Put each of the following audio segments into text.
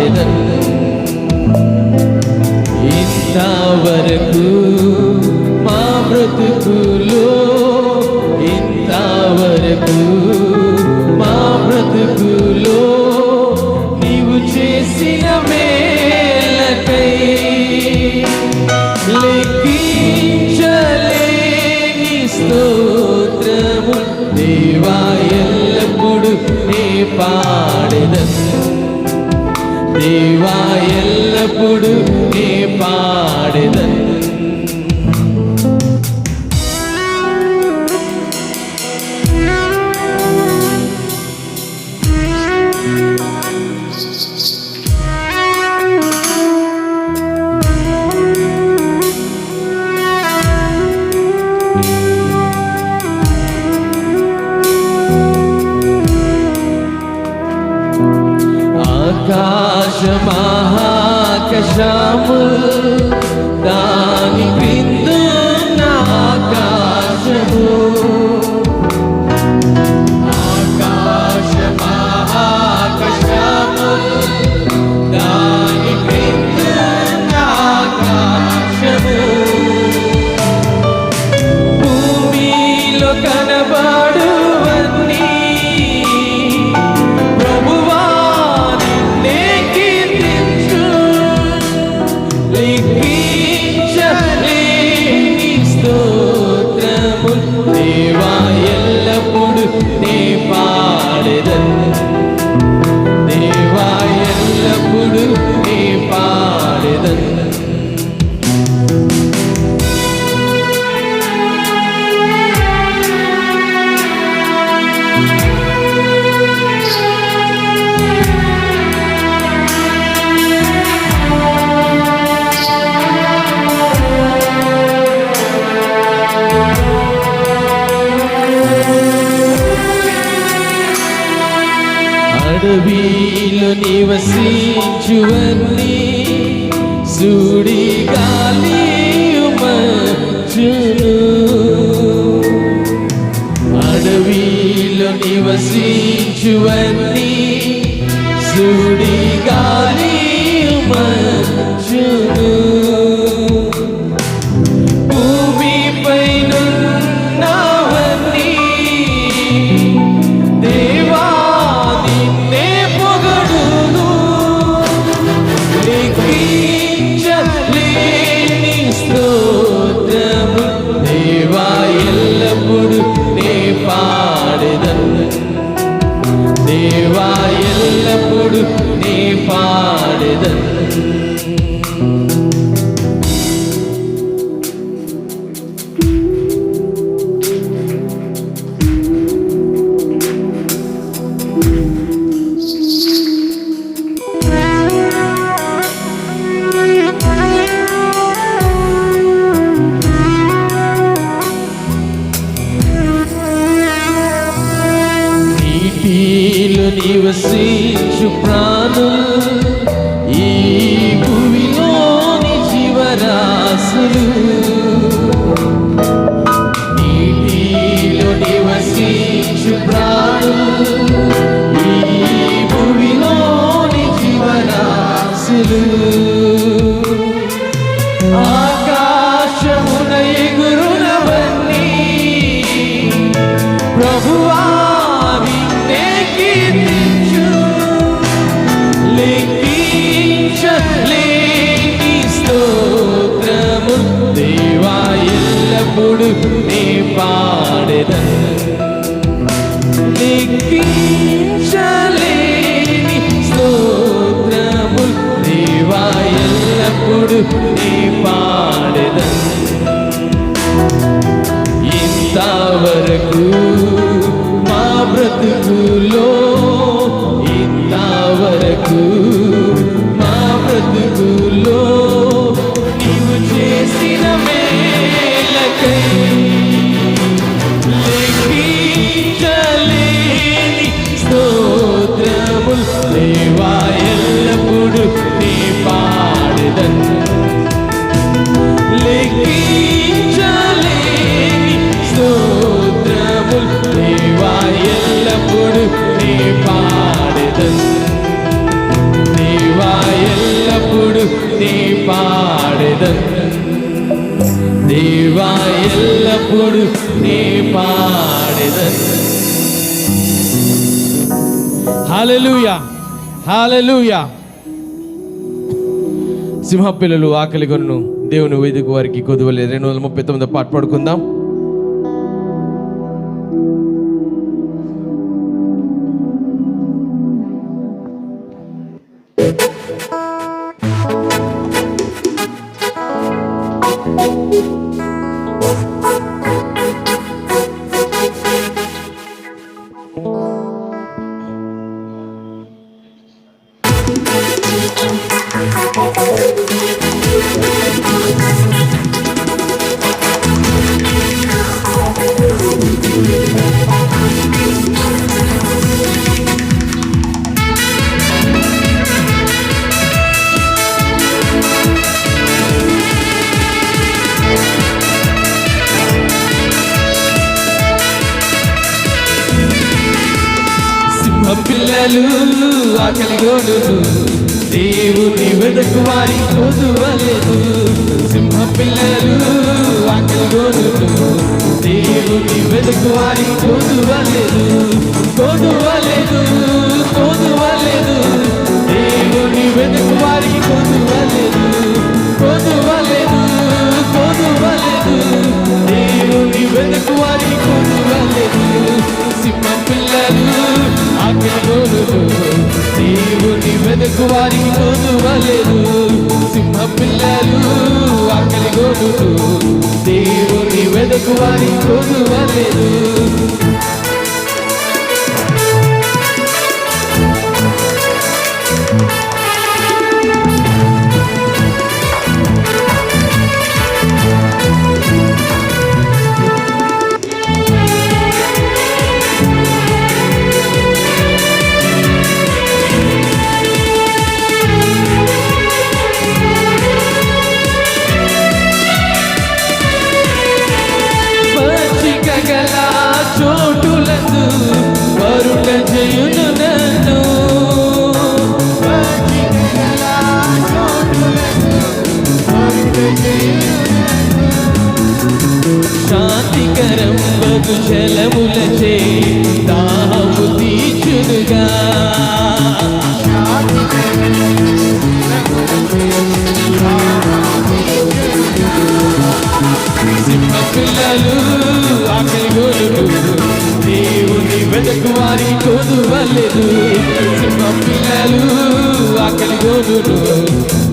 పాడెదన్. ఇంతవరకు మా బ్రతుకులో, ఇంతవరకు మా బ్రతుకులో నీవు చేసిన మేలకై లెక్కించలేని స్తోత్రము దేవా ఎల్లప్పుడు నే పాడెదన్. దేవా ఎల్లప్పుడు నే పాడెదన్. ఆకాశమహాకాశము దాని క్రిందున్న ఆకాశము, ఆకాశమహాకాశము దాని క్రిందున్న ఆకాశము, భూమిలో కనబడువన్నీ ప్రభువా నిన్నే కీర్తించు. లెక్కించలేని స్తోత్రము దేవా ఎల్లప్పుడు నే పాడెదన్. దేవా ఎల్లప్పుడు నే పాడెదన్. అడవిలో నివసించువన్నీ సుడి గాలియు మంచును, అడవిలో నివసించువన్నీ సుడి గాలియు మంచును, భూమిపైనున్నవన్నీ దేవా నిన్నే పొగడును. లెక్కించలేని స్తోత్రము దేవా ఎల్లప్పుడు నే పాడెదన్. దేవా ఎల్లప్పుడు నే పాడెదన్. నీటిలో నివసించు ప్రాణులు, ఈ భూమిలోని జీవరాశులు, నీటిలో నివసించు ప్రాణులు, ఈ భూమిలోని జీవరాశులు, ఆకాశమున ఎగురునవన్నీ ప్రభువా నిన్నే కీర్తించు. లెక్కించలేని స్తోత్రము దేవా ఎల్లప్పుడు నే పాడెదన్. లెక్కించలేని స్తోత్రము దేవా ఎల్లప్పుడు నే పాడెదన్. ఇంతవరకు మా బ్రతుకులో, ఇంతవరకు మా బ్రతుకులో నీవు చేసిన మేలకై లెక్కించలేని స్తోత్రములు దేవా ఎల్లప్పుడు నే పాడెదన్. లెక్కించలేని స్తోత్రములు దేవా ఎల్లప్పుడు నే పాడెదన్. ఎల్లప్పుడు నీ పాడెదన్. హల్లెలూయా, హల్లెలూయా. సింహ పిల్లలు ఆకలి కొన్ను దేవుని వేదిక వారికి కొదువలే 239 పాట పాడుకుందాం. పిల్లలు ఆకలిగోలు దేవుని వెదకు వారి కొదువలేదు. సింహ పిల్లలు ఆకలిగోలు దేవుని వెదకు వారి కొదువలేదు. కొదువలేదు, కొదువలేదు, దేవుని వెదకు వారి కొదువలేదు. కొదువలేదు, కొదువలేదు, దేవుని వెదకు వారి కొదువలేదు. సింహ పిల్లలు ఆకలిగోలు దేవుని వెదకు వారి కొదువలేదు. సింహ పిల్లలు ఆకలిగోలు దేవుని వెదకు వారి కొదువలేదు. చోటులందు వరుణ చేయును నన్ను. శాంతికరం వగు జలములచే దాహము తీర్చునుగా. సింహ పిల్లలు ఆకలిగోలు దేవుని వెదకు వారి కొదువలేదు. సింహ పిల్లలు ఆకలిగోలు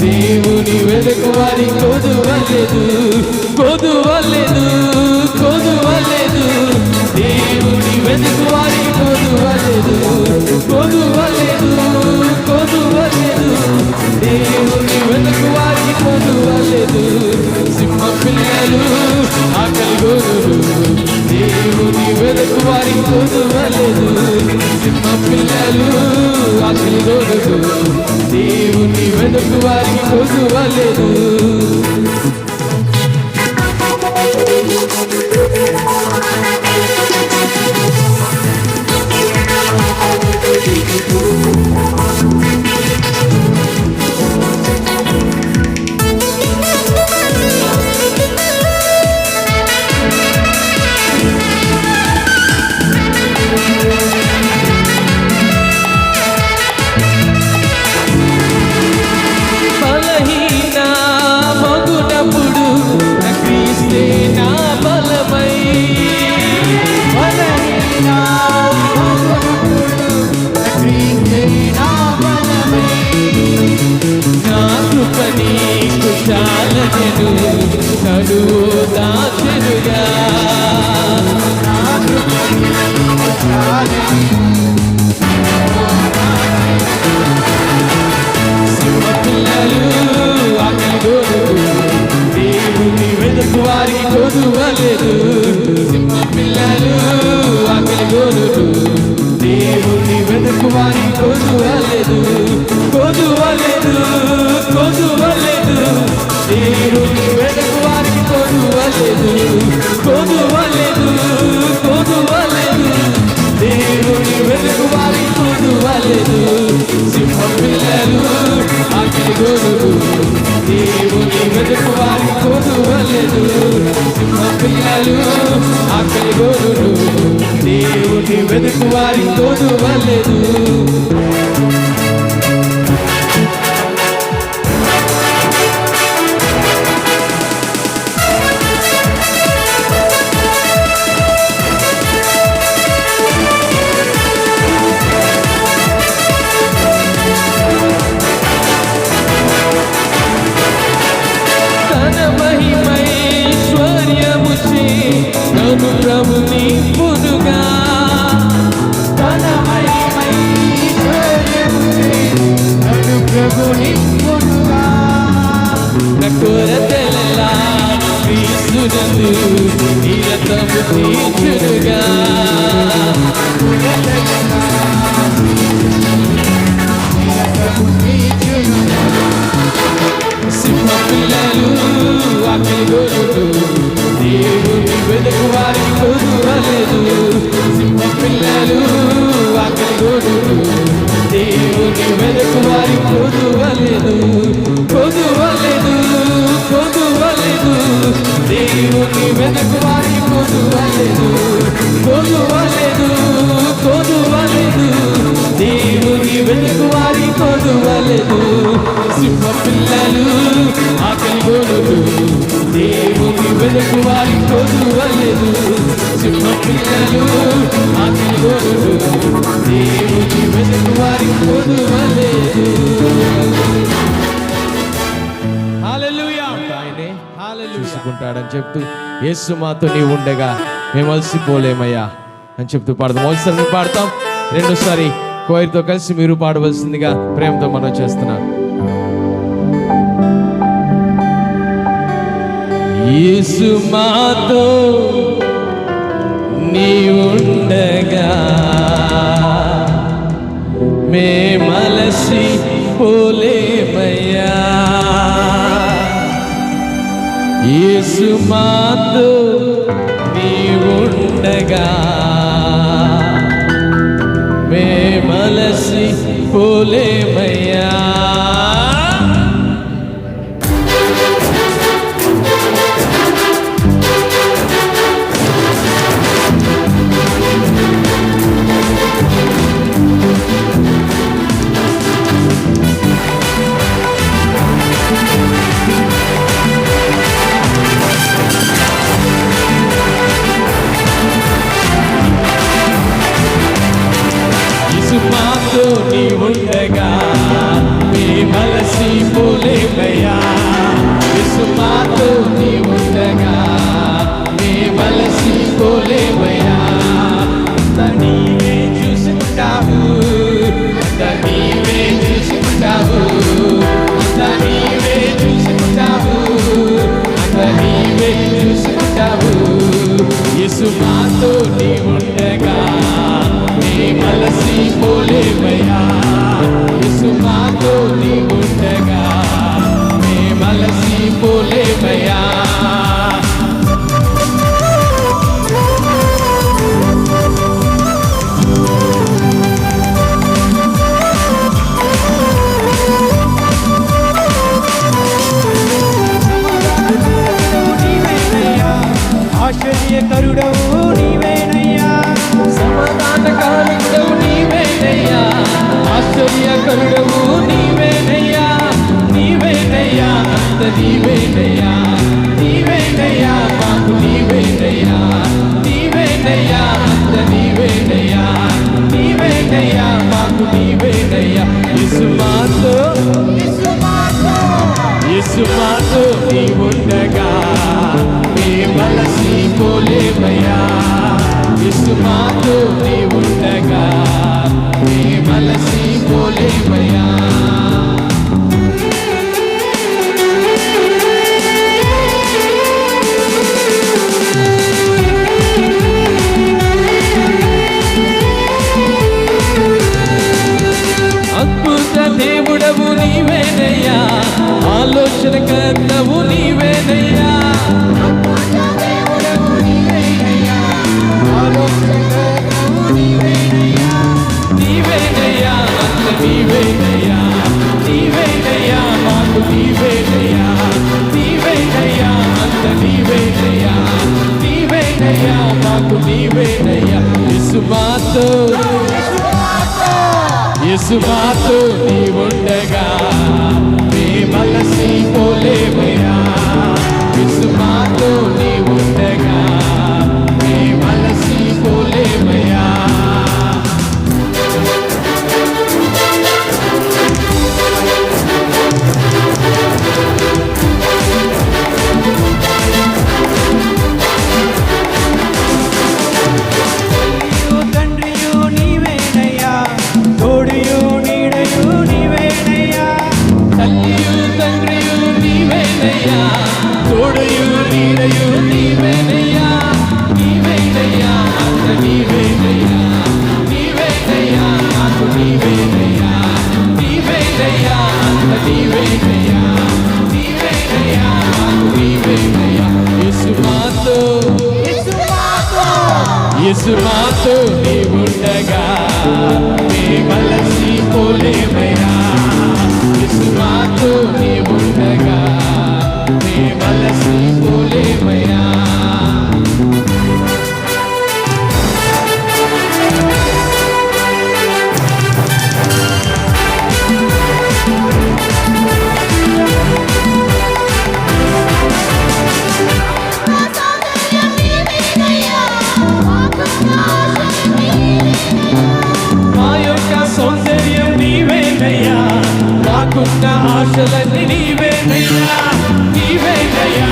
దేవుని వెదకు వారి కొదువలేదు. కొదువలేదు, కొదువలేదు, దేవుని వెదకు వారి కొదువలేదు. కొదువలేదు, కొదువలేదు, దేవుని వెదకు వారి కొదువలేదు. సింహ పిల్లలు ఆకలిగోలు దేవుని వెదకు వారి కొదువలేదు. సింహ పిల్లలు ఆకలిగోలు దేవుని వెదకు వారి కొదువలేదు. దేవుని వెతుకు వారి కొదువలేదు. సింహ పిల్ల వెతుకు వారి కొదువలేదు. ప్రభు నింపుదుగా తన మహిమైశ్వర్యముచే నన్ను ప్రభు నింపుదుగా. నా కొరతలెల్లా క్రీస్తునందు నిరతము తీర్చునుగా. సింహ పిల్లలు ఆకలి గొర్రెలు దేవుని వెతుకు వారికి కొదువలేదు. సింహ పిల్లలు ఆకలి గొర్రెలు దేవుని వెతుకు వారికి కొదువలేదు. కొదువలేదు కొదువలేదు దేవుని వెతుకు వారికి కొదువలేదు. కొదువలేదు కొదువలేదు దేవుని వెతుకు వారికి కొదువలేదు. సింహ పిల్లలు ఆకలి గొర్రెలు దేవుని వెతుకు వారి కొదువలేదు. సింహ పిల్లలు ఆకలి గొర్రెలు దేవుని వెతుకు వారి కొదువలేదు. హల్లెలూయా. ఆయనే చూసుకుంటాడని చెప్తూ యేసు మాతో నీవు ఉండగా మేము అలసిపోలేమయ్యా అని చెప్తూ పాడతాం. మొదటిసారి పాడతాం, రెండోసారి కోయిర్తో కలిసి మీరు పాడవలసిందిగా ప్రేమతో మనం చేస్తున్నాను. యేసు మాతో నీ ఉండగా మేమలసి పోలేమయ్యా. యేసు మాతో నీ ఉండగా మేమలసి పోలేమయ్యా. మాతో నీ ఉండగా మేమలసి పోలేమయ్యా. యేసు మాతో నీ ఉండగా మేమలసి పోలేమయ్యా. అంత నీవే చూసుకుంటావు, అంత నీవే చూసుకుంటావు, అంత నీవే చూసుకుంటావు, అంత నీవే చూసుకుంటావు. యేసు మాతో నీ ఉండగా మేమలసి పోలేమయ్యా. యేసు మాతో నీ ఉండగా మేమలసి పోలేమయ్యా. ఆశ్చర్యకరుడవు నీవేనయ్యా, సమాధానకారుడవు నీవేనయ్యా. ఆశ్చర్యకరుడవు నీవేనయ్యా, నీవేనయ్యా, అంత నీవేనయ్యా, నీవేనయ్యా, మాకు నీవేనయ్యా, నీవేనయ్యా, అంత నీవేనయ్యా, నీవేనయ్యా, మాకు నీవేనయ్యా. యేసు మాతో యేసు మాతో నీ ఉండగా మేమలసి పోలేమయ్యా. యేసు మాతో నీ ఉండగా మేమలసి పోలేమయ్యా. అద్భుత దేవుడవు నీవేనయ్యా, ఆలోచనకర్తవు నీవేనయ్యా. నీవేనయ్యా, అంత నీవేనయ్యా, నీవేనయ్యా, మాకు నీవేనయ్యా, నీవేనయ్యా, అంత నీవేనయ్యా, నీవేనయ్యా, మాకు నీవేనయ్యా. యేసు మాతో యేసు మాతో నీ ఉండగా మేమలసిపోలేమయ్యా. యేసు మాతో నీ ఉండగా మేమలసిపోలేమయ్యా. యేసు మాతో నీ ఉండగా మేమలసిపోలేమయ్యా. యేసు మాతో నీ ఉండగా మేమలసిపోలేమయ్యా. మాకున్న ఆశలన్నీ నీవేనయ్యా. నీవేనయ్యా,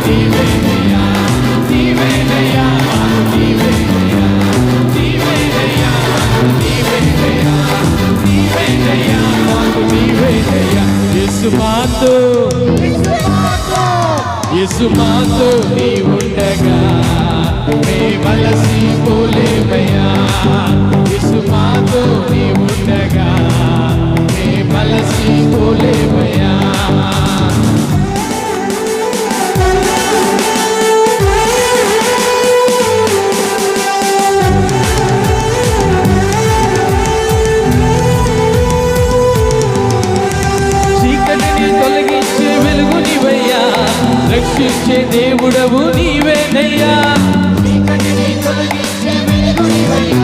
నీవేనయ్యా, నీవేనయ్యా, నీవేనయ్యా, నీవేనయ్యా, నీవేనయ్యా, నీవేనయ్యా, మాకు నీవేనయ్యా. యేసు మాతో, యేసు మాతో నీ ఉండగా మేమలసిపోలేమయ్యా. యేసు మాతో నీ ఉండగా మేమలసిపోలేమయ్యా. చీకటిని తొలగించే వెలుగు నీవయ్యా. రక్షించే దేవుడవు నీవేనయ్యా. చీకటిని తొలగించే వెలుగు నీవయ్యా.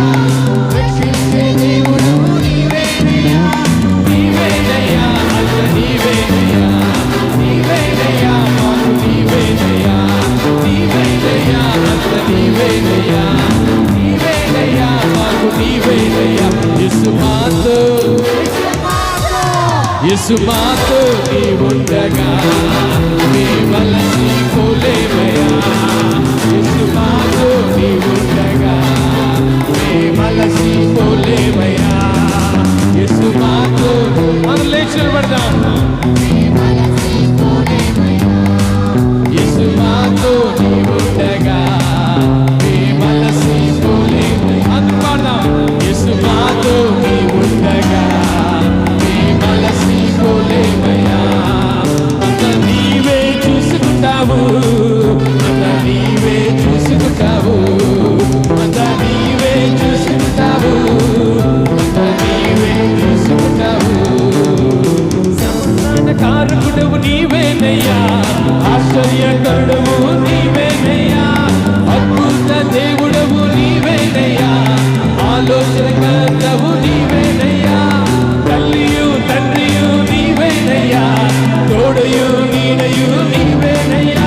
రక్షించే దేవుడవు నీవేనయ్యా. నీవేనయ్యా, అంత నీవేనయ్యా. నీవేనయ్యా, మాకు నీవేనయ్యా. నీవేనయ్యా, అంత నీవేనయ్యా. నీవేనయ్యా, మాకు నీవేనయ్యా. యేసు మాతో, యేసు మాతో నీ ఉండగా మేమలసిపోలేమయ్యా. యేసు మాతో నీ ఉండగా మేమలసిపోలేమయ్యా. యేసు మాతో మనం లేచి నిలబడదాం. యేసు మాతో నీ ఉండగా మేమలసిపోలేమయ్యా. అందరూ పాడదాం. యేసు మాతో నీ ఉండగా మేమలసిపోలేమయ్యా. అంత నీవే చూసుకుంటావు, అంత నీవే చూసుకుంటావు, అంత నీవే చూసుకుంటావు, అంత నీవే చూసుకుంటావు. కారకుడవు నీవేనయ్యా. ఆశ్చర్యకరుడవు నీవేనయ్యా. అద్భుత దేవుడవు నీవేనయ్యా. ఆలోచనకర్తవు నీవేనయ్యా. తల్లియు తండ్రియు నీవేనయ్యా. తోడయు నీడయు నీవేనయ్యా.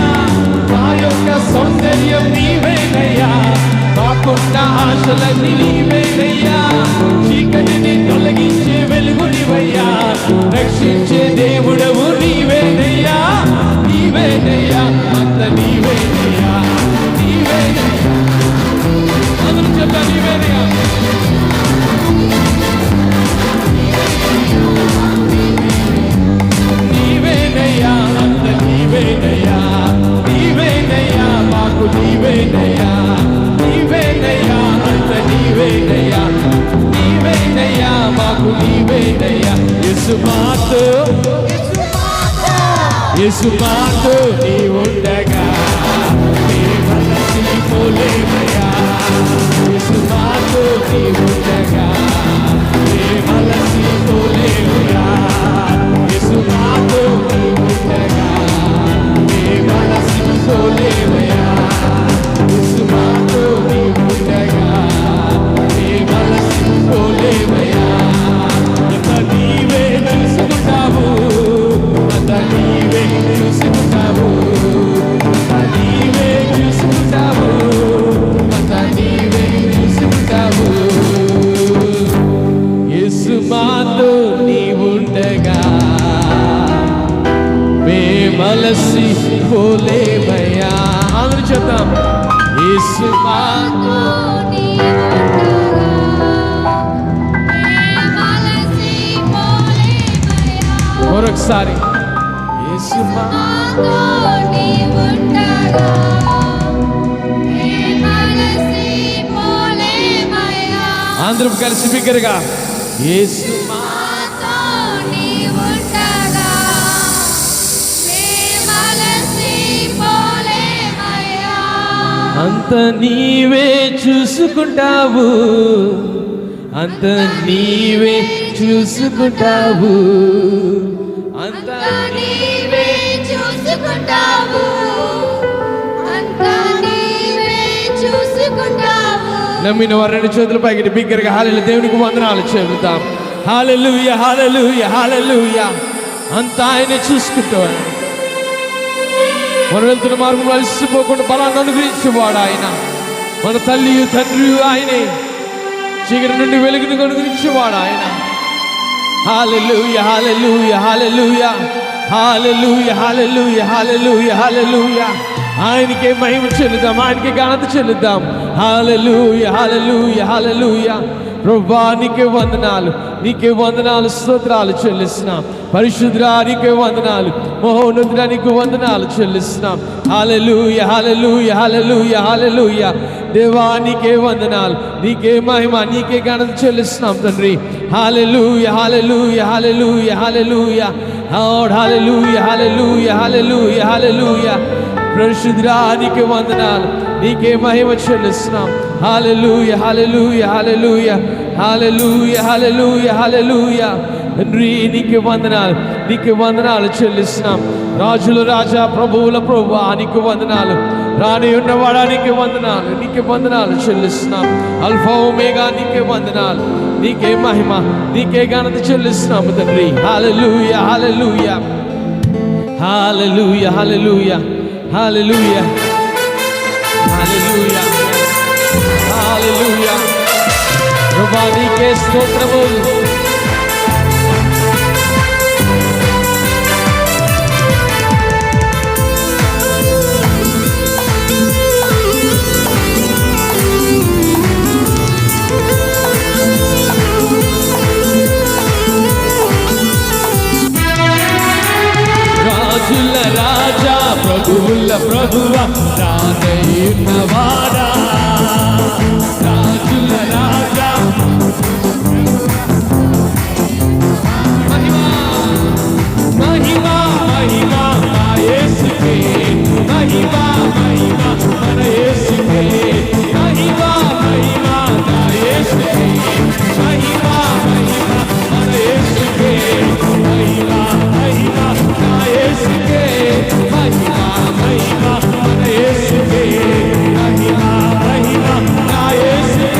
మా యొక్క సౌందర్యం నీవేనయ్యా. మాకున్న ఆశలన్నీ నీవేనయ్యా. చీకటిని తొలగించే వెలుగు నీవయ్యా. రక్షించే దేవుడవు నీవేనయ్యా. నీవేనయ్యా, అంత నీవేనయ్యా. నీవేనయ్యా, అందరూ చెప్పా నీవేనయ్యా. నీవేనయ్యా, అంత నీవేనయ్యా. నీవేనయ్యా, మాకు నీవేనయ్యా. నీవేనయ్యా, అంత నీవేనయ్యా. నీవేనయ్యా, మాకు నీవేనయ్యా. యేసు మాతో, యేసు మాతో నీ ఉండగా మేమలసిపోలేమయ్యా. యేసు మాతో నీ ఉండగా మేమలసిపోలేమయ్యా. యేసు మాతో నీ ఉండగా మేమలసిపోలేమయ్యా. యేసు మాతో నీ ఉండగా మలసి పోలేమయ్యా. అందరూ చెప్తాం. యేసు మాతో మరొకసారి యేసు మాతో అందరం కలిసి బిగ్గరగా యేసు అంత నీవే చూసుకుంటావు, అంత నీవే చూసుకుంటావు, అంత నీవే చూసుకుంటావు, అంత నీవే చూసుకుంటావు. నమ్మిన వారు రెండు చేతుల పైకి బిగ్గరగా హల్లెలూయా దేవునికి వందనాలు చెబుతాం. హల్లెలూయా హల్లెలూయా హల్లెలూయా. అంతా ఆయన చూసుకుంటాడు. మనం వెళ్తున్న మార్గంలో అలసిపోకుండా బలాన్ని అనుగ్రహించేవాడు ఆయన. మన తల్లి తండ్రి ఆయనే. చీకటి నుండి వెలుగును అనుగ్రహించేవాడు ఆయన. హల్లెలూయా హల్లెలూయా హల్లెలూయా హల్లెలూయా హల్లెలూయా హల్లెలూయా హల్లెలూయా. ఆయనకే మహిమ చెల్లుదాం, ఆయనకే ఘనత చెల్లుదాం. హల్లెలూయా హల్లెలూయా హల్లెలూయా. ప్రభువా నీకే వందనాలు, నీకే వందనాలు, స్తోత్రాలు చెల్లిస్తున్నాం. పరిశుద్ధుడా నీకే వందనాలు, మహోన్నతుడా నీకు వందనాలు చెల్లిస్తున్నాం. హల్లెలూయా హల్లెలూయా హల్లెలూయా హల్లెలూయా. దేవా నీకే వందనాలు, నీకే మహిమ, నీకే ఘనత చెల్లిస్తున్నాం తండ్రి. హల్లెలూయా హల్లెలూయా హల్లెలూయా హల్లెలూయా. లార్డ్ హల్లెలూయా హల్లెలూయా హల్లెలూయా హల్లెలూయా. పరిశుద్ధుడా నీకే వందనాలు, నీకే మహిమ చెల్లిస్తున్నాం. హల్లెలూయా హల్లెలూయా హల్లెలూయా హల్లెలూయా హల్లెలూయా హల్లెలూయా. తండ్రి నీకే వందనాలు, నీకే వందనాలు చెల్లిస్తున్నాం. రాజుల రాజా, ప్రభువుల ప్రభువా నీకు వందనాలు. రాని ఉన్నవాడా నీకే వందనాలు, నీకే వందనాలు చెల్లిస్తున్నాం. అల్ఫా ఒమేగా నీకే వందనాలు, నీకే మహిమ, నీకే ఘనత చెల్లిస్తున్నాము తండ్రి. హల్లెలూయా హల్లెలూయా హల్లెలూయా హల్లెలూయా హల్లెలూయా హల్లెలూయా హల్లెలూయా. ప్రభువా నీకే స్తోత్రములు. రాజుల రాజా, ప్రభువుల ప్రభువా, రానయ్యున్నవాడా. రాజుల రాజా, మహిమా మహిమా మహిమా నా యేసుకే, మహిమా మహిమా మన యేసుకే, మహిమా మహిమా నా యేసుకే, మహిమా మహిమా మన యేసుకే, మహిమా మహిమా నా యేసుకే, మహిమా మహిమా మన యేసుకే, మహిమా మహిమా నా యేసుకే.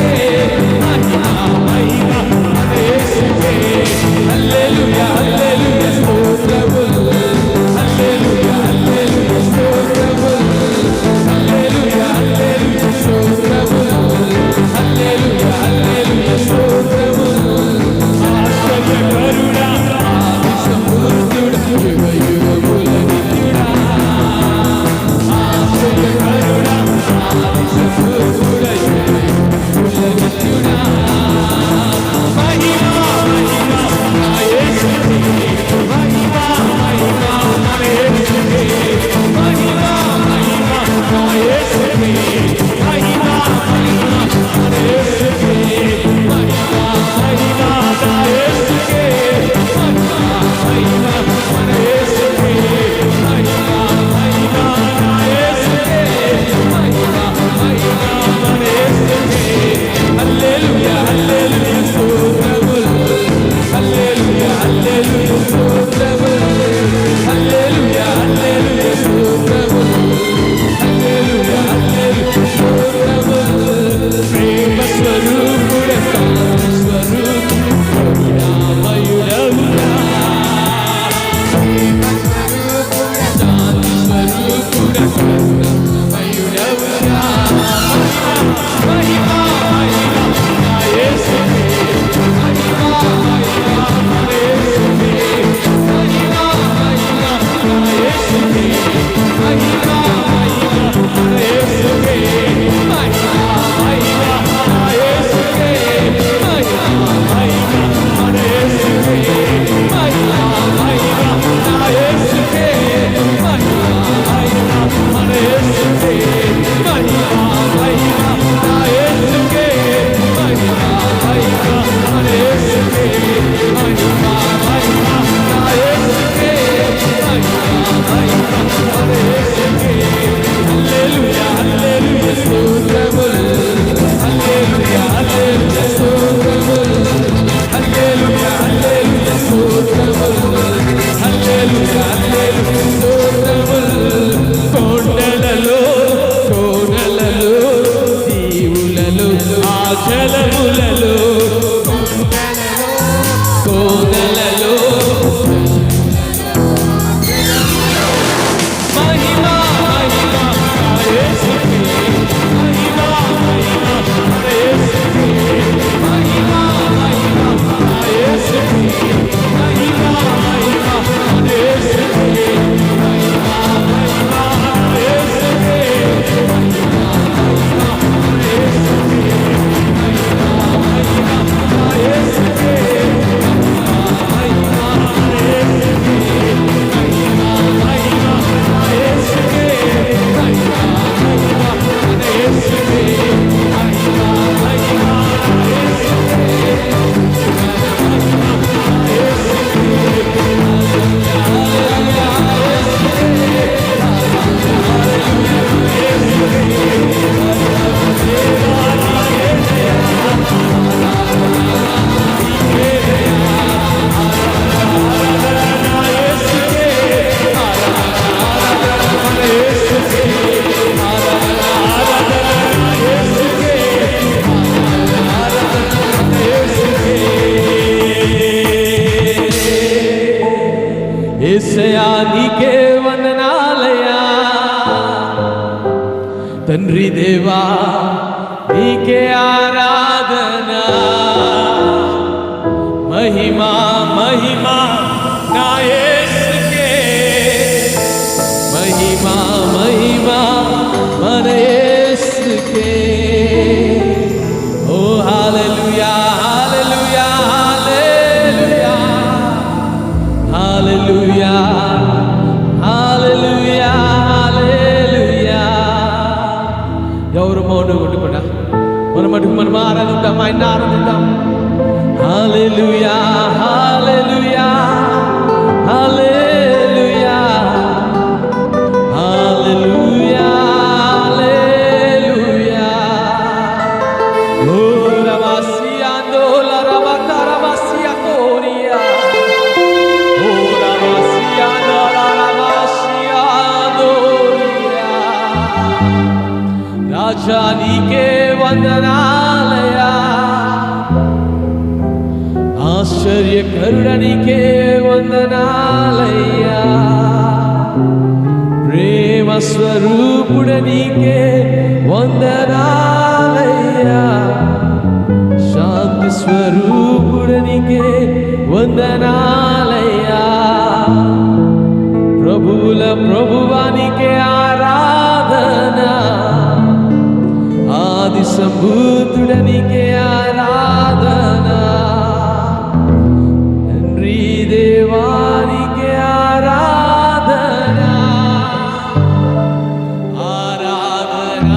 యేసయ్యా నీకే వందనాలయ్యా, తండ్రి దేవా నీకే ఆరాధన, మహిమా మహిమా నా యేసుకే, మహిమా మహిమా మన యేసుకే. ఓ హల్లెలూయా హల్లెలూయా హల్లెలూయా హల్లెలూయా హల్లెలూయా. ఎవరు మౌనం ఉండకుండా మన మటుకు మనం ఆరాధిద్దాం, ఆయన ఆరాధిద్దాం. హల్లెలూయా హల్లెలూయా హల్లెలూయా హల్లెలూయా హల్లెలూయా. ఓ రవాసియా దోల రవకరవాసియా కోరియా, ఓ రవాసియా దోల రవాసియా దోరియా. రాజా నీకే వందనాలయా, ఆశ్చర్యకరుడనికే వందనాలయ్యా, ప్రేమ స్వరూపుడనికే వందనాలయ్యా, శాంతి స్వరూపుడనికే వందనాలయ్యా, ప్రభువుల ప్రభువానికే ఆరాధన, ఆది సంభూతుడనికే ఆరాధన, తండ్రి దేవానికే ఆరాధన, ఆరాధన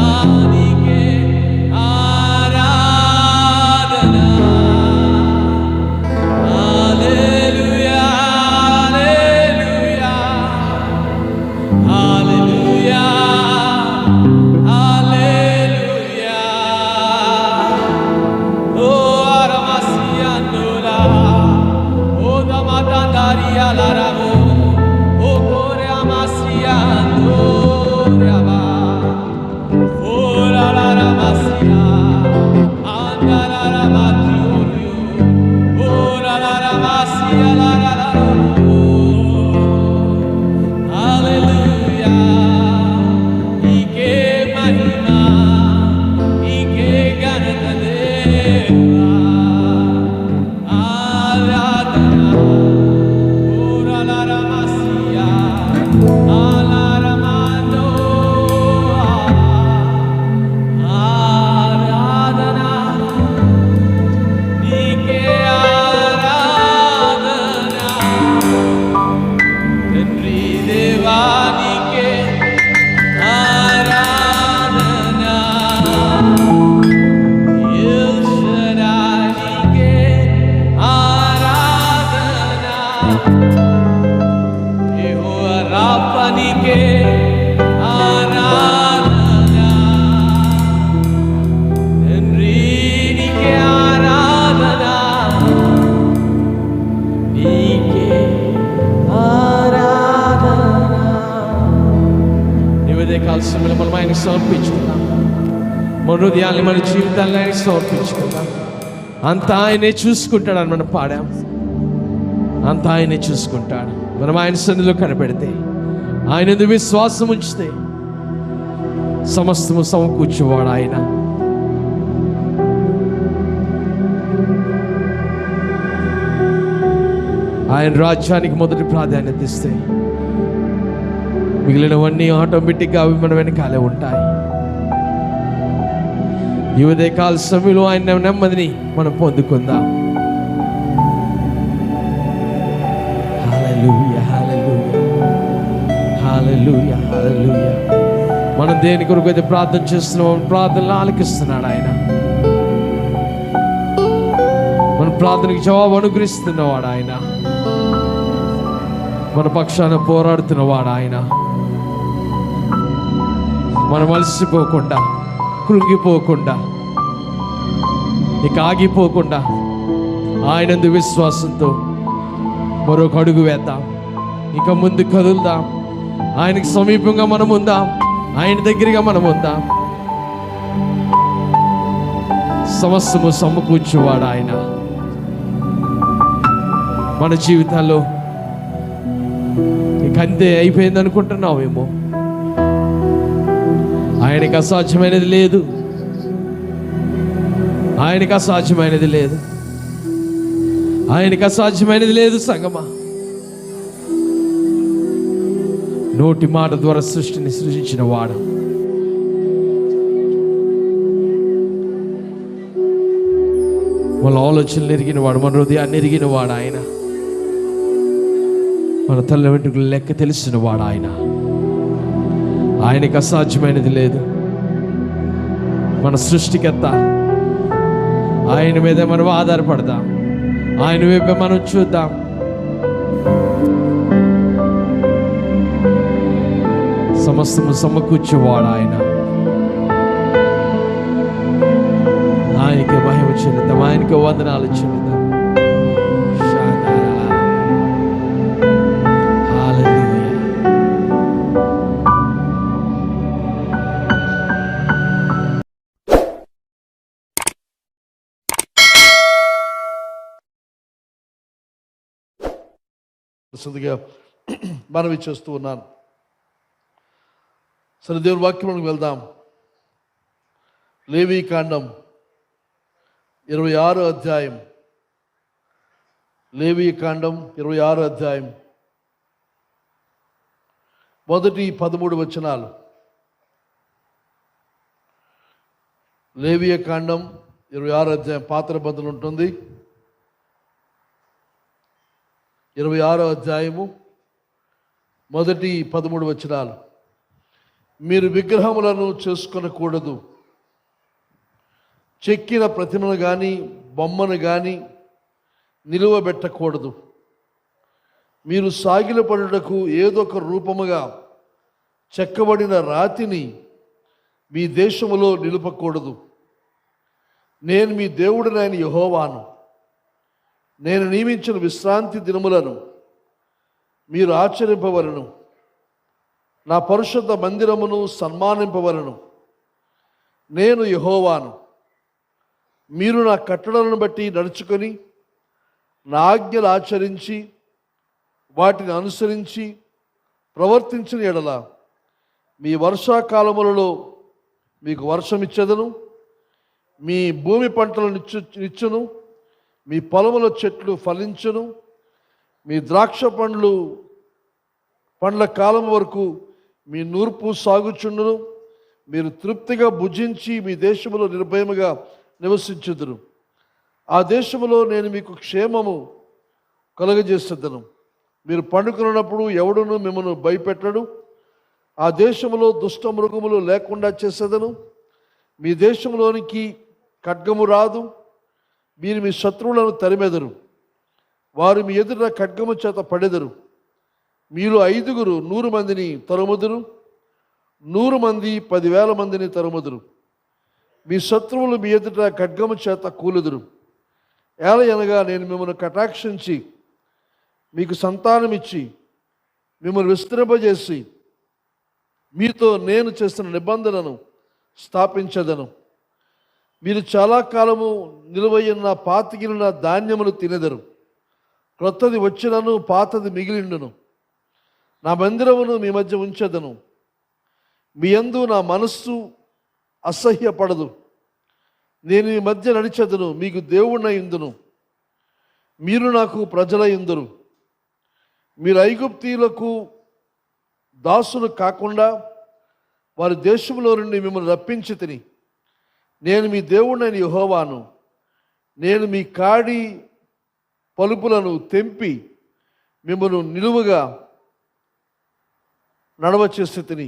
నీకే ఆరాధన. హల్లెలూయా హల్లెలూయా హల్లెలూయా హల్లెలూయా. ఓ అరమసియా నోలా, ఓ దమదందారియా లారాబో, ఓ కోరేమసియా నోరాబా, ఓ లాలారమసియా అందారారమతియోరియో, ఓ లాలారమసియా లారారో. హల్లెలూయా నీకే మహిమా నీకే ఘనత దేవా, ఆరాధన. ఓ లాలారమసియా ఆలారమానో, ఆరాధన నీకే ఆరాధన, తండ్రి దేవా నీకే ఆరాధన, ఎల్ షడాయ్ నీకే ఆరాధన, యెహోవా రాఫా నీకే ఆరాధన, తండ్రి నీకే ఆరాధన, నీకే ఆరాధన. నీవదే కాల్సిన మనం ఆయనకి సమర్పించుకుందాం, మన హృదయాన్ని మన జీవితాన్ని ఆయనకి సమర్పించుకుందాం. అంతా ఆయనే చూసుకుంటాడని మనం పాడాం, అంతా ఆయనే చూసుకుంటాడు. మనం ఆయన సన్నిధిలో కనపెడితే, ఆయన యందు విశ్వాసం ఉంచితే సమస్తము సమకూర్చువాడు ఆయన. ఆయన రాజ్యానికి మొదటి ప్రాధాన్యత ఇస్తే మిగిలినవన్నీ ఆటోమేటిక్గా అవి మన వెనకాలే ఉంటాయి. ఈ ఉదయకాల సమయంలో ఆయన నెమ్మదిని మనం పొందుకుందాం. హల్లెలూయా హల్లెలూయా హల్లెలూయా హల్లెలూయా. మనం దేని కొరకు అయితే ప్రార్థన చేస్తున్నాం, ప్రార్థనలు ఆలకిస్తున్నాడు ఆయన. మన ప్రార్థనకి జవాబు అనుగ్రహిస్తున్నవాడు ఆయన, మన పక్షాన పోరాడుతున్నవాడు ఆయన. మనం అలసిపోకుండా, కృంగిపోకుండా, ఇక ఆగిపోకుండా ఆయనందు విశ్వాసంతో మరొక అడుగు వేద్దాం, ఇక ముందు కదులుదాం. ఆయనకి సమీపంగా మనం ఉందాం, ఆయన దగ్గరగా మనం ఉందాం. సమస్తము సమకూర్చువాడు ఆయన. మన జీవితాల్లో ఇంకంతే అయిపోయింది అనుకుంటున్నావేమో. ఆయనకి అసాధ్యమైనది లేదు, ఆయనకి అసాధ్యమైనది లేదు, ఆయనకి అసాధ్యమైనది లేదు సంగమా. నోటి మాట ద్వారా సృష్టిని సృజించిన వాడు, మన ఆలోచనలు ఎరిగిన వాడు, మన హృదయాన్ని ఎరిగిన వాడు ఆయన, మన తల్లి వెంట్రుకలు లెక్క తెలిసిన వాడు ఆయన. ఆయనకి అసాధ్యమైనది లేదు. మన సృష్టికర్త ఆయన మీద మనం ఆధారపడదాం, ఆయన వైపు మనం చూద్దాం. సమస్తము సమకూర్చేవాడు ఆయన. ఆయనకి మహిమ చెల్లిద్దాం, ఆయనకి వందనాలు చెల్లిద్దాం. మనవి చేస్తూ ఉన్నాను. సరే, దేవుని వాక్యంలోకి వెళ్దాం. లేవీకాండం 26వ అధ్యాయం. లేవీకాండం 26వ అధ్యాయం మొదటి 13 వచనాలు. లేవీకాండం 26వ అధ్యాయం పాత నిబంధన ఉంటుంది. 26వ అధ్యాయము మొదటి 13 వచనాలు. మీరు విగ్రహములను చేసుకొనకూడదు, చెక్కిన ప్రతిమను కానీ బొమ్మను కానీ నిలువబెట్టకూడదు. మీరు సాగిలపడుటకు ఏదొక రూపముగా చెక్కబడిన రాతిని మీ దేశములో నిలుపకూడదు. నేను మీ దేవుడినైన యెహోవాను. నేను నియమించిన విశ్రాంతి దినములను మీరు ఆచరింపవలను. నా పరిశుద్ధ మందిరమును సన్మానింపవలను. నేను యెహోవాను. మీరు నా కట్టడలను బట్టి నడుచుకొని నా ఆజ్ఞలు ఆచరించి వాటిని అనుసరించి ప్రవర్తించిన ఎడల మీ వర్షాకాలములలో మీకు వర్షమిచ్చెదను, మీ భూమి పంటలు నిచ్చును, మీ పొలముల చెట్లు ఫలించును, మీ ద్రాక్ష పండ్ల కాలం వరకు మీ నూర్పు సాగుచుండును. మీరు తృప్తిగా భుజించి మీ దేశములో నిర్భయముగా నివసించుదురు. ఆ దేశములో నేను మీకు క్షేమము కలుగజేసేదను. మీరు పండుకున్నప్పుడు ఎవడును మిమ్మల్ని భయపెట్టడు. ఆ దేశములో దుష్ట మృగములు లేకుండా చేసేదను. మీ దేశంలోనికి ఖడ్గము రాదు. మీరు మీ శత్రువులను తరిమెదరు, వారు మీ ఎదుట ఖడ్గము చేత పడెదరు. మీరు 5 100 మందిని తరుముదురు, 100 మంది 10,000 మందిని తరుముదురు. మీ శత్రువులు మీ ఎదుట ఖడ్గము చేత కూలుదురు. ఏలయనగా నేను మిమ్మల్ని కటాక్షించి మీకు సంతానమిచ్చి మిమ్మల్ని విస్తరింపజేసి మీతో నేను చేసిన నిబంధనను స్థాపించదను. మీరు చాలా కాలము నిలువయ్యున్న పాతికిన ధాన్యములు తినెదరు. క్రొత్తది వచ్చినను పాతది మిగిలిండును. నా మందిరమును మీ మధ్య ఉంచెదను. మీ యందు నా మనస్సు అసహ్యపడదు. నేను మీ మధ్య నడిచెదను, మీకు దేవుణ్ణి ఇందును, మీరు నాకు ప్రజలై ఇందురు. మీరు ఐగుప్తీయులకు దాసులు కాకుండా వారి దేశంలో నుండి మిమ్మల్ని రప్పించి తిని, నేను మీ దేవుడైన యెహోవాను. నేను మీ కాడి పలుపులను తెంపి మిమ్మల్ని నిలువుగా నడవచేసి తిని.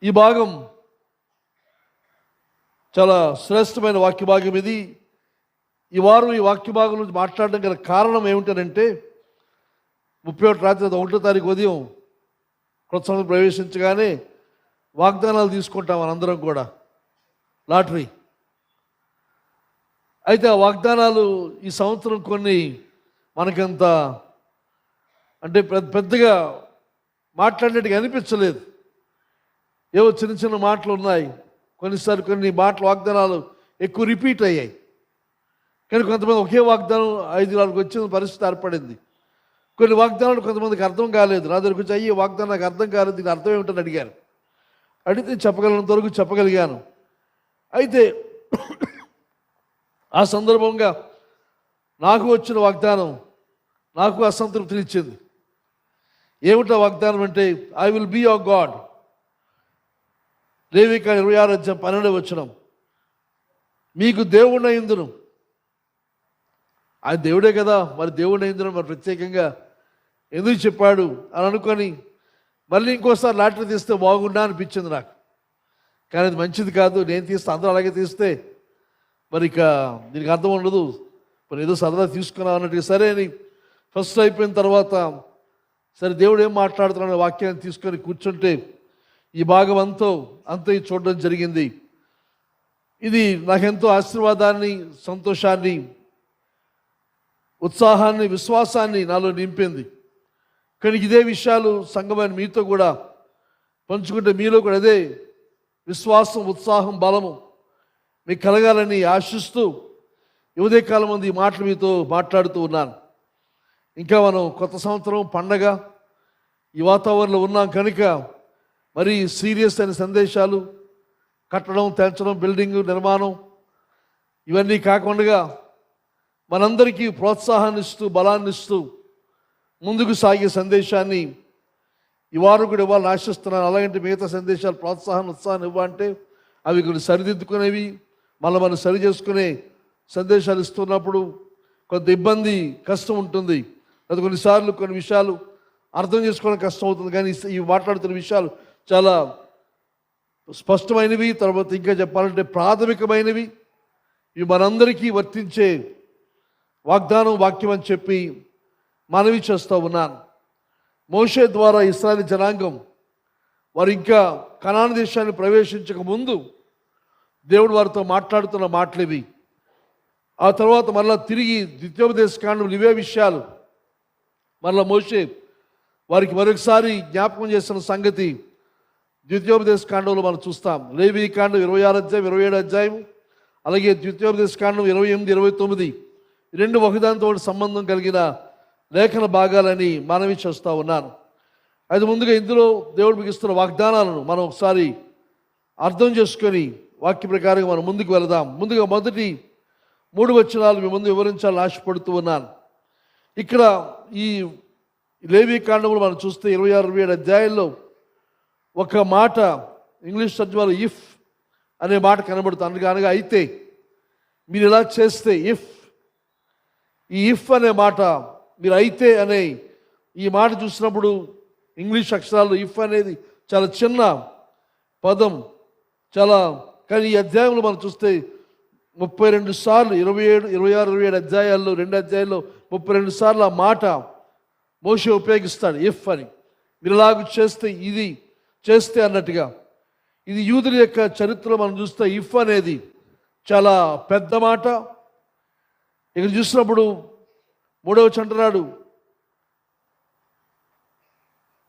ఈ భాగం చాలా శ్రేష్టమైన వాక్య భాగం ఇది. ఈ వారం ఈ వాక్య భాగం నుంచి మాట్లాడడం గల కారణం ఏమిటంటే 31 రాత్రి 1వ తారీఖు ఉదయం కొత్త సంవత్సరం ప్రవేశించగానే వాగ్దానాలు తీసుకుంటాం మనందరం కూడా, లాటరీ. అయితే ఆ వాగ్దానాలు ఈ సంవత్సరం కొన్ని మనకంత అంటే పెద్దగా మాట్లాడినట్టుగా అనిపించలేదు. ఏవో చిన్న చిన్న మాటలు ఉన్నాయి. కొన్నిసార్లు కొన్ని మాటలు వాగ్దానాలు ఎక్కువ రిపీట్ అయ్యాయి. కానీ కొంతమంది ఒకే వాగ్దానం 5 వచ్చిన పరిస్థితి ఏర్పడింది. కొన్ని వాగ్దానాలు కొంతమందికి అర్థం కాలేదు. నా దగ్గరికి వచ్చి అయ్యి వాగ్దానం నాకు అర్థం కాలేదు, దీని అర్థం ఏమిటని అడిగారు. అడిగితే చెప్పగలిగినంత వరకు చెప్పగలిగాను. అయితే ఆ సందర్భంగా నాకు వచ్చిన వాగ్దానం నాకు అసంతృప్తినిచ్చింది. ఏమిటో వాగ్దానం అంటే, I will be your God. లేవియా 26:12 మీకు దేవుడైందును. ఆయన దేవుడే కదా, మరి దేవుడైందును మరి ప్రత్యేకంగా ఎందుకు చెప్పాడు అని అనుకొని మళ్ళీ ఇంకోసారి లాటరీ తీస్తే బాగుండా అనిపించింది నాకు. కానీ అది మంచిది కాదు. నేను తీస్తే అందరూ అలాగే తీస్తే మరి ఇక దీనికి అర్థం ఉండదు. మరి ఏదో సరదా తీసుకున్నాం అన్నట్టుగా సరే అని ఫస్ట్ అయిపోయిన తర్వాత సరే దేవుడు ఏం మాట్లాడుతున్నాడు వాక్యాన్ని తీసుకొని కూర్చుంటే ఈ భాగం అంతా చూడడం జరిగింది. ఇది నాకెంతో ఆశీర్వాదాన్ని, సంతోషాన్ని, ఉత్సాహాన్ని, విశ్వాసాన్ని నాలో నింపింది. కానీ ఇదే విషయాలు సంఘమైన మీతో కూడా పంచుకుంటే మీలో కూడా అదే విశ్వాసం, ఉత్సాహం, బలము మీకు కలగాలని ఆశిస్తూ ఉదయకాలం మంది ఈ మాటలు మీతో మాట్లాడుతూ ఉన్నాను. ఇంకా మనం కొత్త సంవత్సరం పండగ ఈ వాతావరణంలో ఉన్నాం కనుక మరి సీరియస్ అయిన సందేశాలు, కట్టడం, తెంచడం, బిల్డింగ్ నిర్మాణం ఇవన్నీ కాకుండా మనందరికీ ప్రోత్సాహాన్ని ఇస్తూ, బలాన్ని ఇస్తూ ముందుకు సాగే సందేశాన్ని ఈ వారం కూడా ఇవ్వాలని ఆశిస్తున్నాను. అలాగంటే మిగతా సందేశాలు ప్రోత్సాహాన్ని, ఉత్సాహాన్ని ఇవ్వాలంటే అవి కొన్ని సరిదిద్దుకునేవి, మళ్ళీ మనం సరి చేసుకునే సందేశాలు ఇస్తున్నప్పుడు కొంత ఇబ్బంది, కష్టం ఉంటుంది. అది కొన్నిసార్లు కొన్ని విషయాలు అర్థం చేసుకోవడం కష్టం అవుతుంది. కానీ ఈ మాట్లాడుతున్న విషయాలు చాలా స్పష్టమైనవి, తర్వాత ఇంకా చెప్పాలంటే ప్రాథమికమైనవి, ఇవి మనందరికీ వర్తించే వాగ్దానం, వాక్యం అని చెప్పి మనవి చేస్తూ ఉన్నాను. మోషే ద్వారా ఇశ్రాయేలు జనాంగం వారు ఇంకా కనాను దేశాన్ని ప్రవేశించక ముందు దేవుడు వారితో మాట్లాడుతున్న మాటలు ఇవి. ఆ తర్వాత మళ్ళీ తిరిగి ద్వితీయోపదేశకాండం ఇవే విషయాలు మళ్ళీ మోషే వారికి మరొకసారి జ్ఞాపకం చేసిన సంగతి ద్వితీయోపదేశకాండంలో మనం చూస్తాం. లేవీ కాండం 26 27 అలాగే ద్వితీయోపదేశకాండం 28 29 రెండు ఒకదానితో సంబంధం కలిగిన లేఖన భాగాలని మనవి చేస్తూ ఉన్నాను. అది ముందుగా ఇందులో దేవుడు మీకు ఇస్తున్న వాగ్దానాలను మనం ఒకసారి అర్థం చేసుకొని వాక్య ప్రకారంగా మనం ముందుకు వెళదాం. ముందుగా మొదటి 3 వచనాలు మీ ముందు వివరించాలని ఆశపడుతూ ఉన్నాను. ఇక్కడ ఈ లేవీ కాండంలో మనం చూస్తే 26-27 అధ్యాయంలో ఒక మాట ఇంగ్లీష్ తర్జుమాలో ఇఫ్ అనే మాట కనబడుతుంది. అనగా అయితే, మీరు ఇలా చేస్తే, ఈ ఇఫ్ అనే మాట, మీరు అయితే అనే ఈ మాట చూసినప్పుడు ఇంగ్లీష్ అక్షరాల్లో ఇఫ్ అనేది చాలా చిన్న పదం, కానీ ఈ అధ్యాయంలో మనం చూస్తే 32 సార్లు 27, 26, 27 అధ్యాయాల్లో 2 అధ్యాయాల్లో 32 సార్లు ఆ మాట మోషే ఉపయోగిస్తాడు ఇఫ్ అని. మీరు ఇలాగ చేస్తే, ఇది చేస్తే అన్నట్టుగా. ఇది యూదుల యొక్క చరిత్రలో మనం చూస్తే ఇఫ్ అనేది చాలా పెద్ద మాట. ఇక్కడ చూసినప్పుడు 3వ వచనం అంటున్నాడు,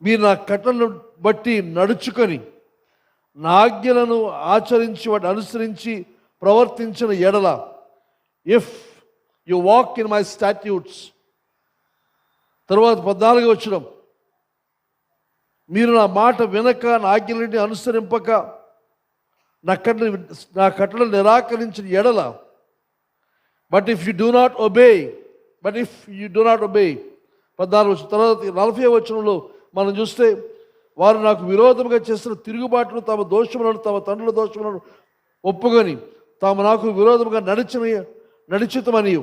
మీరు నా కట్టలను బట్టి నడుచుకొని నా ఆజ్ఞలను ఆచరించి వాటిని అనుసరించి ప్రవర్తించిన ఎడల, if you walk in my statutes. తర్వాత 14వ వచనం, మీరు నా మాట వినక నా ఆజ్ఞలని అనుసరింపక నా కట్టలను నిరాకరించిన ఎడల, but if you do not obey 14వ వచనం. తర్వాత 40వ వచనంలో మనం చూస్తే, వారు నాకు విరోధంగా చేసిన తిరుగుబాటును, తమ దోషములను, తమ తండ్రుల దోషములను ఒప్పుకొని తాము నాకు విరోధంగా నడిచితమని.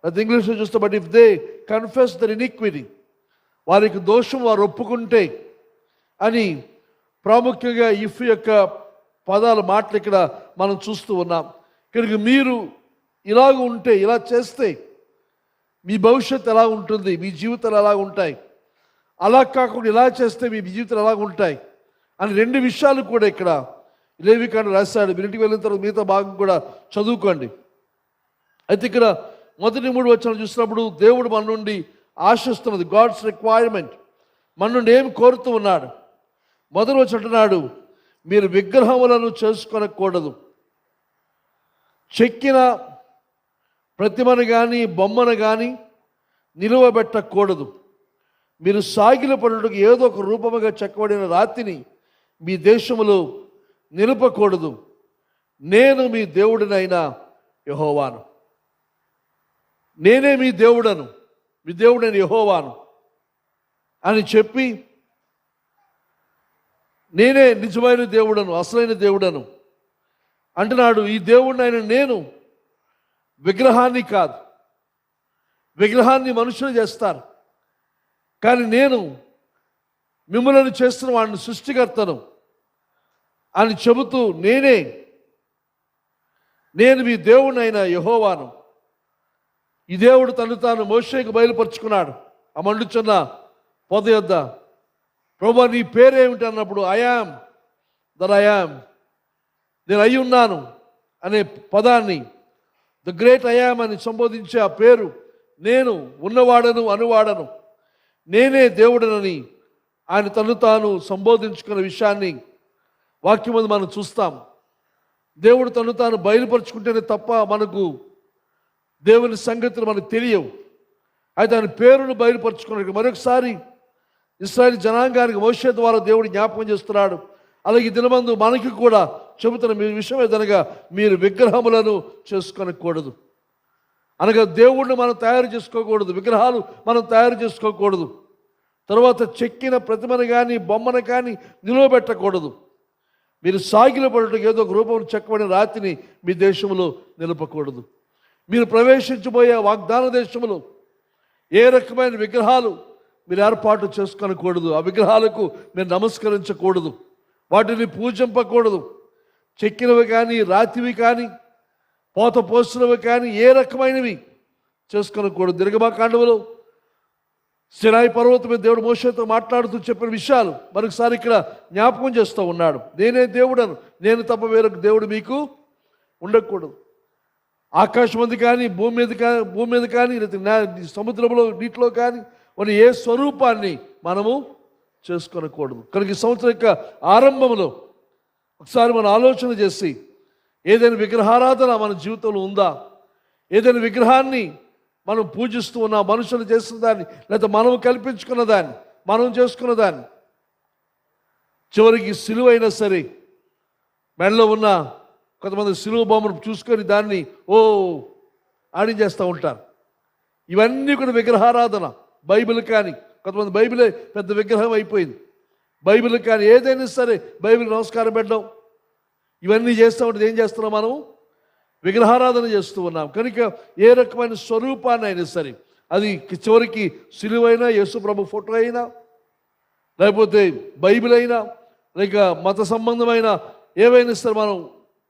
అది ఇంగ్లీష్లో చూస్తే, but if they confess their iniquity, వారికి దోషం వారు ఒప్పుకుంటే అని ప్రాముఖ్యంగా ఇఫ్ యొక్క పదాల మాటలు ఇక్కడ మనం చూస్తూ ఉన్నాం. కనుక మీరు ఇలాగ ఉంటే, ఇలా చేస్తే మీ భవిష్యత్తు ఎలా ఉంటుంది, మీ జీవితాలు ఎలా ఉంటాయి, అలా కాకుండా ఇలా చేస్తే మీ జీవితాలు ఎలా ఉంటాయి అని 2 విషయాలు కూడా ఇక్కడ లేవీ కాండం రాశాడు. మీరు ఇంటికి వెళ్ళిన తర్వాత మిగతా భాగం కూడా చదువుకోండి. అయితే ఇక్కడ మొదటి 3 వచనాలు చూసినప్పుడు దేవుడు మన నుండి ఆశిస్తున్నది, గాడ్స్ రిక్వైర్మెంట్, మన నుండి ఏం కోరుతూ ఉన్నాడు. మొదటి వచనం అంటున్నాడు, మీరు విగ్రహములను చేసుకొనకూడదు, చెక్కిన ప్రతిమను కానీ బొమ్మను కానీ నిలువబెట్టకూడదు. మీరు సాగిలపడుటకు ఏదో ఒక రూపముగా చెక్కబడిన రాతిని మీ దేశములో నిలుపకూడదు. నేను మీ దేవుడినైన యెహోవాను. నేనే మీ దేవుడను, మీ దేవుడైన యెహోవాను అని చెప్పి, నేనే నిజమైన దేవుడను, అసలైన దేవుడను అంటున్నాడు. ఈ దేవుడినైన నేను విగ్రహాన్ని కాదు. విగ్రహాన్ని మనుషులు చేస్తారు, కానీ నేను మిమ్మల్ని చేస్తున్న వాడిని సృష్టికర్తను అని చెబుతూ నేను మీ దేవుడినైన యెహోవాను. ఈ దేవుడు తను తాను మోషేకు బయలుపరుచుకున్నాడు. ఆ మండుచున్న పొద యొద్ద, ప్రభువా నీ పేరేమిటి అన్నప్పుడు I am that I am, నేను అయి ఉన్నాను అనే పదాన్ని, ద గ్రేట్ ఐ యామ్ అని సంబోధించే ఆ పేరు, నేను ఉన్నవాడను అనువాడను, నేనే దేవుడనని ఆయన తను తాను సంబోధించుకున్న విషయాన్ని వాక్యం మీద మనం చూస్తాం. దేవుడు తను తాను బయలుపరుచుకుంటేనే తప్ప మనకు దేవుని సంగతులు మనకు తెలియవు. అయితే ఆయన పేరును బయలుపరుచుకున్నాడు. మరొకసారి ఇశ్రాయేలు జనాంగానికి మోషే ద్వారా దేవుడు జ్ఞాపకం చేస్తున్నాడు. అలాగే దినమందు మనకి కూడా చెబుతున్న మీ విషయం ఏదనగా, మీరు విగ్రహములను చేసుకొనకూడదు. అనగా దేవుణ్ణి మనం తయారు చేసుకోకూడదు, విగ్రహాలు మనం తయారు చేసుకోకూడదు. తర్వాత చెక్కిన ప్రతిమను కానీ బొమ్మను కానీ నిలువబెట్టకూడదు. మీరు సాగిలపడుటకు ఏదో ఒక రూపం చెక్కబడిన రాతిని మీ దేశంలో నిలపకూడదు. మీరు ప్రవేశించబోయే వాగ్దాన దేశంలో ఏ రకమైన విగ్రహాలు మీరు ఏర్పాటు చేసుకోనకూడదు. ఆ విగ్రహాలకు మీరు నమస్కరించకూడదు, వాటిని పూజింపకూడదు. చెక్కినవి కానీ రాతివి కానీ పోత పోసినవి కానీ ఏ రకమైనవి చేసుకోనకూడదు. నిర్గమకాండములో సినాయి పర్వతం మీద దేవుడు మోషేతో మాట్లాడుతూ చెప్పిన విషయాలు మరొకసారి ఇక్కడ జ్ఞాపకం చేస్తూ ఉన్నాడు. నేనే దేవుడను, నేను తప్ప వేరొక దేవుడు మీకు ఉండకూడదు. ఆకాశం మీద కానీ భూమి మీద కానీ సముద్రంలో నీటిలో కానీ మన ఏ స్వరూపాన్ని మనము చేసుకోనకూడదు. కనుక ఈ సంవత్సరం యొక్క ఆరంభంలో ఒకసారి మనం ఆలోచన చేసి, ఏదైనా విగ్రహారాధన మన జీవితంలో ఉందా? ఏదైనా విగ్రహాన్ని మనం పూజిస్తూ ఉన్న మనుషులు చేస్తున్న దాన్ని, లేదా మనం కల్పించుకున్న దాన్ని, మనం చేసుకున్న దాన్ని, చివరికి సిలువ అయినా సరే, మెడలో ఉన్న కొంతమంది సిలువ బొమ్మను చూసుకొని దాన్ని ఆడించేస్తూ ఉంటారు. ఇవన్నీ కూడా విగ్రహారాధన. బైబిల్ కానీ, కొంతమంది బైబిలే పెద్ద విగ్రహం అయిపోయింది. బైబిల్ కానీ ఏదైనా సరే బైబిల్ నమస్కారం పెట్టడం, ఇవన్నీ చేస్తూ ఉంటే ఏం చేస్తున్నాం? మనం విగ్రహారాధన చేస్తూ ఉన్నాం. కనుక ఏ రకమైన స్వరూపాన్ని అయినా సరే, అది చివరికి సిలువైనా, యేసు ప్రభు ఫోటో అయినా, లేకపోతే బైబిల్ అయినా, లేక మత సంబంధమైన ఏవైనా సరే మనం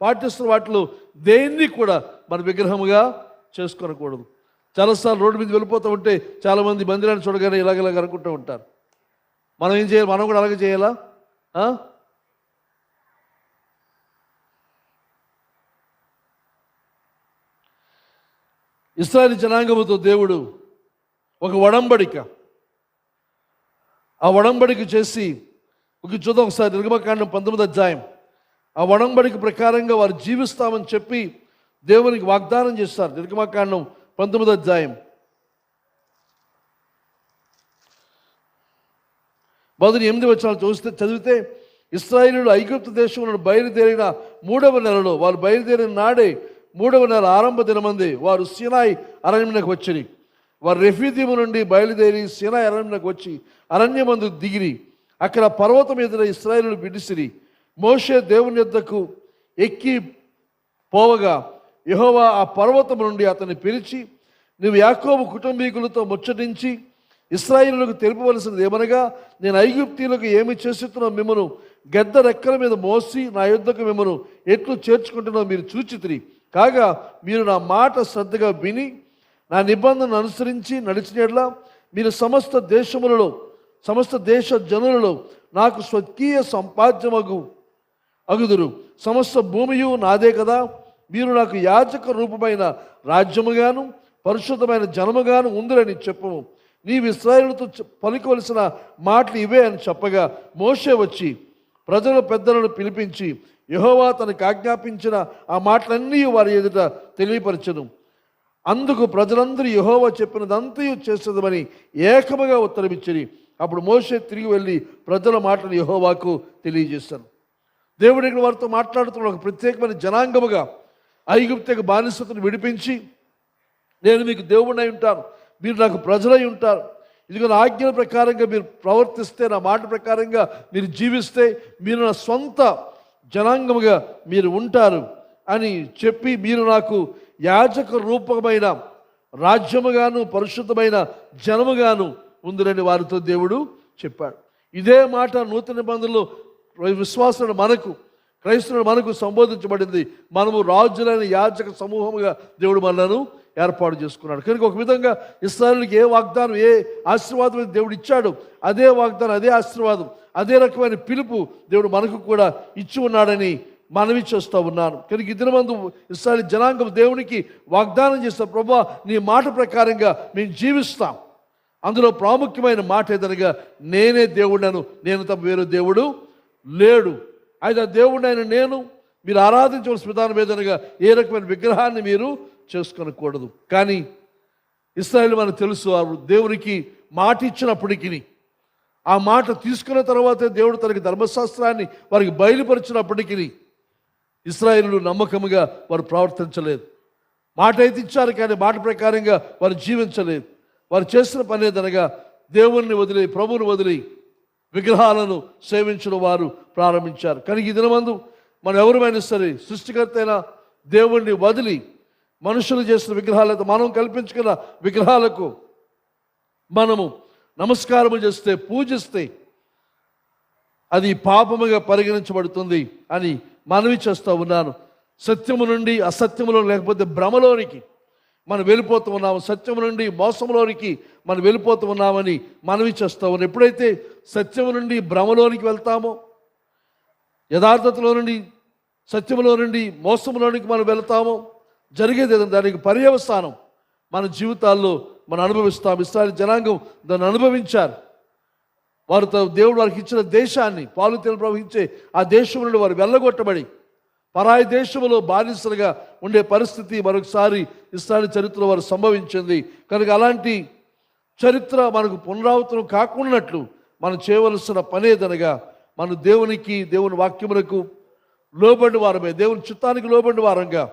పాటిస్తున్న వాటిలో దేన్ని కూడా మన విగ్రహముగా చేసుకోనకూడదు. చాలాసార్లు రోడ్డు మీద వెళ్ళిపోతూ ఉంటే చాలామంది మందిరాన్ని చూడగానే ఇలాగ అనుకుంటూ ఉంటారు. మనం ఏం చేయాలి? మనం కూడా అలాగే చేయాలా? ఇశ్రాయేలు జనాంగముతో దేవుడు ఒక ఒడంబడిక, ఆ ఒడంబడిక చేసి చూద్దాం ఒకసారి. నిర్గమకాండం 19వ అధ్యాయం. ఆ ఒడంబడిక ప్రకారంగా వారు జీవిస్తామని చెప్పి దేవునికి వాగ్దానం చేస్తారు. నిర్గమకాండం 19వ అధ్యాయం మొదటి 8 వచనాలు చదివితే, ఇశ్రాయేలీయులు ఐగుప్తు దేశం నుండి బయలుదేరిన 3వ నెలలో, వారు బయలుదేరిన నాడే 3వ నెల ఆరంభ దినమంది వారు సీనాయి అరణ్యమునకు వచ్చిరి. వారు రెఫీదీము నుండి బయలుదేరి సీనాయి అరణ్యమునకు వచ్చి అరణ్యమందు దిగిరి. అక్కడ పర్వతం ఎదుర ఇశ్రాయేలీయులు విడిసిరి. మోషే దేవుని యొద్దకు ఎక్కి పోవగా యెహోవా ఆ పర్వతం నుండి అతన్ని పిలిచి, నువ్వు యాకోబు కుటుంబీకులతో ముచ్చటించి ఇశ్రాయేలులకు తెలుపవలసినది ఏమనగా, నేను ఐగుప్తీయులకు ఏమి చేస్తున్నావు, మిమ్మను గద్ద రెక్కల మీద మోసి నా యొద్దకు మిమ్మను ఎట్లు చేర్చుకుంటున్నావు మీరు చూచితిరి. కాగా మీరు నా మాట శ్రద్ధగా విని నా నిబంధనను అనుసరించి నడిచినట్లా మీరు సమస్త దేశ జనులలో నాకు స్వకీయ అగుదురు. సమస్త భూమియు నాదే కదా. మీరు నాకు యాజక రూపమైన రాజ్యముగాను పరిశుద్ధమైన జనముగాను ఉందిరని చెప్పము. నీవు ఇశ్రాయేలుతో పలుకవలసిన మాటలు ఇవే అని చెప్పగా, మోషే వచ్చి ప్రజల పెద్దలను పిలిపించి యెహోవా తనకు ఆజ్ఞాపించిన ఆ మాటలన్నీ వారి ఎదుట తెలియపరచెను. అందుకు ప్రజలందరూ యెహోవా చెప్పినదంతయు చేసేదమని ఏకముగా ఉత్తరమిచ్చిరి. అప్పుడు మోషే తిరిగి వెళ్ళి ప్రజల మాటలు యెహోవాకు తెలియజేశాను. దేవుడు ఇక్కడ వారితో మాట్లాడుతున్న ఒక ప్రత్యేకమైన జనాంగముగా ఐగుప్తు బానిసతను విడిపించి, నేను మీకు దేవుడై ఉంటాను, మీరు నాకు ప్రజలై ఉంటారు, ఇదిగో నా ఆజ్ఞల ప్రకారంగా మీరు ప్రవర్తిస్తే, నా మాట ప్రకారంగా మీరు జీవిస్తే మీరు నా సొంత జనాంగముగా మీరు ఉంటారు అని చెప్పి, మీరు నాకు యాజక రూపమైన రాజ్యముగాను పరిశుద్ధమైన జనముగాను ఉందిరని వారితో దేవుడు చెప్పాడు. ఇదే మాట నూతన నిబంధనలో విశ్వాసులు మనకు, క్రైస్తవులు మనకు సంబోధించబడింది. మనము రాజులైన యాజక సమూహముగా దేవుడు మనలను ఏర్పాటు చేసుకున్నాడు. కనుక ఒక విధంగా ఇశ్రాయేలుకి ఏ వాగ్దానం, ఏ ఆశీర్వాదం దేవుడు ఇచ్చాడు, అదే వాగ్దానం, అదే ఆశీర్వాదం, అదే రకమైన పిలుపు దేవుడు మనకు కూడా ఇచ్చి ఉన్నాడని మనవి చేస్తూ ఉన్నాను. కనుక ఈ దినమందు ఇశ్రాయేలు జనాంగం దేవునికి వాగ్దానం చేస్తాం, ప్రభువా నీ మాట ప్రకారంగా మేము జీవిస్తాం. అందులో ప్రాముఖ్యమైన మాట ఏదనగా, నేనే దేవుడను, నేను తప్ప వేరే దేవుడు లేడు. అయితే ఆ దేవుడైన నేను మీరు ఆరాధించవలసిన విధానం ఏదనగా, ఏ రకమైన విగ్రహాన్ని మీరు చేసుకొనకూడదు. కానీ ఇశ్రాయేలు మనకు తెలుసు, దేవునికి మాట ఇచ్చినప్పటికీ, ఆ మాట తీసుకున్న తర్వాతే దేవుడు తనకి ధర్మశాస్త్రాన్ని వారికి బయలుపరిచినప్పటికీ ఇశ్రాయేలు నమ్మకముగా వారు ప్రవర్తించలేదు. మాట అయితే ఇచ్చారు కానీ మాట ప్రకారంగా వారు జీవించలేదు. వారు చేసిన పని ఏదనగా, దేవుణ్ణి వదిలి, ప్రభువుని వదిలి విగ్రహాలను సేవించడం వారు ప్రారంభించారు. కానీ ఈ దినమందు మనం ఎవరైనా సరే సృష్టికర్త అయిన దేవుణ్ణి వదిలి మనుషులు చేసిన విగ్రహాలతో, మనం కల్పించుకున్న విగ్రహాలకు మనము నమస్కారము చేస్తే, పూజిస్తే అది పాపముగా పరిగణించబడుతుంది అని మనవి చేస్తూ ఉన్నాను. సత్యము నుండి అసత్యములో, లేకపోతే భ్రమలోనికి మనం వెళ్ళిపోతూ ఉన్నాము. సత్యము నుండి మోసంలోనికి మనం వెళ్ళిపోతూ ఉన్నామని మనవి చేస్తూ ఉన్నాం. ఎప్పుడైతే సత్యము నుండి భ్రమలోనికి వెళ్తామో, యథార్థతలో నుండి, సత్యములో నుండి మోసంలోనికి మనం వెళ్తామో, జరిగేది ఏదంటే దానికి పర్యవసానం మన జీవితాల్లో మనం అనుభవిస్తాం. ఇశ్రాయేలు జనాంగం దాన్ని అనుభవించారు. వారితో దేవుడు వారికి ఇచ్చిన దేశాన్ని, పాలు తేనెలు ప్రవహించే ఆ దేశం నుండి వారు వెళ్ళగొట్టబడి పరాయి దేశంలో బానిసలుగా ఉండే పరిస్థితి మరొకసారి ఇశ్రాయేలు చరిత్రలో వారు సంభవించింది. కనుక అలాంటి చరిత్ర మనకు పునరావృతం కాకున్నట్లు మనం చేయవలసిన పని ఏదనగా, మన దేవునికి, దేవుని వాక్యమునకు లోబడి వారమే, దేవుని చిత్తానికి లోబడి వారంగా,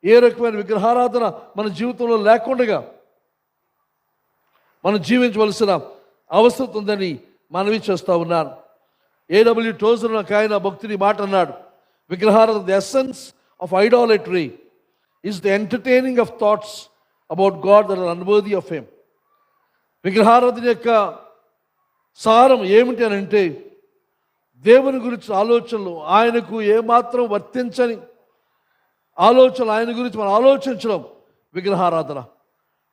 ఏ రకమైన విగ్రహారాధన మన జీవితంలో లేకుండా మనం జీవించవలసిన అవసరం ఉందని మనవి చేస్తూ ఉన్నాను. A.W. టోజర్ ఒక ఆయన భక్తుని మాట అన్నాడు, విగ్రహారాధన, the essence of idolatry is the entertaining of thoughts about God that are unworthy of him. విగ్రహారాధన యొక్క సారం ఏమిటి అని అంటే, దేవుని గురించి ఆలోచనలు, ఆయనకు ఏమాత్రం వర్తించని ఆలోచనలు, ఆయన గురించి మనం ఆలోచించడం విగ్రహారాధన.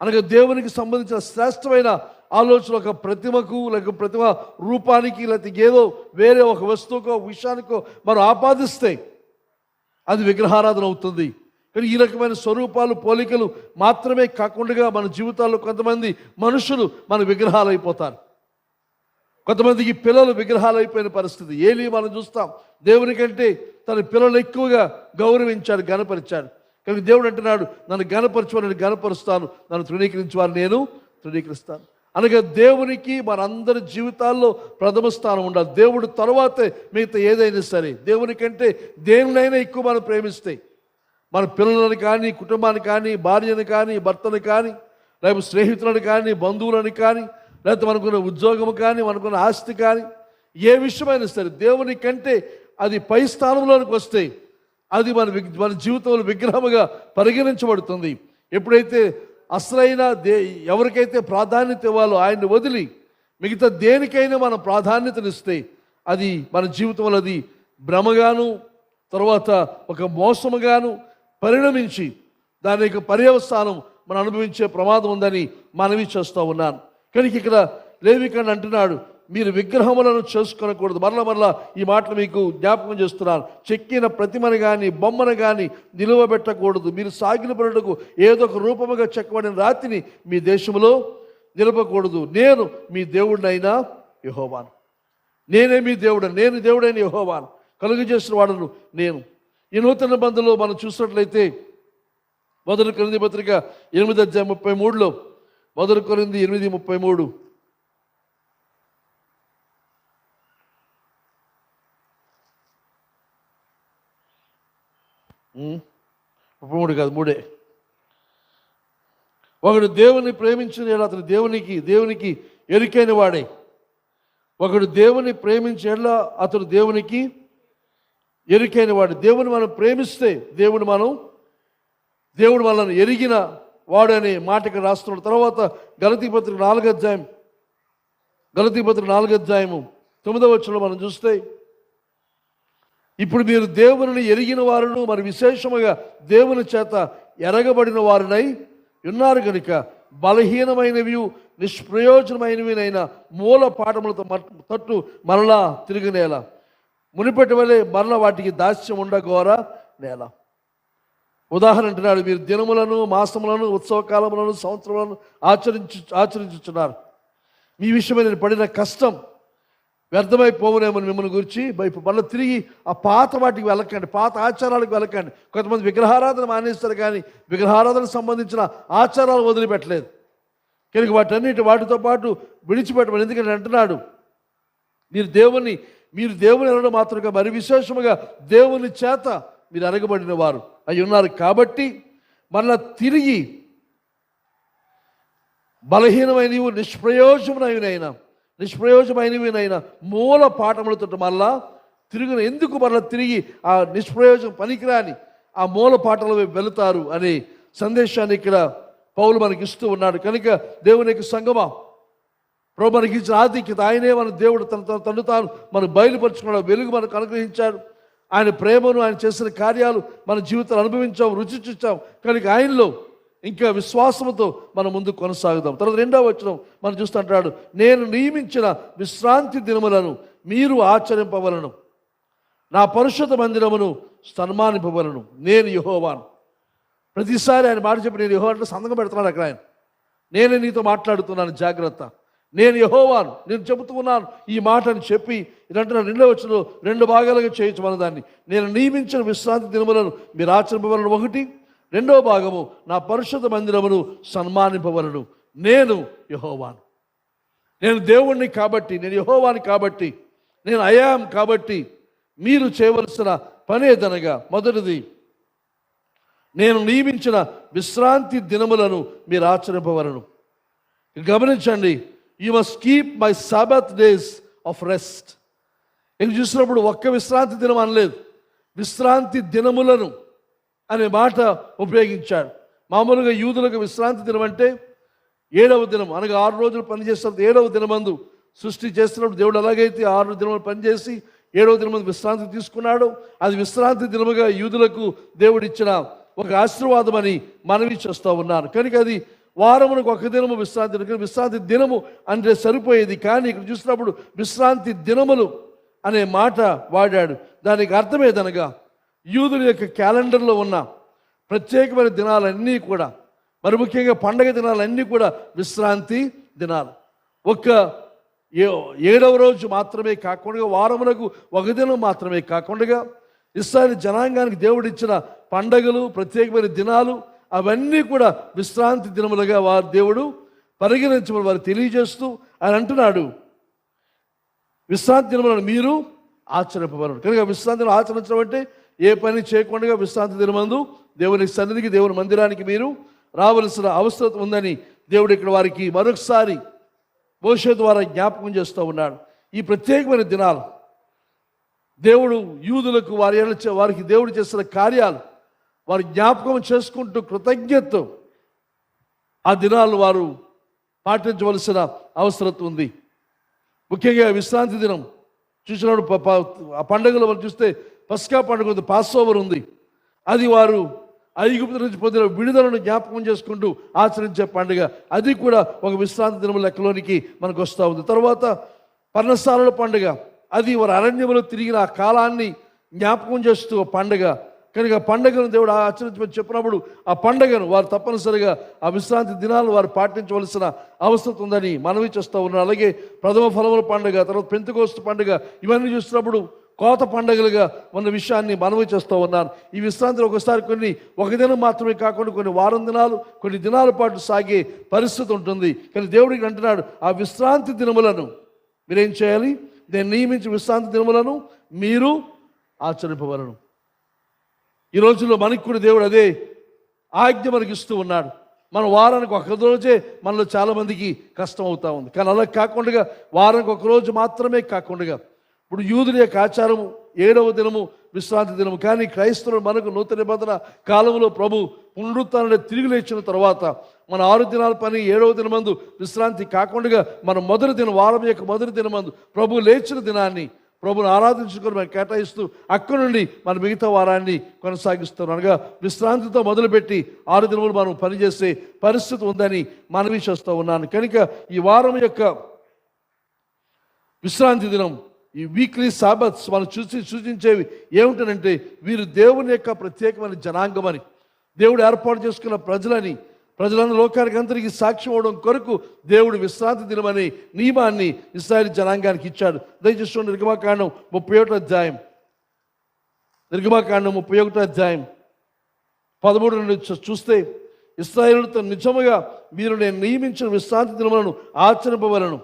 అనగా దేవునికి సంబంధించిన శ్రేష్టమైన ఆలోచన ఒక ప్రతిమకు, లేక ప్రతిమ రూపానికి, లేకపోతే ఏదో వేరే ఒక వస్తువుకో విషయానికో మనం ఆపాదిస్తే అది విగ్రహారాధన అవుతుంది. కానీ ఈ రకమైన స్వరూపాలు, పోలికలు మాత్రమే కాకుండా మన జీవితాల్లో కొంతమంది మనుషులు మన విగ్రహాలు అయిపోతారు. కొంతమందికి పిల్లలు విగ్రహాలు అయిపోయిన పరిస్థితి. ఏలీ మనం చూస్తాం, దేవుని కంటే తన పిల్లలు ఎక్కువగా గౌరవించాడు, గణపరిచాడు. కానీ దేవుడు అంటున్నాడు, నన్ను గణపరచువారు నేను గణపరుస్తాను, నన్ను తృణీకరించే వారు నేను తృణీకరిస్తాను. అనగా దేవునికి మనందరి జీవితాల్లో ప్రథమ స్థానం ఉండాలి. దేవుడు తర్వాతే మిగతా ఏదైనా సరే. దేవుని కంటే దేనినైనా ఎక్కువ మనం ప్రేమిస్తే, మన పిల్లలను కానీ, కుటుంబాన్ని కానీ, భార్యను కానీ, భర్తను కానీ, లేకపోతే స్నేహితులను కానీ, బంధువులను కానీ, లేకపోతే మనకున్న ఉద్యోగం కానీ, మనకున్న ఆస్తి కానీ, ఏ విషయమైనా సరే దేవుని కంటే అది పై స్థానంలోనికి వస్తే అది మన జీవితంలో విగ్రహముగా పరిగణించబడుతుంది. ఎప్పుడైతే అసలైన ఎవరికైతే ప్రాధాన్యత ఇవ్వాలో ఆయన్ని వదిలి మిగతా దేనికైనా మనం ప్రాధాన్యతనిస్తే అది మన జీవితంలో అది భ్రమగాను, తర్వాత ఒక మోసముగాను పరిణమించి దాని యొక్క పర్యవసానం మనం అనుభవించే ప్రమాదం ఉందని మనవి చేస్తూ ఉన్నాను. కానీ ఇక్కడ లేవికాండ అంటున్నాడు, మీరు విగ్రహములను చేసుకొనకూడదు. మరలా ఈ మాటలు మీకు జ్ఞాపకం చేస్తున్నాను. చెక్కిన ప్రతిమను కానీ, బొమ్మను కానీ నిలువబెట్టకూడదు. మీరు సాగిలపడుటకు ఏదో ఒక రూపముగా చెక్కబడిన రాతిని మీ దేశంలో నిలపకూడదు. నేను మీ దేవుడినైనా యెహోవాను. నేనే మీ దేవుడని, నేను దేవుడైన యెహోవాను, కలుగజేసిన వాడను నేను. ఈ నూతన నిబంధనలో మనం చూసినట్లయితే మొదటి కొరింథీ పత్రిక 8:33 మొదటి కొరింథీ 8:33. కాదు, 3. ఒకడు దేవుని ప్రేమించిన అతను దేవునికి ఎరుకైన వాడే. ఒకడు దేవుని ప్రేమించేలా అతడు దేవునికి ఎరుకైన వాడు. దేవుని మనం ప్రేమిస్తే దేవుడు మనల్ని ఎరిగిన వాడు అనే మాటకి రాస్తున్నాడు. తర్వాత గలతీ పత్రిక 4:9 మనం చూస్తే, ఇప్పుడు మీరు దేవుని ఎరిగిన వారును మరి విశేషముగా దేవుని చేత ఎరగబడిన వారునై ఉన్నారు కనుక బలహీనమైనవి నిష్ప్రయోజనమైనవినైన మూల పాఠములతో తట్టు మరలా తిరిగినేలా మునిపటి వలె మరల వాటికి దాస్యం ఉండగోర నేల. ఉదాహరణ అంటున్నాడు, మీరు దినములను, మాసములను, ఉత్సవ కాలములను, సంవత్సరములను ఆచరించుచున్నారు. మీ విషయమై నేను పడిన కష్టం వ్యర్థమైపోవునేమని మిమ్మల్ని గురించి మళ్ళీ తిరిగి ఆ పాత వాటికి వెళ్ళకండి, పాత ఆచారాలకు వెళ్ళకండి. కొంతమంది విగ్రహారాధన మానేస్తారు, కానీ విగ్రహారాధనకు సంబంధించిన ఆచారాలు వదిలిపెట్టలేదు కనుక వాటితో పాటు విడిచిపెట్టమని. ఎందుకంటే అంటున్నాడు, మీరు దేవుని ఎరగడం మాత్రమే మరి విశేషముగా దేవుని చేత మీరు అరగబడిన వారు అయి ఉన్నారు. కాబట్టి మళ్ళా తిరిగి బలహీనమైనవి నిష్ప్రయోజనమైనవినైనా మూల పాఠములతో మళ్ళా ఎందుకు మళ్ళా తిరిగి ఆ నిష్ప్రయోజనం పనికిరాని ఆ మూల పాఠాలు వెళుతారు అనే సందేశాన్ని ఇక్కడ పౌలు మనకి ఇస్తూ ఉన్నాడు. కనుక దేవుని యొక్క సంగమా, ప్రభు మనకి ఇచ్చిన ఆధిక్యత, ఆయనే మన దేవుడు తను తాను మనకు బయలుపరుచుకున్నాడు, వెలుగు మనకు అనుగ్రహించాడు. ఆయన ప్రేమను, ఆయన చేసిన కార్యాలు మన జీవితాలు అనుభవించాం, రుచి చూచాం. కనుక ఆయనలో ఇంకా విశ్వాసంతో మనం ముందుకు కొనసాగుదాం. తర్వాత 2వ వచనం మనం చూస్తుంటాడు, నేను నియమించిన విశ్రాంతి దినములను మీరు ఆచరింపవలను, నా పరిశుద్ధ మందిరమును సన్మానింపవలను, నేను యెహోవాను. ప్రతిసారి ఆయన మాట చెప్పి నేను యెహోవా అంటే సంతకం పెడుతున్నాడు అక్కడ ఆయన. నేనే నీతో మాట్లాడుతున్నాను, జాగ్రత్త, నేను యెహోవాను, నేను చెబుతూ ఉన్నాను ఈ మాట అని చెప్పి ఇదంటే 2వ వచనంలో 2 భాగాలుగా చేయొచ్చు మన దాన్ని. నేను నియమించిన విశ్రాంతి దినములను మీరు ఆచరింపవలను 1, 2వ భాగము నా పరిశుద్ధ మందిరమును సన్మానింపవలను, నేను యెహోవాను. నేను దేవుణ్ణి కాబట్టి, నేను యెహోవాని కాబట్టి, నేను అయాం కాబట్టి మీరు చేయవలసిన పనేదనగా మొదటిది, నేను నియమించిన విశ్రాంతి దినములను మీరు ఆచరింపవలను. గమనించండి, you must keep my Sabbath days of rest. ఇది చూసినప్పుడు ఒక్క విశ్రాంతి దినం అనలేదు, విశ్రాంతి దినములను అనే మాట ఉపయోగించాడు. మామూలుగా యూదులకు విశ్రాంతి దినం అంటే 7వ దినం, అనగా 6 రోజులు పనిచేస్తున్నప్పుడు 7వ దినమందు సృష్టి చేస్తున్నప్పుడు దేవుడు అలాగైతే 6 దినములు పనిచేసి 7వ దినమందు విశ్రాంతి తీసుకున్నాడు. అది విశ్రాంతి దినముగా యూదులకు దేవుడు ఇచ్చిన ఒక ఆశీర్వాదం అని మనవి చేస్తూ ఉన్నాను. కనుక అది వారమునకు 1 దినము విశ్రాంతి దినము అంటే సరిపోయేది. కానీ ఇక్కడ చూసినప్పుడు విశ్రాంతి దినములు అనే మాట వాడాడు. దానికి అర్థమేదనగా యూదుల యొక్క క్యాలెండర్లో ఉన్న ప్రత్యేకమైన దినాలన్నీ కూడా, మరి ముఖ్యంగా పండగ దినాలన్నీ కూడా విశ్రాంతి దినాలు. 7వ రోజు మాత్రమే కాకుండా, వారమునకు 1 దినం మాత్రమే కాకుండా, ఇశ్రాయేలు జనాంగానికి దేవుడిచ్చిన పండగలు, ప్రత్యేకమైన దినాలు అవన్నీ కూడా విశ్రాంతి దినములుగా దేవుడు పరిగణించమని వారు తెలియజేస్తూ ఆయన అంటున్నాడు, విశ్రాంతి దినములను మీరు ఆచరింపవలను. కనుక విశ్రాంతి దినం ఆచరించడం అంటే ఏ పని చేయకుండా విశ్రాంతి దినమందు దేవుని సన్నిధికి, దేవుని మందిరానికి మీరు రావలసిన అవసరం ఉందని దేవుడు ఇక్కడ వారికి మరొకసారి మోషే ద్వారా జ్ఞాపకం చేస్తూ ఉన్నాడు. ఈ ప్రత్యేకమైన దినాలు దేవుడు యూదులకు వారికి దేవుడు చేసిన కార్యాలు వారు జ్ఞాపకం చేసుకుంటూ కృతజ్ఞతతో ఆ దినాలను వారు పాటించవలసిన అవసరం ఉంది. ముఖ్యంగా విశ్రాంతి దినం చూసినప్పుడు ఆ పండుగలు మనం చూస్తే పస్కా పండుగ ఉంది, పాస్ఓవర్ ఉంది. అది వారు ఐగుప్తు నుంచి పొందిన విడుదలను జ్ఞాపకం చేసుకుంటూ ఆచరించే పండుగ. అది కూడా ఒక విశ్రాంతి దినం లెక్కలోనికి మనకు వస్తూ ఉంది. తర్వాత పర్ణశాలల పండుగ, అది వారు అరణ్యములో తిరిగిన ఆ కాలాన్ని జ్ఞాపకం చేస్తూ పండుగ. కనుక పండుగను దేవుడు ఆచరించమని చెప్పినప్పుడు ఆ పండుగను వారు తప్పనిసరిగా ఆ విశ్రాంతి దినాలు వారు పాటించవలసిన అవసరం ఉందని మనవి చేస్తూ ఉన్నారు. అలాగే ప్రథమ ఫలముల పండుగ, తర్వాత పెంతెకోస్తు పండుగ, ఇవన్నీ చూసినప్పుడు కోత పండగలుగా ఉన్న విషయాన్ని మనవి చేస్తూ ఉన్నాను. ఈ విశ్రాంతిలో ఒకసారి ఒక దినం మాత్రమే కాకుండా కొన్ని వారం దినాలు, కొన్ని దినాల పాటు సాగే పరిస్థితి ఉంటుంది. కానీ దేవుడికి అంటున్నాడు, ఆ విశ్రాంతి దినములను మీరేం చేయాలి? నేను నియమించిన విశ్రాంతి దినములను మీరు ఆచరింపవలను. ఈ రోజుల్లో మనకి కూడా దేవుడు అదే ఆజ్ఞ మనకి ఇస్తూ ఉన్నాడు. మన వారానికి ఒక రోజే మనలో చాలామందికి కష్టం అవుతా ఉంది. కానీ అలా కాకుండా వారానికి ఒక రోజు మాత్రమే కాకుండా, ఇప్పుడు యూదుల యొక్క ఆచారము 7వ దినము విశ్రాంతి దినము. కానీ క్రైస్తవులు మనకు నూతన నిబంధన కాలంలో ప్రభు పునరుత్థానం తిరిగి లేచిన తర్వాత మన 6 దినాల పని 7వ దినమందు విశ్రాంతి కాకుండా మన మొదటి దినం, వారం యొక్క మొదటి దినమందు ప్రభు లేచిన దినాన్ని ప్రభుని ఆరాధించుకొని మనం కేటాయిస్తూ అక్కడి నుండి మన మిగతా వారాన్ని కొనసాగిస్తున్నాం. అనగా విశ్రాంతితో మొదలుపెట్టి 6 దినములు మనం పనిచేసే పరిస్థితి ఉందని మనవి చేస్తూ ఉన్నాను. కనుక ఈ వారం యొక్క విశ్రాంతి దినం, ఈ వీక్లీ సాబత్స్ మనం సూచించేవి ఏమిటనంటే, వీరు దేవుని యొక్క ప్రత్యేకమైన జనాంగమని, దేవుడు ఏర్పాటు చేసుకున్న ప్రజలందరూ లోకానికి అందరికీ సాక్ష్యం అవడం కొరకు దేవుడు విశ్రాంతి దినమనే నియమాన్ని ఇశ్రాయేలు జనాంగానికి ఇచ్చాడు. దయచేసి నిర్గమాకాండం 31వ అధ్యాయం, నిర్గమాకాండం 31వ అధ్యాయం 13 నుండి చూస్తే, ఇశ్రాయేలుతో నిజముగా మీరు నేను నియమించిన విశ్రాంతి దినములను ఆచరింపవలను,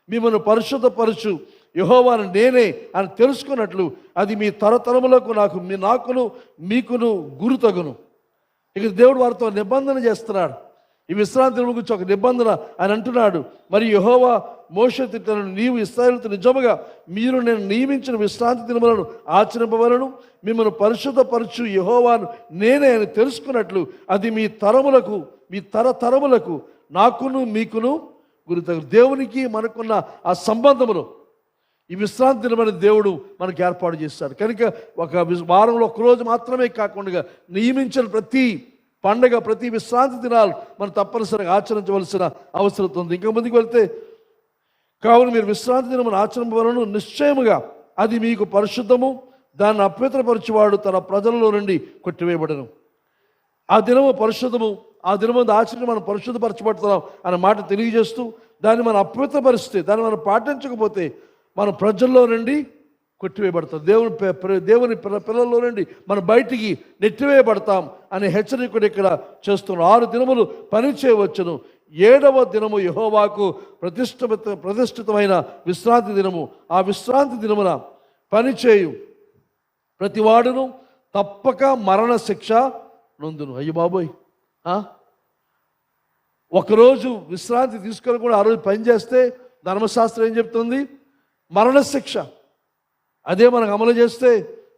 మిమ్మల్ని పరిశుద్ధపరచు యెహోవాను నేనే అని తెలుసుకున్నట్లు అది మీ తరతరములకు నాకును మీకును గురుతగును. ఇక దేవుడు వారితో నిబంధన చేస్తున్నాడు. ఈ విశ్రాంతి దినం గురించి ఒక నిబంధన అని అంటున్నాడు. మరి యెహోవా మోషే తిట్టను, నీవు ఇశ్రాయేలుతో నిజముగా మీరు నేను నియమించిన విశ్రాంతి దినములను ఆచరింపవలను, మిమ్మల్ని పరిశుద్ధపరచు యెహోవాను నేనే అని తెలుసుకున్నట్లు అది మీ తరతరములకు నాకును మీకును గురుతగును. దేవునికి మనకున్న ఆ సంబంధములు ఈ విశ్రాంతి దినమైన దేవుడు మనకు ఏర్పాటు చేస్తాడు. కనుక ఒక వారంలో ఒకరోజు మాత్రమే కాకుండా నియమించిన ప్రతి పండగ, ప్రతి విశ్రాంతి దినాలు మనం తప్పనిసరిగా ఆచరించవలసిన అవసరం ఉంది. ఇంకా ముందుకు వెళ్తే, కావున మీరు విశ్రాంతి దినమును ఆచరింపవలను, నిశ్చయముగా అది మీకు పరిశుద్ధము, దాన్ని అపవిత్రపరచువాడు తన ప్రజలలో నుండి కొట్టివేయబడను. ఆ దినము పరిశుద్ధము, ఆ దినము ఆచరణ మనం పరిశుద్ధపరచబడుతున్నాం అన్న మాట తెలియజేస్తూ, దాన్ని మనం అపవిత్రపరిస్తే, దాన్ని మనం పాటించకపోతే మన ప్రజల్లో నుండి కొట్టివేయబడతాం, దేవుని పిల్లల్లో నుండి మనం బయటికి నెట్టివేయబడతాం అనే హెచ్చరికను ఇక్కడ చేస్తున్నాం. 6 దినములు పని చేయవచ్చును, 7వ దినము యెహోవాకు ప్రతిష్ఠితమైన విశ్రాంతి దినము. ఆ విశ్రాంతి దినమున పనిచేయు ప్రతివాడును తప్పక మరణ శిక్ష నొందును. అయ్యో బాబోయ్, ఒకరోజు విశ్రాంతి తీసుకొని కూడా ఆ రోజు పని చేస్తే ధర్మశాస్త్రం ఏం చెప్తుంది? మరణశిక్ష. అదే మనకు అమలు చేస్తే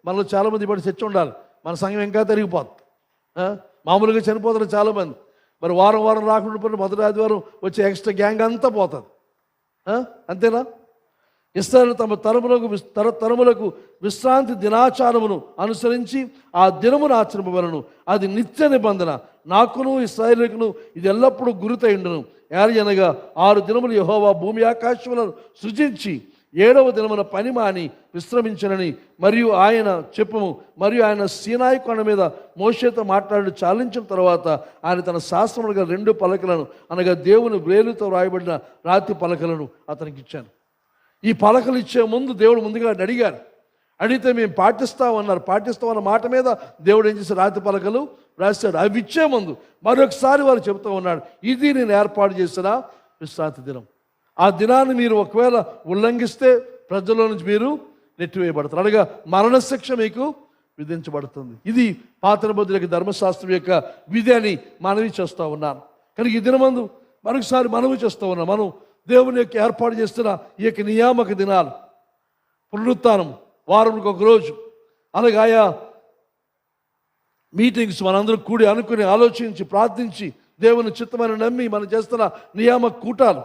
మనలో చాలామంది పడి చచ్చి ఉండాలి, మన సంఘం ఇంకా తిరిగిపోతుంది. మామూలుగా చనిపోతారు చాలామంది. మరి వారం రాకుండా మొదటి ఆదివారం వచ్చే ఎక్స్ట్రా గ్యాంగ్ అంతా పోతుంది. అంతేనా? ఇశ్రాయేలు తమ తరములకు విశ్రాంతి దినాచారమును అనుసరించి ఆ దినమును ఆచరింపవలను, అది నిత్య నిబంధన, నాకును ఇశ్రాయేలుకును ఇది ఎల్లప్పుడూ గుర్తయిండును. అనగా 6 దినములు యెహోవా భూమి ఆకాశములను సృజించి 7వ దినమున పని మాని విశ్రమించనని మరియు ఆయన సీనాయి కొండ మీద మోషేతో మాట్లాడి చాలించిన తర్వాత ఆయన తన శాస్త్రములుగా 2 పలకలను, అనగా దేవుని వ్రేలుతో రాయబడిన రాతి పలకలను అతనికి ఇచ్చాను. ఈ పలకలు ఇచ్చే ముందు దేవుడు ముందుగా అడిగారు. అడిగితే మేము పాటిస్తామన్న మాట మీద దేవుడు ఏం చేశాడు? రాతి పలకలు రాశాడు. అవి ఇచ్చే ముందు మరొకసారి వారు చెబుతూ ఉన్నాడు, ఇది నేను ఏర్పాటు చేసిన విశ్రాంతి దినం. ఆ దినాన్ని మీరు ఒకవేళ ఉల్లంఘిస్తే ప్రజల్లో నుంచి మీరు నెట్టివేయబడతారు, అనగా మరణశిక్ష మీకు విధించబడుతుంది. ఇది పాత నిబంధన ధర్మశాస్త్రం యొక్క విధి అని మనవి చేస్తూ ఉన్నాను. కనుక ఈ దినమందు మరొకసారి మనవి చేస్తూ ఉన్నాం, మనం దేవుని యొక్క ఏర్పాటు చేస్తున్న ఈ యొక్క నియామక దినాలు, పునరుత్థానం, వారంకి ఒక రోజు, అలాగే ఆయా మీటింగ్స్ మనందరూ కూడి అనుకుని ఆలోచించి ప్రార్థించి దేవుని చిత్తమని నమ్మి మనం చేస్తున్న నియామక కూటాలు,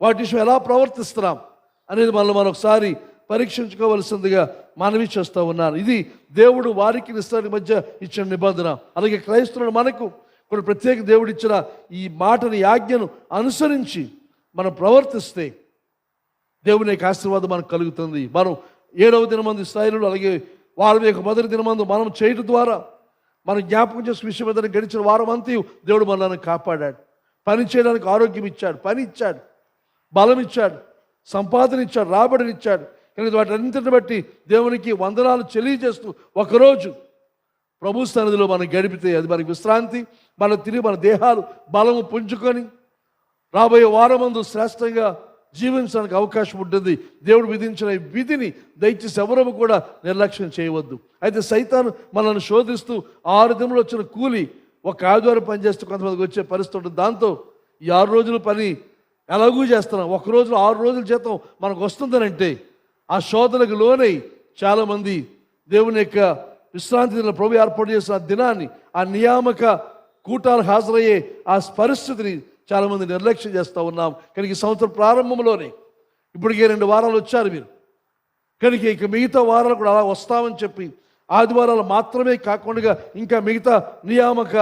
వాటి విషయం ఎలా ప్రవర్తిస్తున్నాం అనేది మనం ఒకసారి పరీక్షించుకోవలసిందిగా మనవి చేస్తూ ఉన్నాను. ఇది దేవుడు వారికి ఇస్రాయేలు మధ్య ఇచ్చిన నిబంధన. అలాగే క్రైస్తవులు మనకు కొన్ని ప్రత్యేక దేవుడు ఇచ్చిన ఈ మాటని, ఆజ్ఞను అనుసరించి మనం ప్రవర్తిస్తే దేవుని యొక్క ఆశీర్వాదం మనకు కలుగుతుంది. మనం 7వ దినమందు ఇశ్రాయేలు, అలాగే వారం యొక్క మొదటి దినమందు మనం చేయడం ద్వారా మనం జ్ఞాపకం చేసే విషయం ఏదైనా గడిచిన వారం అంతా దేవుడు మనల్ని కాపాడాడు. పని చేయడానికి ఆరోగ్యం ఇచ్చాడు, పని ఇచ్చాడు, బలం ఇచ్చాడు, సంపాదన ఇచ్చాడు, రాబడిని ఇచ్చాడు. కనుక వాటన్నింటిని బట్టి దేవునికి వందనాలు తెలియజేస్తూ ఒకరోజు ప్రభు సన్నిధిలో మనం గడిపితే అది మనకి విశ్రాంతి, మనం తిరిగి మన దేహాలు బలము పుంజుకొని రాబోయే వారమందు శ్రేష్టంగా జీవించడానికి అవకాశం ఉంటుంది. దేవుడు విధించిన ఈ విధిని దయచేసి ఎవరము కూడా నిర్లక్ష్యం చేయవద్దు. అయితే సైతాను మనల్ని శోధిస్తూ 6 దినములు వచ్చిన కూలి ఒక ఆదివారం పనిచేస్తూ కొంతమందికి వచ్చే పరిస్థితి ఉంటుంది. దాంతో ఈ 6 రోజుల పని ఎలాగూ చేస్తున్నాం, ఒక రోజులో 6 రోజుల జీతం మనకు వస్తుందనంటే ఆ శోధనకు లోనై చాలామంది దేవుని యొక్క విశ్రాంతి దిన ప్రభు ఏర్పాటు చేసిన ఆ దినాన్ని, ఆ నియామక కూటాలు హాజరయ్యే ఆ పరిస్థితిని చాలామంది నిర్లక్ష్యం చేస్తూ ఉన్నాం. కనుక ఈ సంవత్సరం ప్రారంభంలోనే ఇప్పటికే 2 వారాలు వచ్చారు మీరు. కనుక ఇక మిగతా వారాలు కూడా అలా వస్తామని చెప్పి ఆదివారాలు మాత్రమే కాకుండా ఇంకా మిగతా నియామక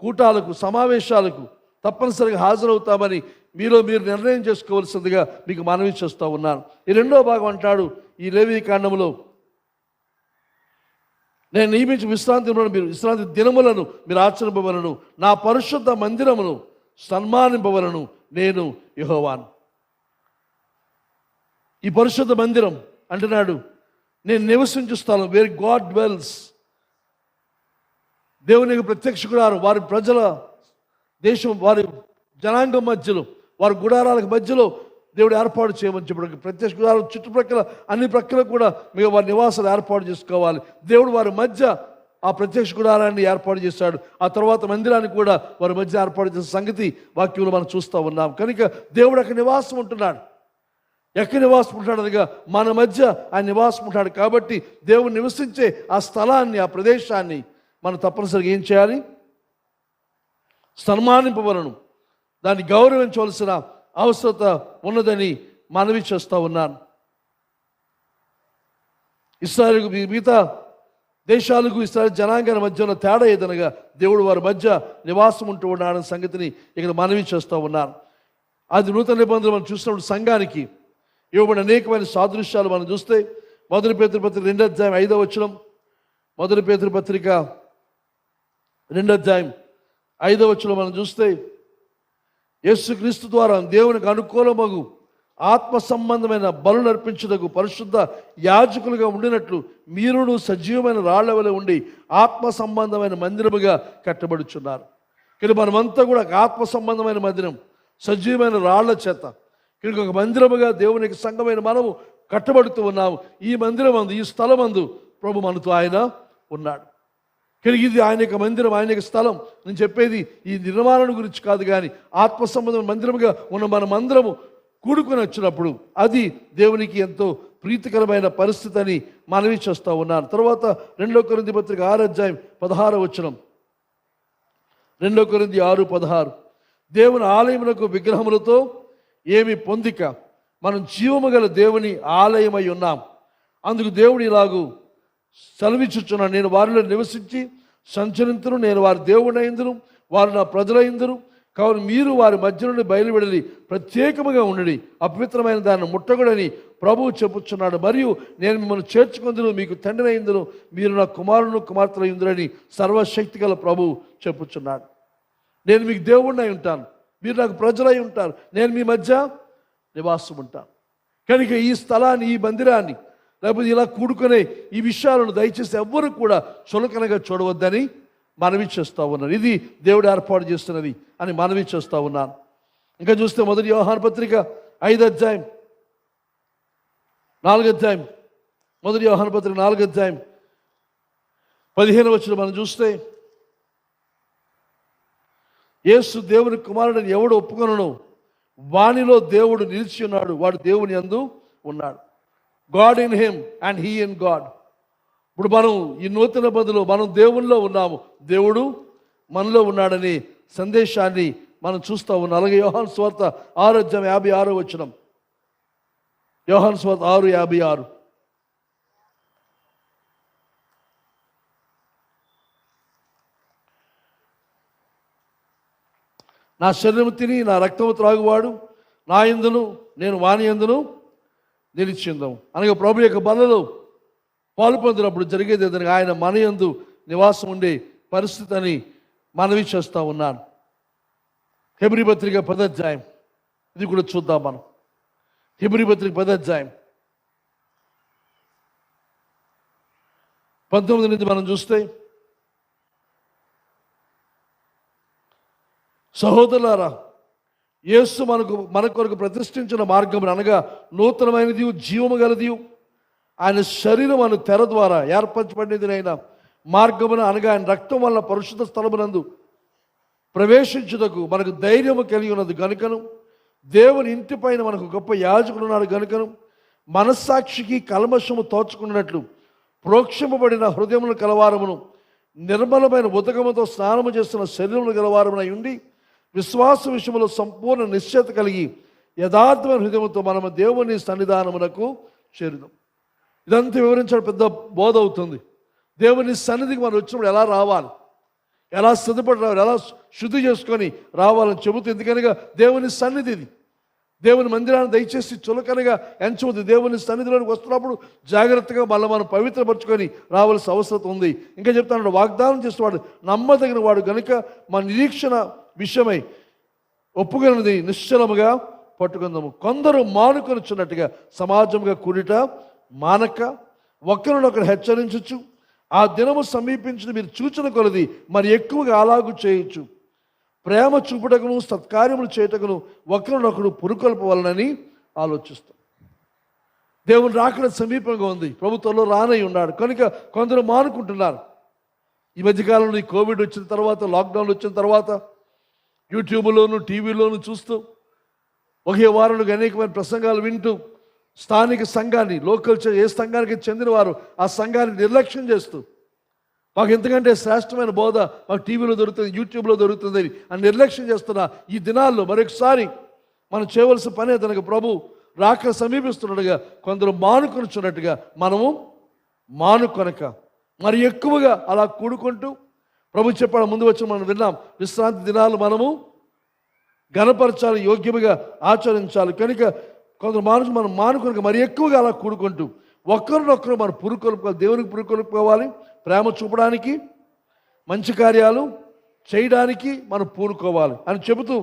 కూటాలకు సమావేశాలకు తప్పనిసరిగా హాజరవుతామని మీరు నిర్ణయం చేసుకోవాల్సిందిగా మీకు మనవి చేస్తూ ఉన్నాను. ఈ 2వ భాగం అంటాడు ఈ లేవీ కాండములో, నేను నియమించి విశ్రాంతి దినములను మీరు ఆచరింపవలను, నా పరిశుద్ధ మందిరమును సన్మానింపవలను, నేను యెహోవాను. ఈ పరిశుద్ధ మందిరం అంటున్నాడు నేను నివసించు స్థలం, వేర్ గాడ్ డ్వెల్స్. దేవుని యొక్క ప్రత్యక్ష గుడారం వారి ప్రజల దేశం, వారి జనాంగం మధ్యలో, వారి గుడారాలకు మధ్యలో దేవుడు ఏర్పాటు చేయమని చెప్పడం. ప్రత్యక్ష గుడారం చుట్టుప్రక్కల అన్ని ప్రక్కల కూడా మీరు వారి నివాసాలు ఏర్పాటు చేసుకోవాలి. దేవుడు వారి మధ్య ఆ ప్రత్యక్ష గుడారాన్ని ఏర్పాటు చేశాడు. ఆ తర్వాత మందిరాన్ని కూడా వారి మధ్య ఏర్పాటు చేసిన సంగతి వాక్యంలో మనం చూస్తూ ఉన్నాం. కనుక దేవుడు అక్కడ నివాసం ఉంటున్నాడు. ఎక్కడ నివాసం ఉంటాడు? అనగా మన మధ్య ఆయన నివాసం ఉంటాడు. కాబట్టి దేవుడు నివసించే ఆ స్థలాన్ని, ఆ ప్రదేశాన్ని మనం తప్పనిసరిగా ఏం చేయాలి? సన్మానింపవలను, దాన్ని గౌరవించవలసిన అవసరత ఉన్నదని మనవి చేస్తూ ఉన్నాను. ఇశ్రాయేలుకు మిగతా దేశాలకు ఇశ్రాయేలు జనాంగాల మధ్య ఉన్న తేడా ఏదనగా దేవుడు వారి మధ్య నివాసం ఉంటూ ఉన్నాడన్న సంగతిని ఇక్కడ మనవి చేస్తూ ఉన్నాను. అది నూతన నిబంధనలు మనం చూసినప్పుడు సంఘానికి ఇవ్వబడిన అనేకమైన సాదృశ్యాలు మనం చూస్తే, 1 పేతురు పత్రిక 2వ అధ్యాయం 5వ వచనం, 1 పేతురు పత్రిక 2వ అధ్యాయం 5వ వచనం మనం చూస్తే, యేసుక్రీస్తు ద్వారా దేవునికి అనుకూలమగు ఆత్మ సంబంధమైన బలులు అర్పించుటకు పరిశుద్ధ యాజకులుగా ఉండినట్లు మీరును సజీవమైన రాళ్ల వలె ఉండి ఆత్మ సంబంధమైన మందిరముగా కట్టబడుచున్నారు. కానీ మనమంతా కూడా ఆత్మ సంబంధమైన మందిరం, సజీవమైన రాళ్ల చేత కనుక ఒక మందిరముగా దేవునికి సంఘమైన మనము కట్టబడుతూ ఉన్నాము. ఈ మందిరమందు, ఈ స్థలమందు ప్రభు మనతో ఆయన ఉన్నాడు. కనుక ఇది ఆయన యొక్క మందిరం, ఆయన యొక్క స్థలం. నేను చెప్పేది ఈ నిర్మాణం గురించి కాదు, కానీ ఆత్మ సంబంధమైన మందిరముగా ఉన్న మన మందిరము కూడుకొని వచ్చినప్పుడు అది దేవునికి ఎంతో ప్రీతికరమైన పరిస్థితి అని మనవి చేస్తూ ఉన్నాను. తర్వాత 2 కొరింథీ పత్రిక 6వ అధ్యాయం 16వ వచనం, 2 కొరింథీ 6:16, దేవుని ఆలయమునకు విగ్రహములతో ఏమి పొందిక, మనం జీవము గల దేవుని ఆలయమై ఉన్నాం. అందుకు దేవుడు ఇలాగూ సెలవిచ్చుచున్నాడు, నేను వారిలో నివసించి సంచరింతును, నేను వారి దేవుడైందును, వారు నా ప్రజలైందును. కావున మీరు వారి మధ్య నుండి బయలువెడలి ప్రత్యేకముగా ఉండడి, అపవిత్రమైన దాన్ని ముట్టగుడని ప్రభువు చెప్పుచున్నాడు. మరియు నేను మిమ్మల్ని చేర్చుకుందును, మీకు తండ్రి అయిందును, మీరు నా కుమారును కుమార్తెలు అయిందురని సర్వశక్తి గల ప్రభువు చెప్పుచున్నాడు. నేను మీకు దేవుడినై ఉంటాను, మీరు నాకు ప్రజలై ఉంటారు, నేను మీ మధ్య నివాసం ఉంటాను. కనుక ఈ స్థలాన్ని, ఈ మందిరాన్ని, లేకపోతే ఇలా కూడుకునే ఈ విషయాలను దయచేసి ఎవ్వరూ కూడా చులకనగా చూడవద్దని మనవి చేస్తూ ఉన్నాను. ఇది దేవుడు ఏర్పాటు చేస్తున్నది అని మనవి చేస్తూ ఉన్నాను. ఇంకా చూస్తే 1 యోహాను పత్రిక 5వ అధ్యాయం 4వ అధ్యాయం, 1 యోహాను పత్రిక 4వ అధ్యాయం 15వ వచనం మనం చూస్తే, యేసు దేవుని కుమారుడిని ఎవడు ఒప్పుకొనునో వానిలో దేవుడు నిలిచి ఉన్నాడు, వాడు దేవుని యందు ఉన్నాడు. God in him and he in God. ఇప్పుడు మనం ఈ నూతన బంధులో మనం దేవునిలో ఉన్నాము, దేవుడు మనలో ఉన్నాడని సందేశాన్ని మనం చూస్తూ ఉన్నాం. అలాగే యోహాను సువార్త 6వ అధ్యాయం 56వ వచనం, యోహాను సువార్త 6:56, నా శరీరము తిని నా రక్తము త్రాగువాడు నా యందును నేను వాని యందును నిలిచిందాము. అనగా ప్రభు యొక్క బలలో పాలు పొందినప్పుడు జరిగేది ఏదనగా ఆయన మన యందు నివాసం ఉండే పరిస్థితి అని మనవి చేస్తూ ఉన్నాను. హెబ్రీ పత్రిక 10వ అధ్యాయం, ఇది కూడా చూద్దాం మనం. హెబ్రీ పత్రిక 10వ అధ్యాయం 19 నుంచి మనం చూస్తే, సహోదరులారా, యేసు మన కొరకు ప్రతిష్ఠించిన మార్గం అనగా నూతనమైనది, జీవము గలది, ఆయన శరీరమును తెర ద్వారా ఏర్పరచబడినదినైనా మార్గమున అనగా ఆయన రక్తం వల్ల పరిశుద్ధ స్థలమునందు ప్రవేశించుటకు మనకు ధైర్యము కలిగి ఉన్నది గనుకను, దేవుని ఇంటిపైన మనకు గొప్ప యాజకుడు ఉన్నాడు గనుకను, మనస్సాక్షికి కల్మషము తోచుకున్నట్లు ప్రోక్షింపబడిన హృదయములు కలవారమును నిర్మలమైన ఉదకముతో స్నానము చేస్తున్న శరీరములు గలవారమునై ఉండి విశ్వాస విషయంలో సంపూర్ణ నిశ్చయత కలిగి యథార్థమైన హృదయంతో మనము దేవుని సన్నిధానమునకు చేరుదాం. ఇదంతా వివరించడం పెద్ద బోధ అవుతుంది. దేవుని సన్నిధికి మనం వచ్చినప్పుడు ఎలా రావాలి, ఎలా సిద్ధపడి రావాలి, ఎలా శుద్ధి చేసుకొని రావాలని చెబుతూ, ఎందుకనగా దేవుని సన్నిధి ఇది. దేవుని మందిరాన్ని దయచేసి చులకనగా ఎంచవద్దు. దేవుని సన్నిధిలోకి వస్తున్నప్పుడు జాగ్రత్తగా మళ్ళీ మనం పవిత్రపరచుకొని రావాల్సిన అవసరం ఉంది. ఇంకా చెప్తాను, వాగ్దానం చేసేవాడు నమ్మదగిన వాడు కనుక మన నిరీక్షణ విషయమై ఒప్పుకున్నది నిశ్చలముగా పట్టుకుందాము. కొందరు మానుకొనిచున్నట్టుగా సమాజంగా కూడిట మానక ఒకరినొకరు హెచ్చరించచ్చు. ఆ దినము సమీపించిన మీరు చూచిన కొలది మరి ఎక్కువగా అలాగూ చేయొచ్చు. ప్రేమ చూపుటకును సత్కార్యములు చేయటకును ఒకరినొకరు పురుకొల్పవలనని ఆలోచిస్తాం. దేవుని రాకడ సమీపంగా ఉంది, ప్రభుత్వంలో రానై ఉన్నాడు కనుక కొందరు మానుకుంటున్నారు. ఈ మధ్యకాలంలో ఈ కోవిడ్ వచ్చిన తర్వాత, లాక్డౌన్ వచ్చిన తర్వాత యూట్యూబ్లోను టీవీలోను చూస్తూ ఒకే వారంలో అనేకమైన ప్రసంగాలు వింటూ స్థానిక సంఘాన్ని, లోకల్ ఏ సంఘానికి చెందిన వారు ఆ సంఘాన్ని నిర్లక్ష్యం చేస్తూ, మాకు ఎంతకంటే శ్రేష్టమైన బోధ మాకు టీవీలో దొరుకుతుంది, యూట్యూబ్లో దొరుకుతుంది అని నిర్లక్ష్యం చేస్తున్న ఈ దినాల్లో మరొకసారి మనం చేయవలసిన పని తనకు ప్రభు రాక సమీపిస్తున్నట్టుగా కొందరు మానుకొనుచున్నట్టుగా మనము మానుకొనక మరి ఎక్కువగా అలా కూడుకుంటూ, ప్రభు చెప్పాడు ముందు వచ్చి మనం విన్నాం, విశ్రాంతి దినాలు మనము ఘనపరచాలి, యోగ్యముగా ఆచరించాలి. కనుక కొందరు మనం మానుకొనక మరి ఎక్కువగా అలా కూడుకుంటూ ఒకరినొకరు మనం పురుకొల్పుకోవాలి. దేవునికి పురుకొల్పుకోవాలి, ప్రేమ చూపడానికి, మంచి కార్యాలు చేయడానికి మనం పూనుకోవాలి అని చెబుతూ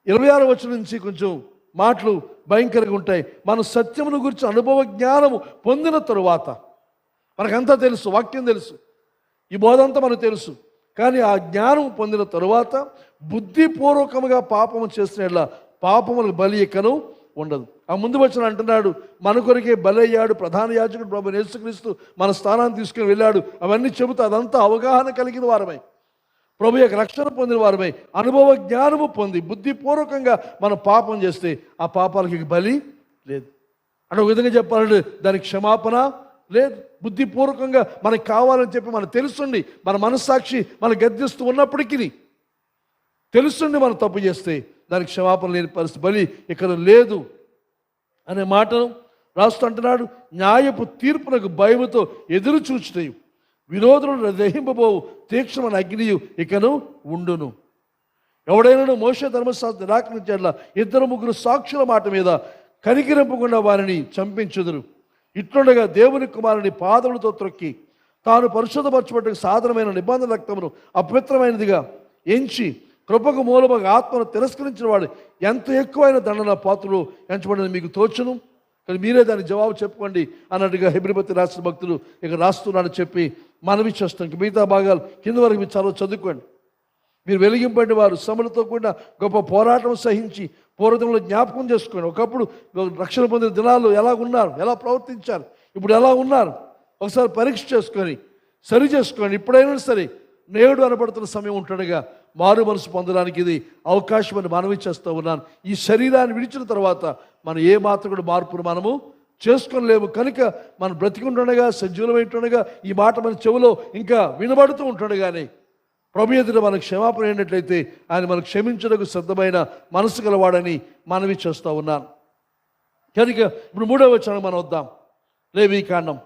26వ వచనం నుంచి కొంచెం మాటలు భయంకరంగా ఉంటాయి. మనం సత్యమును గురించి అనుభవ జ్ఞానము పొందిన తరువాత, మనకంతా తెలుసు, వాక్యం తెలుసు, ఈ బోధ అంతా మనకు తెలుసు, కానీ ఆ జ్ఞానం పొందిన తరువాత బుద్ధిపూర్వకముగా పాపము చేసిన పాపములకు బలి ఎక్కను ఉండదు. ఆ ముందు వచ్చిన అంటున్నాడు, మన కొరకే బలి అయ్యాడు ప్రధాన యాజకుడు ప్రభు యేసుక్రీస్తు, మన స్థానాన్ని తీసుకుని వెళ్ళాడు. అవన్నీ చెబుతూ అదంతా అవగాహన కలిగిన వారమై, ప్రభు యొక్క రక్షణ పొందిన వారమై, అనుభవ జ్ఞానము పొంది బుద్ధిపూర్వకంగా మనం పాపం చేస్తే ఆ పాపాలకి బలి లేదు. అంటే ఒక విధంగా చెప్పాలంటే దానికి క్షమాపణ లేదు. బుద్ధిపూర్వకంగా మనకు కావాలని చెప్పి మనకు తెలుసుండి, మన మనస్సాక్షి మన గద్దిస్తూ ఉన్నప్పటికీ తెలుసుండి మనం తప్పు చేస్తే దానికి క్షమాపణ లేని పరిస్థితి, బలి ఇక్కడ లేదు అనే మాటను రాస్తూ అంటున్నాడు. న్యాయపు తీర్పునకు భయముతో ఎదురు చూచుటయు విరోధులను దహింపబోవు తీక్షణమైన అగ్నియు ఇకను ఉండును. ఎవడైనా మోషే ధర్మశాస్త్రం నిరాకరించేలా 2-3 సాక్షుల మాట మీద కనికరింపకుండా వారిని చంపించుదురు. ఇట్లుండగా దేవుని కుమారుని పాదములతో త్రొక్కి తాను పరిశుద్ధపరచబడ్డ సాధనమైన నిబంధన రక్తమును అపవిత్రమైనదిగా ఎంచి కృపకు మూలముగా ఆత్మను తిరస్కరించిన వాడు ఎంత ఎక్కువైన దండన పాత్రలు ఎంచబడిన మీకు తోచును, కానీ మీరే దానికి జవాబు చెప్పుకోండి అన్నట్టుగా హెబ్రీపతి రాసిన భక్తులు ఇక రాస్తున్నాడని చెప్పి మనవి చేస్తాం. మిగతా భాగాలు కింద వరకు మీరు చదువుకోండి. మీరు వెలిగింపండి వారు శ్రమలతో కూడిన గొప్ప పోరాటం సహించి పూర్వతంలో జ్ఞాపకం చేసుకోండి. ఒకప్పుడు రక్షణ పొందిన దినాల్లో ఎలా ఉన్నారు, ఎలా ప్రవర్తించారు, ఇప్పుడు ఎలా ఉన్నారు ఒకసారి పరీక్ష చేసుకొని సరి చేసుకోండి. ఇప్పుడైనా సరే నేడు అనబడుతున్న సమయం ఉంటుండగా మారు మనసు పొందడానికి ఇది అవకాశం అని మనవి చేస్తూ ఉన్నాను. ఈ శరీరాన్ని విడిచిన తర్వాత మనం ఏ మాత్రం కూడా మార్పును మనము చేసుకోలేము. కనుక మనం బ్రతికుంటుండగా, సజీవులమైంటుండగా, ఈ మాట మన చెవిలో ఇంకా వినబడుతూ ఉంటుండగానే ప్రభు ఎదుట మనకు క్షమాపణ అయినట్లయితే ఆయన మనకు క్షమించడానికి సిద్ధమైన మనసు గలవాడని మనవి చేస్తూ ఉన్నాను. కనుక ఇప్పుడు 3వ వచనం మనం వద్దాం. లేవీకాండం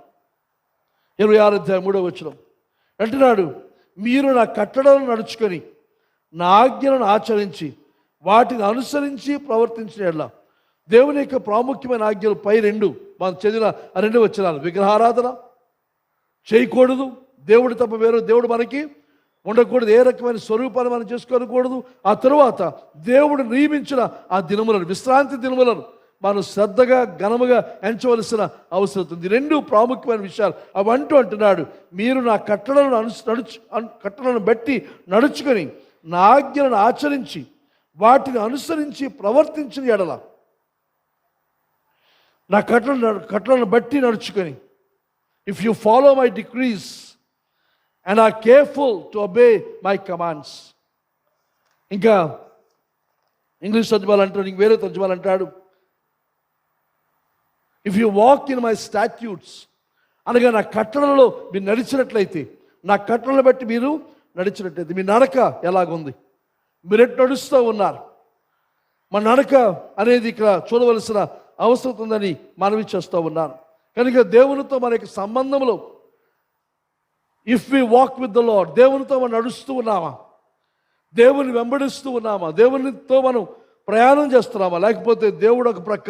26వ అధ్యాయం 3వ వచనం అంటున్నాడు, మీరు నా కట్టడలను నడుచుకొని నా ఆజ్ఞలను ఆచరించి వాటిని అనుసరించి ప్రవర్తించిన ఎడల. దేవుని యొక్క ప్రాముఖ్యమైన ఆజ్ఞలు పై 2 మనం చదివిన 2 వచనాలు. విగ్రహారాధన చేయకూడదు, దేవుడు తప్ప వేరే దేవుడు మనకి ఉండకూడదు, ఏ రకమైన స్వరూపాన్ని మనం చేసుకోకూడదు. ఆ తరువాత దేవుడు నియమించిన ఆ దినములను, విశ్రాంతి దినములను మనం శ్రద్ధగా ఘనముగా ఎంచవలసిన అవసరం ఉంది. రెండు ప్రాముఖ్యమైన విషయాలు అవంటూ అంటున్నాడు, మీరు నా కట్టడలను బట్టి నడుచుకొని నా ఆజ్ఞలను ఆచరించి వాటిని అనుసరించి ప్రవర్తించిన ఎడల, నా కట్టడలను బట్టి నడుచుకొని, if you follow my decrees and are careful to obey my commands. ఇంకా ఇంగ్లీష్ తర్జుమాలు అంటాడు, ఇంక వేరే తర్జుమాలు అంటాడు, if you walk in my statutes, అనగా నా కట్టడలలో మీరు నడిచినట్లయితే, నా కట్టడలను బట్టి మీరు నడిచినట్లయితే, మీ నడక ఎలాగుంది, మీరు ఎటు నడుస్తూ ఉన్నారు. మన నడక అనేది ఇక్కడ చూడవలసిన అవసరం ఉందని మనవి చేస్తూ ఉన్నాను. కనుక దేవునితో మన యొక్క సంబంధంలో, if we walk with the Lord, దేవునితో మనం నడుస్తూ ఉన్నామా, దేవుని వెంబడిస్తూ ఉన్నామా, దేవునితో మనం ప్రయాణం చేస్తున్నామా, లేకపోతే దేవుడు ఒక ప్రక్క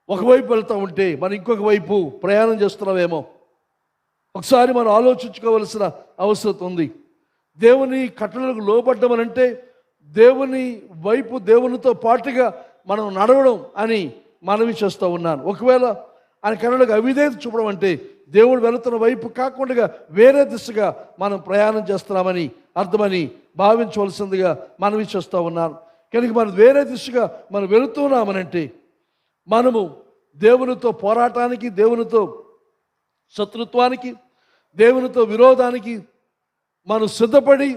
ఒకవైపు వెళ్తూ ఉంటే మనం ఇంకొక వైపు ప్రయాణం చేస్తున్నామేమో ఒకసారి మనం ఆలోచించుకోవలసిన అవసరం ఉంది. దేవుని కట్టడలకు లోబడ్డం అంటే దేవుని వైపు, దేవునితో పాటుగా మనం నడవడం అని మనవి చేస్తూ ఉన్నాను. ఒకవేళ ఆయన కట్టడలకు అవిధేయత చూపడం అంటే దేవుడు వెళుతున్న వైపు కాకుండా వేరే దిశగా మనం ప్రయాణం చేస్తున్నామని అర్థమని భావించవలసిందిగా మనవి చేస్తూ ఉన్నాను. కనుక మనం వేరే దిశగా మనం వెళుతున్నామనంటే మనము దేవునితో పోరాటానికి, దేవునితో శత్రుత్వానికి, దేవునితో విరోధానికి మనం సిద్ధపడి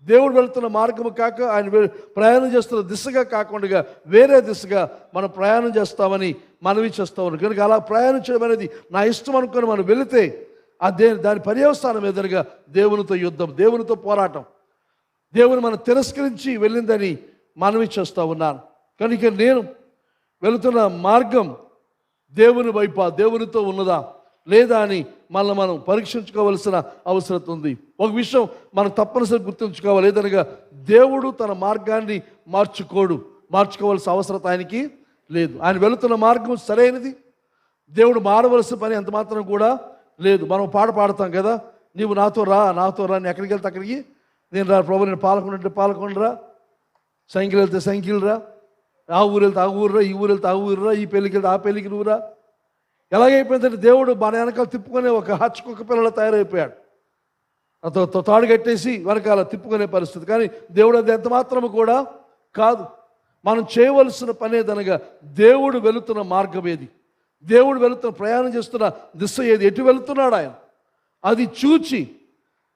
దేవుడు వెళుతున్న మార్గము కాక, ఆయన ప్రయాణం చేస్తున్న దిశగా కాకుండా వేరే దిశగా మనం ప్రయాణం చేస్తామని మనవి చేస్తూ ఉన్నాం. కనుక అలా ప్రయాణం చేయడం అనేది నా ఇష్టం అనుకుని మనం వెళితే దాని పర్యవసానం ఎదురుగా దేవునితో యుద్ధం, దేవునితో పోరాటం, దేవుని మనం తిరస్కరించి వెళ్ళిందని మనవి చేస్తూ ఉన్నాను. కనుక నేను వెళుతున్న మార్గం దేవుని వైపా, దేవునితో ఉన్నదా లేదా అని మనం పరీక్షించుకోవలసిన అవసరం ఉంది. ఒక విషయం మనం తప్పనిసరి గుర్తుంచుకోవాలి, ఏదనగా దేవుడు తన మార్గాన్ని మార్చుకోవాల్సిన అవసరం ఆయనకి లేదు. ఆయన వెళుతున్న మార్గం సరైనది, దేవుడు మారవలసిన పని ఎంత మాత్రం కూడా లేదు. మనం పాట పాడతాం కదా, నీవు నాతో రా నేను ఎక్కడికి వెళ్తే అక్కడికి నేను రా ప్రభు, నేను పాలకొండ రా, సైకిల్ వెళ్తే సైకిల్ రా, ఆ ఊరు వెళ్తే ఆ ఊరు రా, ఈ ఊరు వెళ్తే ఆ ఊరు రా, ఈ పెళ్ళికి వెళ్తే ఆ పెళ్ళికి నువ్వు రా. ఎలాగైపోయిందంటే దేవుడు మన వెనకాల తిప్పుకునే ఒక హచ్చుకొక్క పిల్లలు తయారైపోయాడు. అతను తాడు కట్టేసి వెనకాల తిప్పుకునే పరిస్థితి. కానీ దేవుడు అది ఎంత మాత్రము కూడా కాదు. మనం చేయవలసిన పని ఏదనగా దేవుడు వెళుతున్న మార్గం ఏది, దేవుడు వెళుతున్న ప్రయాణం చేస్తున్న దిశ ఏది, ఎటు వెళుతున్నాడు ఆయన, అది చూచి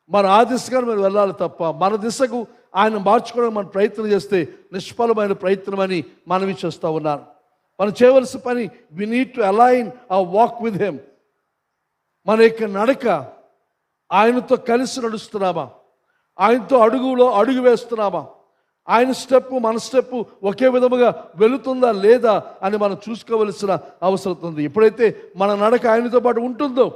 మనం ఆ దిశగా మనం వెళ్ళాలి తప్ప మన దిశకు ఆయన మార్చుకోవడం మనం ప్రయత్నం చేస్తే నిష్ఫలమైన ప్రయత్నం అని మనవి చేస్తూ ఉన్నాను. మనం చేయవలసిన పని, వి నీడ్ టు అలైన్ ఆ వాక్ విత్ హిమ్. మన యొక్క నడక ఆయనతో కలిసి నడుస్తున్నామా, ఆయనతో అడుగు వేస్తున్నామా, ఆయన స్టెప్ మన స్టెప్ ఒకే విధముగా వెళుతుందా లేదా అని మనం చూసుకోవలసిన అవసరం ఉంది. ఎప్పుడైతే మన నడక ఆయనతో పాటు ఉంటుందో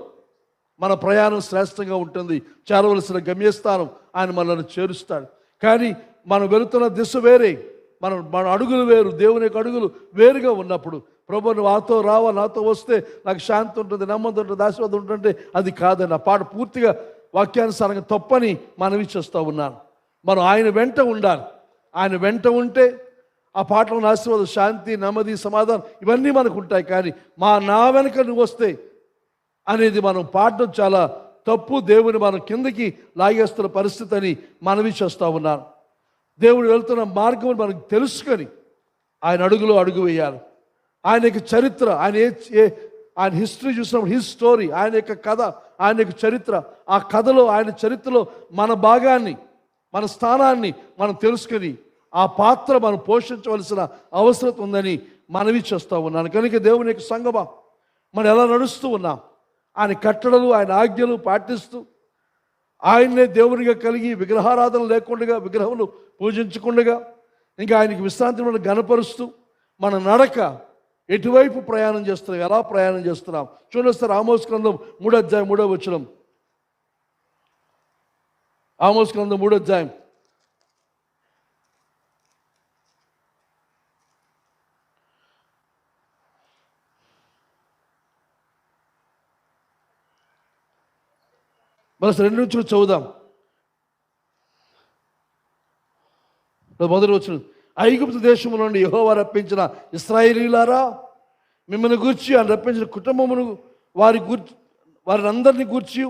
మన ప్రయాణం శ్రేష్టంగా ఉంటుంది, చేరవలసిన గమ్యస్థానం ఆయన మనల్ని చేరుస్తాడు. కానీ మనం వెళుతున్న దిశ వేరే, మన అడుగులు వేరు, దేవుని యొక్క అడుగులు వేరుగా ఉన్నప్పుడు, ప్రభు నువ్వు నాతో రావా, నాతో వస్తే నాకు శాంతి ఉంటుంది, నెమ్మది ఉంటుంది, ఆశీర్వాదం ఉంటుంటే అది కాదని ఆ పాట పూర్తిగా వాక్యానుసారంగా తప్పని మనవి చేస్తూ ఉన్నాను. మనం ఆయన వెంట ఉండాలి. ఆయన వెంట ఉంటే ఆ పాటలో ఆశీర్వాదం, శాంతి, నెమ్మది, సమాధానం ఇవన్నీ మనకు ఉంటాయి. కానీ నా వెనక నువ్వు వస్తే అనేది మనం పాడడం చాలా తప్పు, దేవుని మనం కిందకి లాగేస్తున్న పరిస్థితి అని మనవి చేస్తూ ఉన్నాను. దేవుడు వెళ్తున్న మార్గం మనకు తెలుసుకొని ఆయన అడుగు వేయాలి. ఆయన యొక్క చరిత్ర, ఆయన హిస్టరీ చూసినప్పుడు హిస్ స్టోరీ, ఆయన యొక్క కథ, ఆయన యొక్క చరిత్ర, ఆ కథలో ఆయన చరిత్రలో మన భాగాన్ని, మన స్థానాన్ని మనం తెలుసుకొని ఆ పాత్ర మనం పోషించవలసిన అవసరం ఉందని మనవి చేస్తూ ఉన్నాను. కనుక దేవుని యొక్క సంగమా మనం ఎలా నడుస్తూ ఉన్నాం, ఆయన కట్టడలు, ఆయన ఆజ్ఞలు పాటిస్తూ ఆయన్నే దేవునిగా కలిగి విగ్రహారాధన లేకుండా, విగ్రహములు పూజించకుండా, ఇంకా ఆయనకి విశ్రాంతి గణపరుస్తూ మన నడక ఎటువైపు ప్రయాణం చేస్తున్నాం, ఎలా ప్రయాణం చేస్తున్నాం చూడొస్తారు. ఆమోస్ గ్రంథం 3:3 ఆమోస్ గ్రంథం 3 మనం 2 నుంచి చదువుదాం. మొదటి వచనం, ఐగుప్తు దేశము నుండి యెహోవా రప్పించిన ఇశ్రాయేలీయులారా, మిమ్మల్ని గూర్చి ఆయన రప్పించిన కుటుంబమును వారిని అందరినీ గూర్చి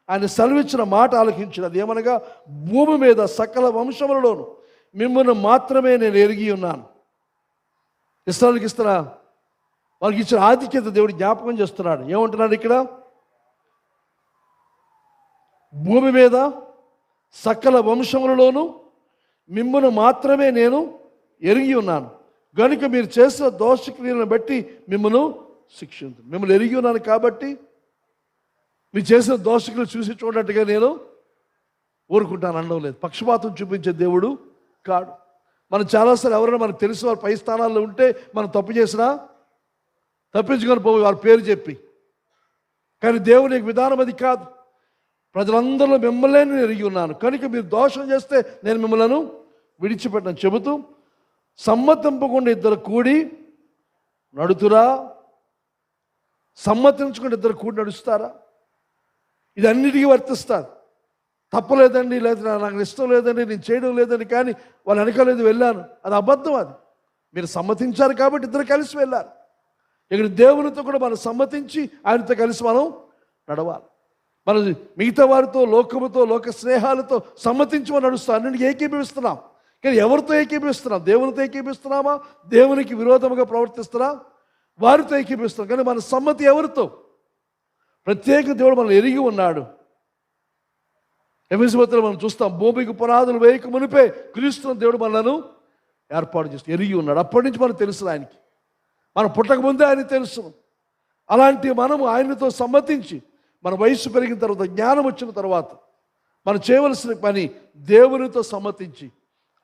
ఆయన సెలవిచ్చిన మాట ఆలకించినది ఏమనగా, భూమి మీద సకల వంశములలోను మిమ్మల్ని మాత్రమే నేను ఎరిగి ఉన్నాను. ఇశ్రాయేలుకి ఇస్తున్న వాళ్ళకి ఇచ్చిన ఆధిక్యత దేవుడు జ్ఞాపకం చేస్తున్నాడు. ఏమంటున్నాడు ఇక్కడ? భూమి మీద సకల వంశములలోను మిమ్మల్ని మాత్రమే నేను ఎరిగి ఉన్నాను గనుక మీరు చేసిన దోషక్రియలను బట్టి మిమ్మల్ని శిక్షించు. మిమ్మల్ని ఎరిగి ఉన్నాను కాబట్టి మీరు చేసిన దోషక్రియలు చూసి చూడట్టుగా నేను ఊరుకుంటాను అనడం లేదు. పక్షపాతం చూపించే దేవుడు కాడు. మనం చాలాసార్లు ఎవరైనా మనకు తెలిసి వారు పై స్థానాల్లో ఉంటే మనం తప్పు చేసినా తప్పించుకొని పోయి వారి పేరు చెప్పి, కానీ దేవుని యొక్క విధానం అది కాదు. ప్రజలందరిలో మిమ్మల్నే నేను ఎరిగి ఉన్నాను కనుక మీరు దోషం చేస్తే నేను మిమ్మల్ని విడిచిపెట్టను చెబుతూ, సమ్మతింపకుండా ఇద్దరు కూడి నడుతురా? సమ్మతించకుండా ఇద్దరు కూడి నడుస్తారా? ఇది అన్నిటికీ వర్తిస్తారు. తప్పలేదండి, లేదా నాకు ఇష్టం లేదండి, నేను చేయడం లేదని కానీ వాళ్ళు వెనకలేదు వెళ్ళాను, అది అబద్ధం. అది మీరు సమ్మతించారు కాబట్టి ఇద్దరు కలిసి వెళ్ళారు. ఇక్కడ దేవునితో కూడా మనం సమ్మతించి ఆయనతో కలిసి మనం నడవాలి. మనం మిగతా వారితో, లోకముతో, లోక స్నేహాలతో సమ్మతించి మనం నడుస్తాం, అన్నింటికి ఏకీభవిస్తున్నాం. కానీ ఎవరితో ఏకీభవిస్తున్నాం? దేవునితో ఏకీభవిస్తున్నామా? దేవునికి విరోధముగా ప్రవర్తిస్తున్నా? వారితో ఏకీభవిస్తున్నాం. కానీ మన సమ్మతి ఎవరితో? ప్రత్యేక దేవుడు మనల్ని ఎరిగి ఉన్నాడు. ఎఫెసీయులో మనం చూస్తాం, భూమికి పునాదులు వేయక మునిపే క్రీస్తును దేవుడు మనలను ఏర్పాటు చేస్తూ ఎరిగి ఉన్నాడు. అప్పటి నుంచి మనకు తెలుసు ఆయనకి, మనం పుట్టక ముందే ఆయన తెలుసు. అలాంటి మనము ఆయనతో సమ్మతించి మన వయసు పెరిగిన తర్వాత, జ్ఞానం వచ్చిన తర్వాత మనం చేయవలసిన పని దేవునితో సమ్మతించి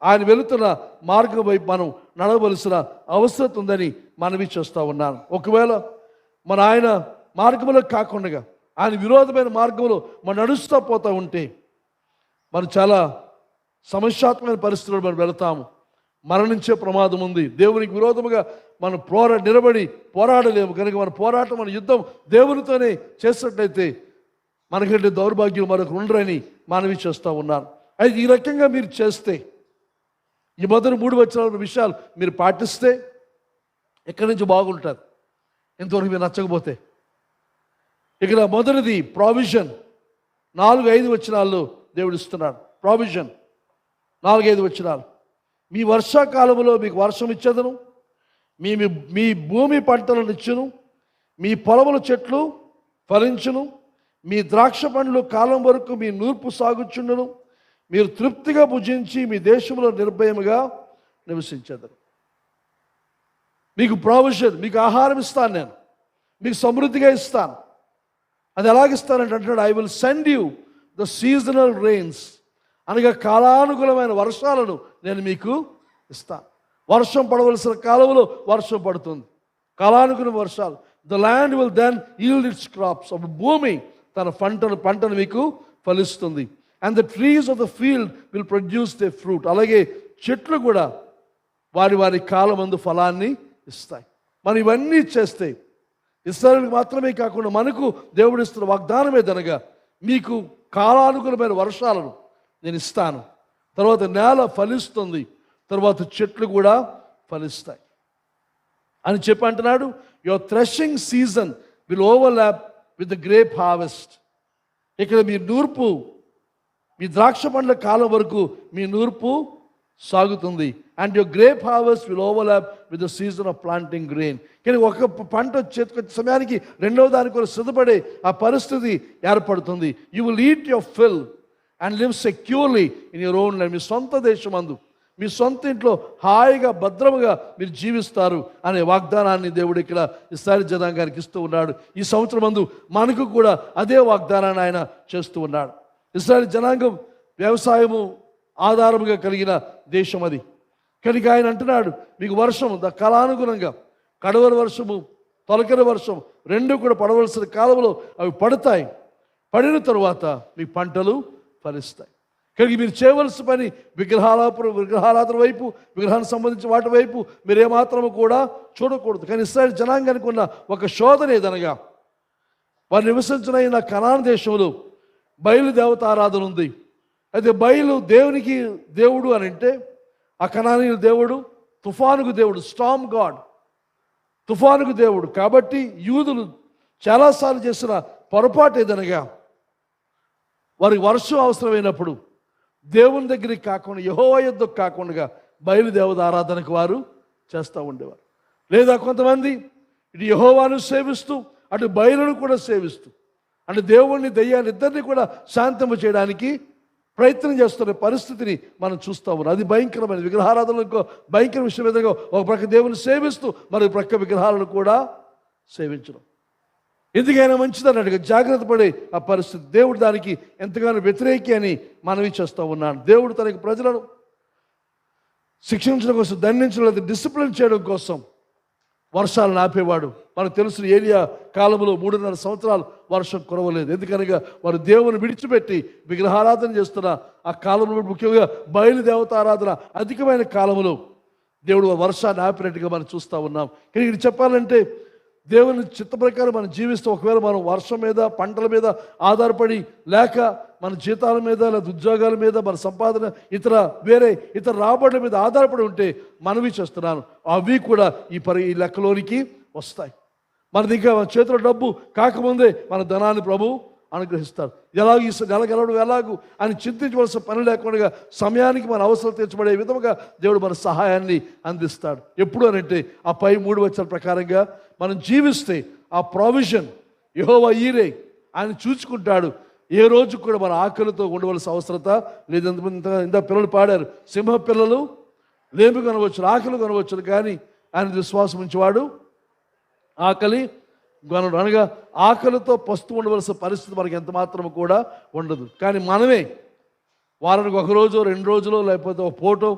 ఆయన వెళుతున్న మార్గం వైపు మనం నడవలసిన అవసరం ఉందని మనవి చేస్తూ ఉన్నాను. ఒకవేళ మన ఆయన మార్గంలో కాకుండా ఆయన విరోధమైన మార్గంలో మనం నడుస్తూ పోతూ ఉంటే మనం చాలా సమస్యాత్మకమైన పరిస్థితుల్లో మనం వెళతాము. మరణించే ప్రమాదం ఉంది. దేవునికి విరోధముగా మనం నిలబడి పోరాడలేము. కనుక మన పోరాటం, మన యుద్ధం దేవునితోనే చేసినట్లయితే మనకంటే దౌర్భాగ్యం మరొక ఉండరని మనవి చేస్తూ ఉన్నాను. అయితే ఈ రకంగా మీరు చేస్తే, ఈ మొదటి 3 వచనాల విషయాలు మీరు పాటిస్తే ఎక్కడి నుంచి బాగుంటుంది. ఇంతవరకు మీరు నచ్చకపోతే ఇక్కడ మొదటిది ప్రావిజన్. 4-5 వచనాల్లో దేవుడు ఇస్తున్నాడు ప్రావిజన్. 4-5 వచనాలు. మీ వర్షాకాలంలో మీకు వర్షం ఇచ్చేదను, మీ భూమి పంటలను ఇచ్చును, మీ పొలముల చెట్లు ఫలించును, మీ ద్రాక్ష పండ్లు కాలం వరకు మీ నూర్పు సాగుచుండును, మీరు తృప్తిగా భుజించి మీ దేశంలో నిర్భయముగా నివసించేదరు. మీకు ప్రావిజన్, మీకు ఆహారం ఇస్తాను, నేను మీకు సమృద్ధిగా ఇస్తాను. అది ఎలాగిస్తానంటే అంటున్నాడు, I will send you the seasonal rains, అనగా కాలానుకూలమైన వర్షాలను నేను మీకు ఇస్తాను. వర్షం పడవలసిన కాలంలో వర్షం పడుతుంది, కాలానుకూల వర్షాలు. The land will then yield its crops, అప్పుడు భూమి తన పంటను మీకు ఫలిస్తుంది. And the trees of the field will produce the fruit, అలాగే చెట్లు కూడా వారి కాలమందు ఫలాన్ని ఇస్తాయి. మనం ఇవన్నీ చేస్తే ఇశ్రాయేలుకు మాత్రమే కాకుండా మనకు దేవుడు ఇస్తున్న వాగ్దానం ఏదనగా, మీకు కాలానుకూలమైన వర్షాలను నేను ఇస్తాను, తర్వాత నేల ఫలిస్తుంది, తర్వాత చెట్లు కూడా ఫలిస్తాయి అని చెప్పి అంటున్నాడు. Your threshing season will overlap with the grape harvest. ఇక్కడ మీ ద్రాక్ష పండ్ల కాలం వరకు మీ నూర్పు సాగుతుంది. And your grape harvest will overlap with the season of planting grain. కానీ ఒక పంట చేతికొచ్చే సమయానికి రెండవ దానికి కూడా సిద్ధపడే ఆ పరిస్థితి ఏర్పడుతుంది. You will eat your fill and live securely in your own land. మీ సొంత దేశమందు, మీ సొంత ఇంట్లో హాయిగా భద్రముగా మీరు జీవిస్తారు అనే వాగ్దానాన్ని దేవుడు ఇక్కడ ఇశ్రాయేలు జనాంగానికి ఇస్తూ ఉన్నాడు. ఈ సంవత్సరం మందు మనకు కూడా అదే వాగ్దానాన్ని ఆయన చేస్తూ ఉన్నాడు. ఇశ్రాయేలు జనాంగం వ్యవసాయము ఆధారముగా కలిగిన దేశం అది. కనుక ఆయన అంటున్నాడు, మీకు వర్షము కాలానుగుణంగా కడవరి వర్షము, తొలకరి వర్షం రెండు కూడా పడవలసిన కాలంలో అవి పడతాయి. పడిన తరువాత మీ పంటలు ఫలిస్తాయి. కనుక మీరు చేయవలసిన పని విగ్రహారాధన వైపు, విగ్రహానికి సంబంధించిన వాటి వైపు మీరు ఏమాత్రము కూడా చూడకూడదు. కానీ ఇశ్రాయేలు జనాంగానికి ఉన్న ఒక శోధన ఏదనగా, వారు నివసించిన కనాను దేశంలో బయలు దేవత ఆరాధన ఉంది. అయితే బయలు దేవుడు అని అంటే ఆ కనానీయుల దేవుడు తుఫానుకు దేవుడు, స్టార్మ్ గాడ్, తుఫానుకు దేవుడు. కాబట్టి యూదులు చాలాసార్లు చేసిన పొరపాటు ఏదనగా వారికి వర్షం అవసరమైనప్పుడు దేవుని దగ్గరికి కాకుండా, యెహోవా యొద్దకు కాకుండా బయలుదేవత ఆరాధనకు వారు చేస్తూ ఉండేవారు. లేదా కొంతమంది ఇటు యెహోవాను సేవిస్తూ అటు బయలును కూడా సేవిస్తూ, అంటే దేవుణ్ణి దెయ్యాన్ని ఇద్దరిని కూడా శాంతింప చేయడానికి ప్రయత్నం చేస్తున్న పరిస్థితిని మనం చూస్తూ ఉన్నాం. అది భయంకరమైన విగ్రహారాధనలో ఇంకో భయంకర విషయం ఏదైనా, ఒక ప్రక్క దేవుని సేవిస్తూ మరి ప్రక్క విగ్రహాలను కూడా సేవించడం ఎందుకైనా మంచిదన్నట్టుగా జాగ్రత్త పడే ఆ పరిస్థితి. దేవుడు దానికి ఎంతగానో వ్యతిరేకి అని మనవి చేస్తూ ఉన్నాడు. దేవుడు తనకి ప్రజలను శిక్షించడం కోసం, దండించడం, డిసిప్లిన్ చేయడం కోసం వర్షాలను ఆపేవాడు. మనకు తెలుసు ఏలియా కాలంలో 3.5 సంవత్సరాలు వర్షం కురవలేదు. ఎందుకనగా వారు దేవుని విడిచిపెట్టి విగ్రహారాధన చేస్తున్న ఆ కాలంలో, ముఖ్యంగా బయలుదేవత ఆరాధన అధికమైన కాలంలో దేవుడు వర్షాన్ని ఆపినట్టుగా మనం చూస్తూ ఉన్నాం. కానీ ఇక్కడ చెప్పాలంటే దేవుని చిత్త ప్రకారం మనం జీవిస్తూ ఒకవేళ మనం వర్షం మీద, పంటల మీద ఆధారపడి, లేక మన జీతాల మీద, లేదా ఉద్యోగాల మీద, మన సంపాదన, ఇతర రాబడుల మీద ఆధారపడి ఉంటే మనవి చేస్తున్నాను, అవి కూడా ఈ లెక్కలోనికి వస్తాయి. మనది ఇంకా మన చేతిలో డబ్బు కాకముందే మన ధనాన్ని ప్రభు అనుగ్రహిస్తారు. ఎలాగూ ఈ నెల గెలవడం ఎలాగూ అని చింతించవలసిన పని లేకుండా సమయానికి మన అవసరం తీర్చబడే విధముగా దేవుడు మన సహాయాన్ని అందిస్తాడు. ఎప్పుడు అనంటే ఆ పై 3 వచనాల ప్రకారంగా మనం జీవిస్తే ఆ ప్రావిజన్ యెహోవా ఈరే ఆయన చూసుకుంటాడు. ఏ రోజు కూడా మన ఆకలితో ఉండవలసిన అవసరత లేదు. ఇంత పిల్లలు పాడారు, సింహ పిల్లలు లేమి కనవచ్చు, ఆకలి కనవచ్చు, కానీ ఆయన విశ్వాసం ఉంచేవాడు ఆకలి గనుడు. అనగా ఆకలితో పస్తు ఉండవలసిన పరిస్థితి మనకి ఎంత మాత్రం కూడా ఉండదు. కానీ మనమే వారానికి 1 రోజు 2 రోజులు లేకపోతే ఒక పూటో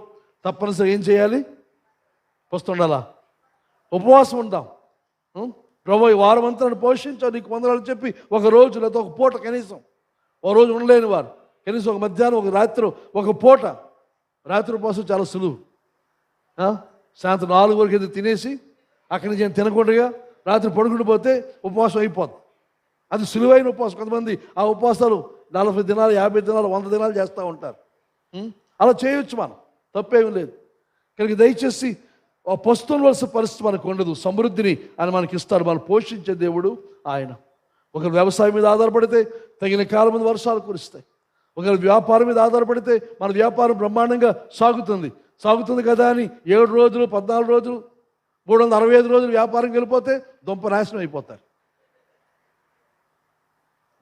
తప్పనిసరి ఏం చేయాలి? పస్తు ఉండాలా, ఉపవాసం ఉందాం. ప్రభు ఈ వారం అంతా నన్ను పోషించావు, నీకు వందనాలు చెప్పి 1 రోజు లేదా ఒక పూట, కనీసం ఒక రోజు ఉండలేని వారు కనీసం ఒక మధ్యాహ్నం, ఒక రాత్రి, ఒక పూట. రాత్రి ఉపవాసం చాలా సులువు. సాయంత్రం 4 వరకు ఏదో తినేసి అక్కడి నుంచి తినకుండా రాత్రి పడుకుంటూ పోతే ఉపవాసం అయిపోద్ది. అది సులువైన ఉపవాసం. కొంతమంది ఆ ఉపవాసాలు 40 దినాలు, 50 దినాలు, 100 దినాలు చేస్తూ ఉంటారు. అలా చేయొచ్చు, మనం తప్పేమీ లేదు. కనుక దయచేసి పస్తుండవలసిన పరిస్థితి మనకు ఉండదు. సమృద్ధిని ఆయన మనకి ఇస్తారు. మనం పోషించే దేవుడు ఆయన. ఒకరు వ్యవసాయం మీద ఆధారపడితే తగిన కాలం మీద వర్షాలు కురుస్తాయి. ఒకరు వ్యాపారం మీద ఆధారపడితే మన వ్యాపారం బ్రహ్మాండంగా సాగుతుంది కదా అని 7 రోజులు, 14 రోజులు, 365 రోజులు వ్యాపారం వెళ్ళిపోతే దుంప నాశనం అయిపోతారు.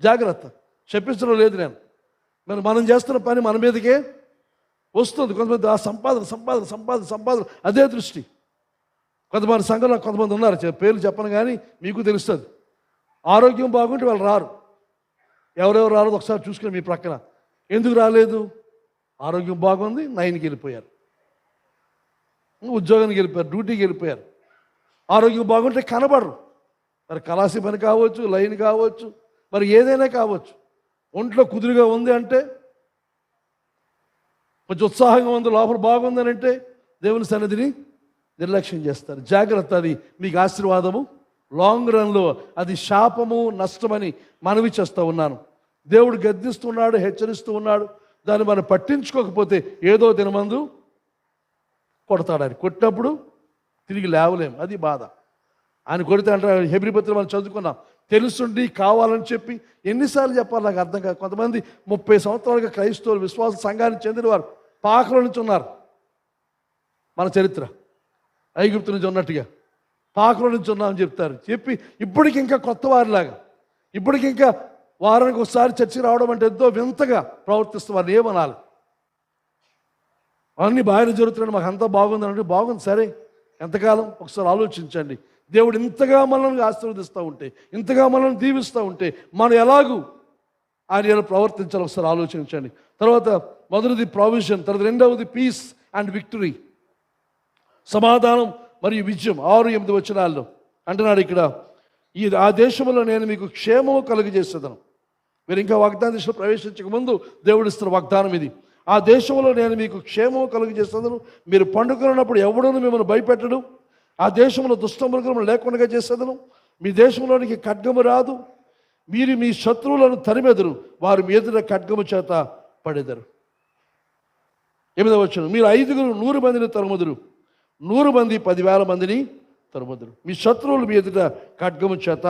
జాగ్రత్త. చెప్పించడం లేదు నేను, మనం చేస్తున్న పని మన మీదకే వస్తుంది. కొంతమంది ఆ సంపాదన అదే దృష్టి. కొంతమంది సంఘంలో కొంతమంది ఉన్నారు, పేర్లు చెప్పను కానీ మీకు తెలుస్తుంది. ఆరోగ్యం బాగుంటే వాళ్ళు రారు. ఎవరెవరు రాలేదు ఒకసారి చూసుకుని మీ ప్రక్కన. ఎందుకు రాలేదు? ఆరోగ్యం బాగుంది, 9కి వెళ్ళిపోయారు, ఉద్యోగానికి వెళ్ళిపోయారు, డ్యూటీకి వెళ్ళిపోయారు. ఆరోగ్యం బాగుంటే కనబడరు. మరి కలాసి పని కావచ్చు, లైన్ కావచ్చు, మరి ఏదైనా కావచ్చు. ఒంట్లో కుదురుగా ఉంది అంటే, కొంచెం ఉత్సాహంగా ఉంది, లోపల బాగుందని అంటే దేవుని సన్నిధిని నిర్లక్ష్యం చేస్తారు. జాగ్రత్త. అది మీకు ఆశీర్వాదము, లాంగ్ రన్లో అది శాపము, నష్టమని మనవి చేస్తూ ఉన్నాను. దేవుడు గద్దిస్తున్నాడు, హెచ్చరిస్తూ ఉన్నాడు. దాన్ని మనం పట్టించుకోకపోతే ఏదో దినమందు కొడతాడు. ఆయన కొట్టినప్పుడు తిరిగి లేవలేం, అది బాధ. ఆయన కొడితే అంటే హెబ్రీ పత్రిక మనం చదువుకున్నాం, తెలుసుండి కావాలని చెప్పి ఎన్నిసార్లు చెప్పాలి నాకు అర్థం కాదు. కొంతమంది 30 సంవత్సరాలుగా క్రైస్తవులు విశ్వాస సంఘానికి చెందినవారు పాకల నుంచి ఉన్నారు. మన చరిత్ర ఐగుప్తు నుంచి ఉన్నట్టుగా పాకల నుంచి ఉన్నామని చెప్తారు. చెప్పి ఇప్పటికి ఇంకా కొత్త వారిలాగా, ఇప్పటికి ఇంకా వారానికి ఒకసారి చర్చికి రావడం అంటే ఎంతో వింతగా ప్రవర్తిస్తూ వారిని ఏమనాలి? అన్నీ బాగానే జరుగుతున్నాడు, మాకు అంతా బాగుందని అంటే బాగుంది, సరే ఎంతకాలం? ఒకసారి ఆలోచించండి. దేవుడు ఇంతగా మనల్ని ఆశీర్వదిస్తూ ఉంటే, ఇంతగా మనల్ని దీవిస్తూ ఉంటే మనం ఎలాగూ ఆయన ప్రవర్తించాలి ఒకసారి ఆలోచించండి. తర్వాత మొదటిది ప్రావిజన్, తర్వాత రెండవది పీస్ అండ్ విక్టరీ, సమాధానం మరియు విజయం. 6-8 వచనాల్లో అంటున్నాడు ఇక్కడ, ఆ దేశంలో నేను మీకు క్షేమము కలుగజేసేదను. మీరు ఇంకా వాగ్దాన దేశంలో ప్రవేశించక ముందు దేవుడు ఇస్తున్న వాగ్దానం ఇది. ఆ దేశంలో నేను మీకు క్షేమము కలుగజేసేదను. మీరు పండుకున్నప్పుడు ఎవడూ మిమ్మల్ని భయపెట్టడు. ఆ దేశంలో దుష్టమృగములు లేకుండా చేసేదను. మీ దేశంలోనికి ఖడ్గము రాదు. మీరు మీ శత్రువులను తరిమెదరు, వారి మీ ఎదుట ఖడ్గము చేత పడెదరు. 8వ వచనం, మీరు 5 100 మందిని తరుముదురు, 100 మంది 10,000 మందిని తరుముదురు. మీ శత్రువులు మీ ఎదుట ఖడ్గము చేత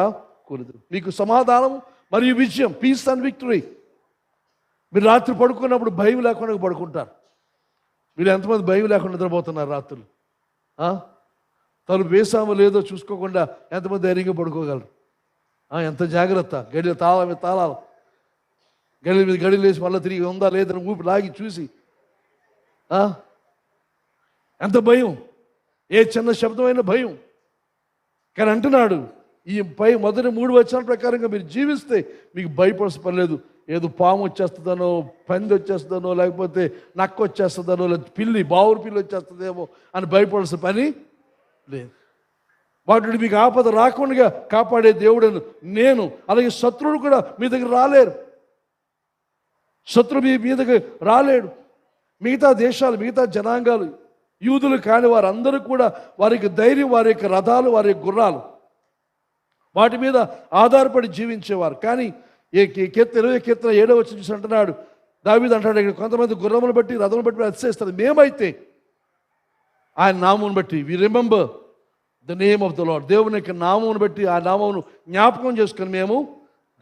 కూలుదురు. మీకు సమాధానం మరియు విజయం, పీస్ అండ్ విక్టరీ. మీరు రాత్రి పడుకున్నప్పుడు భయం లేకుండా పడుకుంటారు. మీరు ఎంతమంది భయం లేకుండా నిద్రపోతున్నారు రాత్రులు? తలుపు వేసామో లేదో చూసుకోకుండా ఎంతమంది ధైర్యంగా పడుకోగలరు? ఎంత జాగ్రత్త! గడిలో తాళాలు గడి మీద గడిలు వేసి మళ్ళీ తిరిగి ఉందా లేదని ఊపి లాగి చూసి ఎంత భయం! ఏ చిన్న శబ్దమైన భయం. కానీ అంటున్నాడు, ఈ మొదటి 3 వచనాల ప్రకారంగా మీరు జీవిస్తే మీకు భయపడాల్సిన పని లేదు. ఏదో పాము వచ్చేస్తుందనో, పంది వచ్చేస్తుందనో, లేకపోతే నక్క వచ్చేస్తుందనో, లేదా పిల్లి బావురు పిల్లి వచ్చేస్తుందేమో అని భయపడాల్సిన పని లేదు. వాటి మీకు ఆపద రాకుండా కాపాడే దేవుడను నేను. అలాగే శత్రువులు కూడా మీ దగ్గర రాలేరు. శత్రువు మీ మీదకి రాలేడు. మిగతా దేశాలు, మిగతా జనాంగాలు, యూదులు కాని వారందరూ కూడా వారికి ధైర్యం, వారి యొక్క రథాలు, వారి యొక్క గుర్రాలు, వాటి మీద ఆధారపడి జీవించేవారు. కానీ కీర్తన 20 కీర్తన 7వ వచనం చూసి అంటున్నాడు, దావీదు అంటాడు, ఇక్కడ కొంతమంది గుర్రములు బట్టి రథములు బట్టి అతిశయిస్తారు. మేమైతే ఆయన నామమును బట్టి, we remember the name of the Lord, దేవుని యొక్క నామమును బట్టి ఆ నామమును జ్ఞాపకం చేసుకొని మేము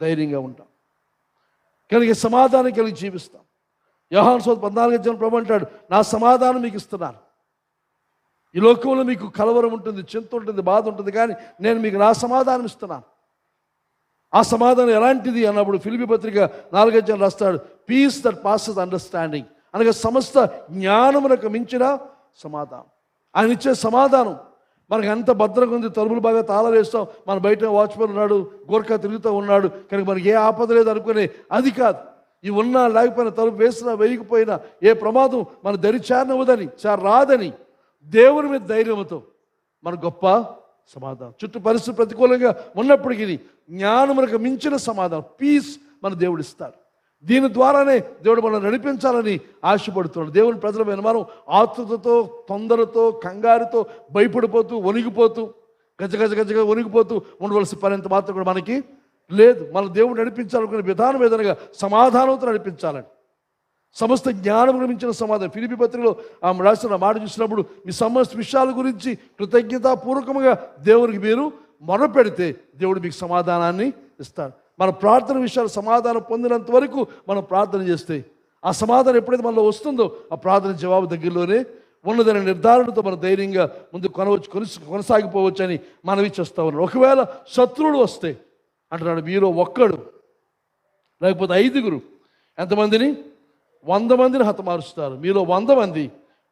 ధైర్యంగా ఉంటాం, కలిగి సమాధానం కలిగి జీవిస్తాం. యోహాను సువార్త 14 ప్రభు అంటాడు, నా సమాధానం మీకు ఇస్తున్నాను. ఈ లోకంలో మీకు కలవరం ఉంటుంది, చింత ఉంటుంది, బాధ ఉంటుంది, కానీ నేను మీకు నా సమాధానం ఇస్తున్నాను. ఆ సమాధానం ఎలాంటిది అన్నప్పుడు ఫిలిప్పీ పత్రిక 4 రాస్తాడు, పీస్ దట్ పాసెస్ అండర్స్టాండింగ్, అనగా సమస్త జ్ఞానమునకు మించిన సమాధానం. ఆయన ఇచ్చే సమాధానం మనకు ఎంత భద్రంగా ఉంది. తలుపులు బాగా తాళాలు వేస్తాం, మన బయట వాచ్మెన్ ఉన్నాడు, గోర్ఖా తిరుగుతూ ఉన్నాడు, కనుక మనకి ఏ ఆపద లేదు అనుకునే అది కాదు. ఈ ఉన్నా లేకపోయినా, తలుపు వేసినా వేయకపోయినా ఏ ప్రమాదం మన దరి చేరనవదని, రాదని దేవుని మీద ధైర్యంతో మన గొప్ప సమాధానం. చుట్టూ పరిస్థితి ప్రతికూలంగా ఉన్నప్పటికీ జ్ఞానమునకు మించిన సమాధానం, పీస్ మన దేవుడు ఇస్తాడు. దీని ద్వారానే దేవుడు మనం నడిపించాలని ఆశపడుతున్నాడు. దేవుని ప్రజలమైన మనం ఆతృతతో, తొందరతో, కంగారుతో, భయపడిపోతూ, వణిగిపోతూ, గజగజగా వణిగిపోతూ ఉండవలసిన పని ఎంత మాత్రం కూడా మనకి లేదు. మన దేవుడు నడిపించాలనుకునే విధానం ఏదనగా సమాధానంతో నడిపించాలని, సమస్త జ్ఞానం మించిన సమాధానం. ఫిలిప్పీ పత్రికలో ఆమె రాసిన మాట చూసినప్పుడు, మీ సమస్త విషయాల గురించి కృతజ్ఞతాపూర్వకంగా దేవునికి మీరు మొరపెడితే దేవుడు మీకు సమాధానాన్ని ఇస్తాడు. మన ప్రార్థన విషయాలు సమాధానం పొందినంత వరకు మనం ప్రార్థన చేస్తే ఆ సమాధానం ఎప్పుడైతే మనలో వస్తుందో ఆ ప్రార్థన జవాబు దగ్గరలోనే ఉన్నదనే నిర్ధారణతో మన ధైర్యంగా ముందు కొనసాగిపోవచ్చు అని మనవి చేస్తూ ఉన్నాడు. ఒకవేళ శత్రువులు వస్తే అంటున్నాడు, మీలో ఒక్కడు లేకపోతే 5 ఎంతమందిని 100 మందిని హతమారుస్తారు. మీలో 100 మంది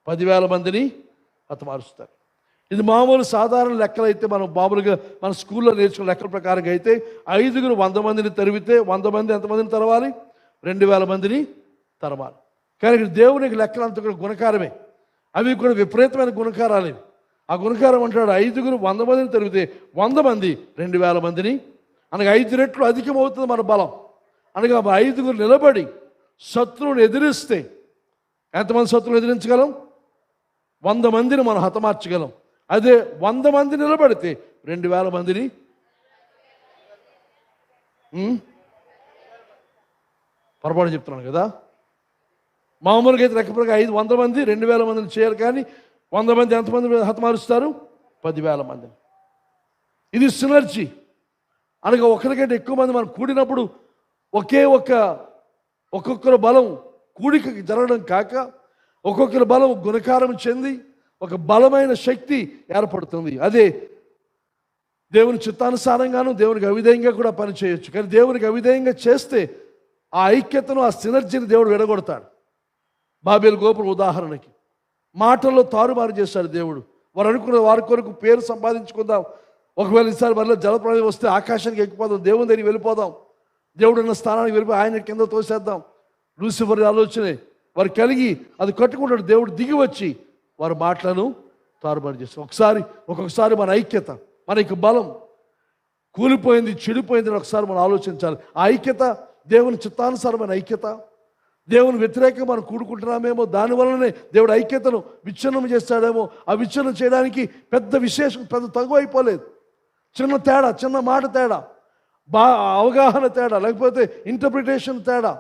10,000 మందిని హతమారుస్తారు. ఇది మామూలు సాధారణ లెక్కలు అయితే, మనం మామూలుగా మన స్కూల్లో నేర్చుకున్న లెక్కల ప్రకారంగా అయితే 5 100 మందిని తరివితే 100 మంది ఎంతమందిని తరవాలి? 2,000 మందిని తరవాలి. కానీ ఇక్కడ దేవునికి లెక్కలంతా కూడా గుణకారమే. అవి కూడా విపరీతమైన గుణకారాలు. ఆ గుణకారం అంటాడు, 5 100 మందిని తరివితే 100 మంది 2,000 మందిని, అనగా 5 రెట్లు అధికమవుతుంది మన బలం. అనగా 5 నిలబడి శత్రువుని ఎదిరిస్తే ఎంతమంది శత్రువుని ఎదిరించగలం? 100 మందిని మనం హతమార్చగలం. అదే 100 మంది నిలబడితే 2,000 మందిని పొరపాటు చెప్తున్నాను కదా. మామూలుగా అయితే లెక్కపరంగా 100 మంది 2,000 మందిని చేయాలి. కానీ 100 మంది ఎంతమంది హతమారుస్తారు? 10,000 మందిని. ఇది సినర్జీ. అనగా ఒకరికంటే ఎక్కువ మంది మనం కూడినప్పుడు ఒక్కొక్కరు బలం కూడికకి జరగడం కాక ఒక్కొక్కరి బలం గుణకారం చెంది ఒక బలమైన శక్తి ఏర్పడుతుంది. అదే దేవుని చిత్తానుసారంగాను దేవునికి అవిధేయంగా కూడా పనిచేయచ్చు. కానీ దేవునికి అవిధేయంగా చేస్తే ఆ ఐక్యతను, ఆ సినర్జీని దేవుడు విడగొడతాడు. బాబేలు గోపురం ఉదాహరణకి మాటల్లో తారుమారు చేశాడు దేవుడు. వారు అనుకున్న వారి కొరకు పేరు సంపాదించుకుందాం, ఒకవేళ ఈసారి మళ్ళీ జలప్రలయం వస్తే ఆకాశానికి ఎక్కిపోదాం, దేవుని దగ్గరికి వెళ్ళిపోదాం, దేవుడు ఉన్న స్థానానికి వెళ్ళిపోయి ఆయన కింద తోసేద్దాం. లూసిఫర్ ఆలోచనే వారు కలిగి అది కట్టుకుంటాడు. దేవుడు దిగి వచ్చి వారి మాటలను తారుమారు చేస్తారు. ఒక్కొక్కసారి మన ఐక్యత, మన యొక్క బలం కూలిపోయింది, చెడిపోయింది అని ఒకసారి మనం ఆలోచించాలి. ఆ ఐక్యత దేవుని చిత్తానుసారమైన ఐక్యత. దేవుని వ్యతిరేకంగా మనం కూడుకుంటున్నామేమో, దానివల్లనే దేవుడు ఐక్యతను విచ్ఛిన్నం చేస్తాడేమో. ఆ విచ్ఛిన్నం చేయడానికి పెద్ద తగువ అయిపోలేదు. చిన్న తేడా, చిన్న మాట తేడా, అవగాహన తేడా, లేకపోతే ఇంటర్ప్రిటేషన్ తేడా,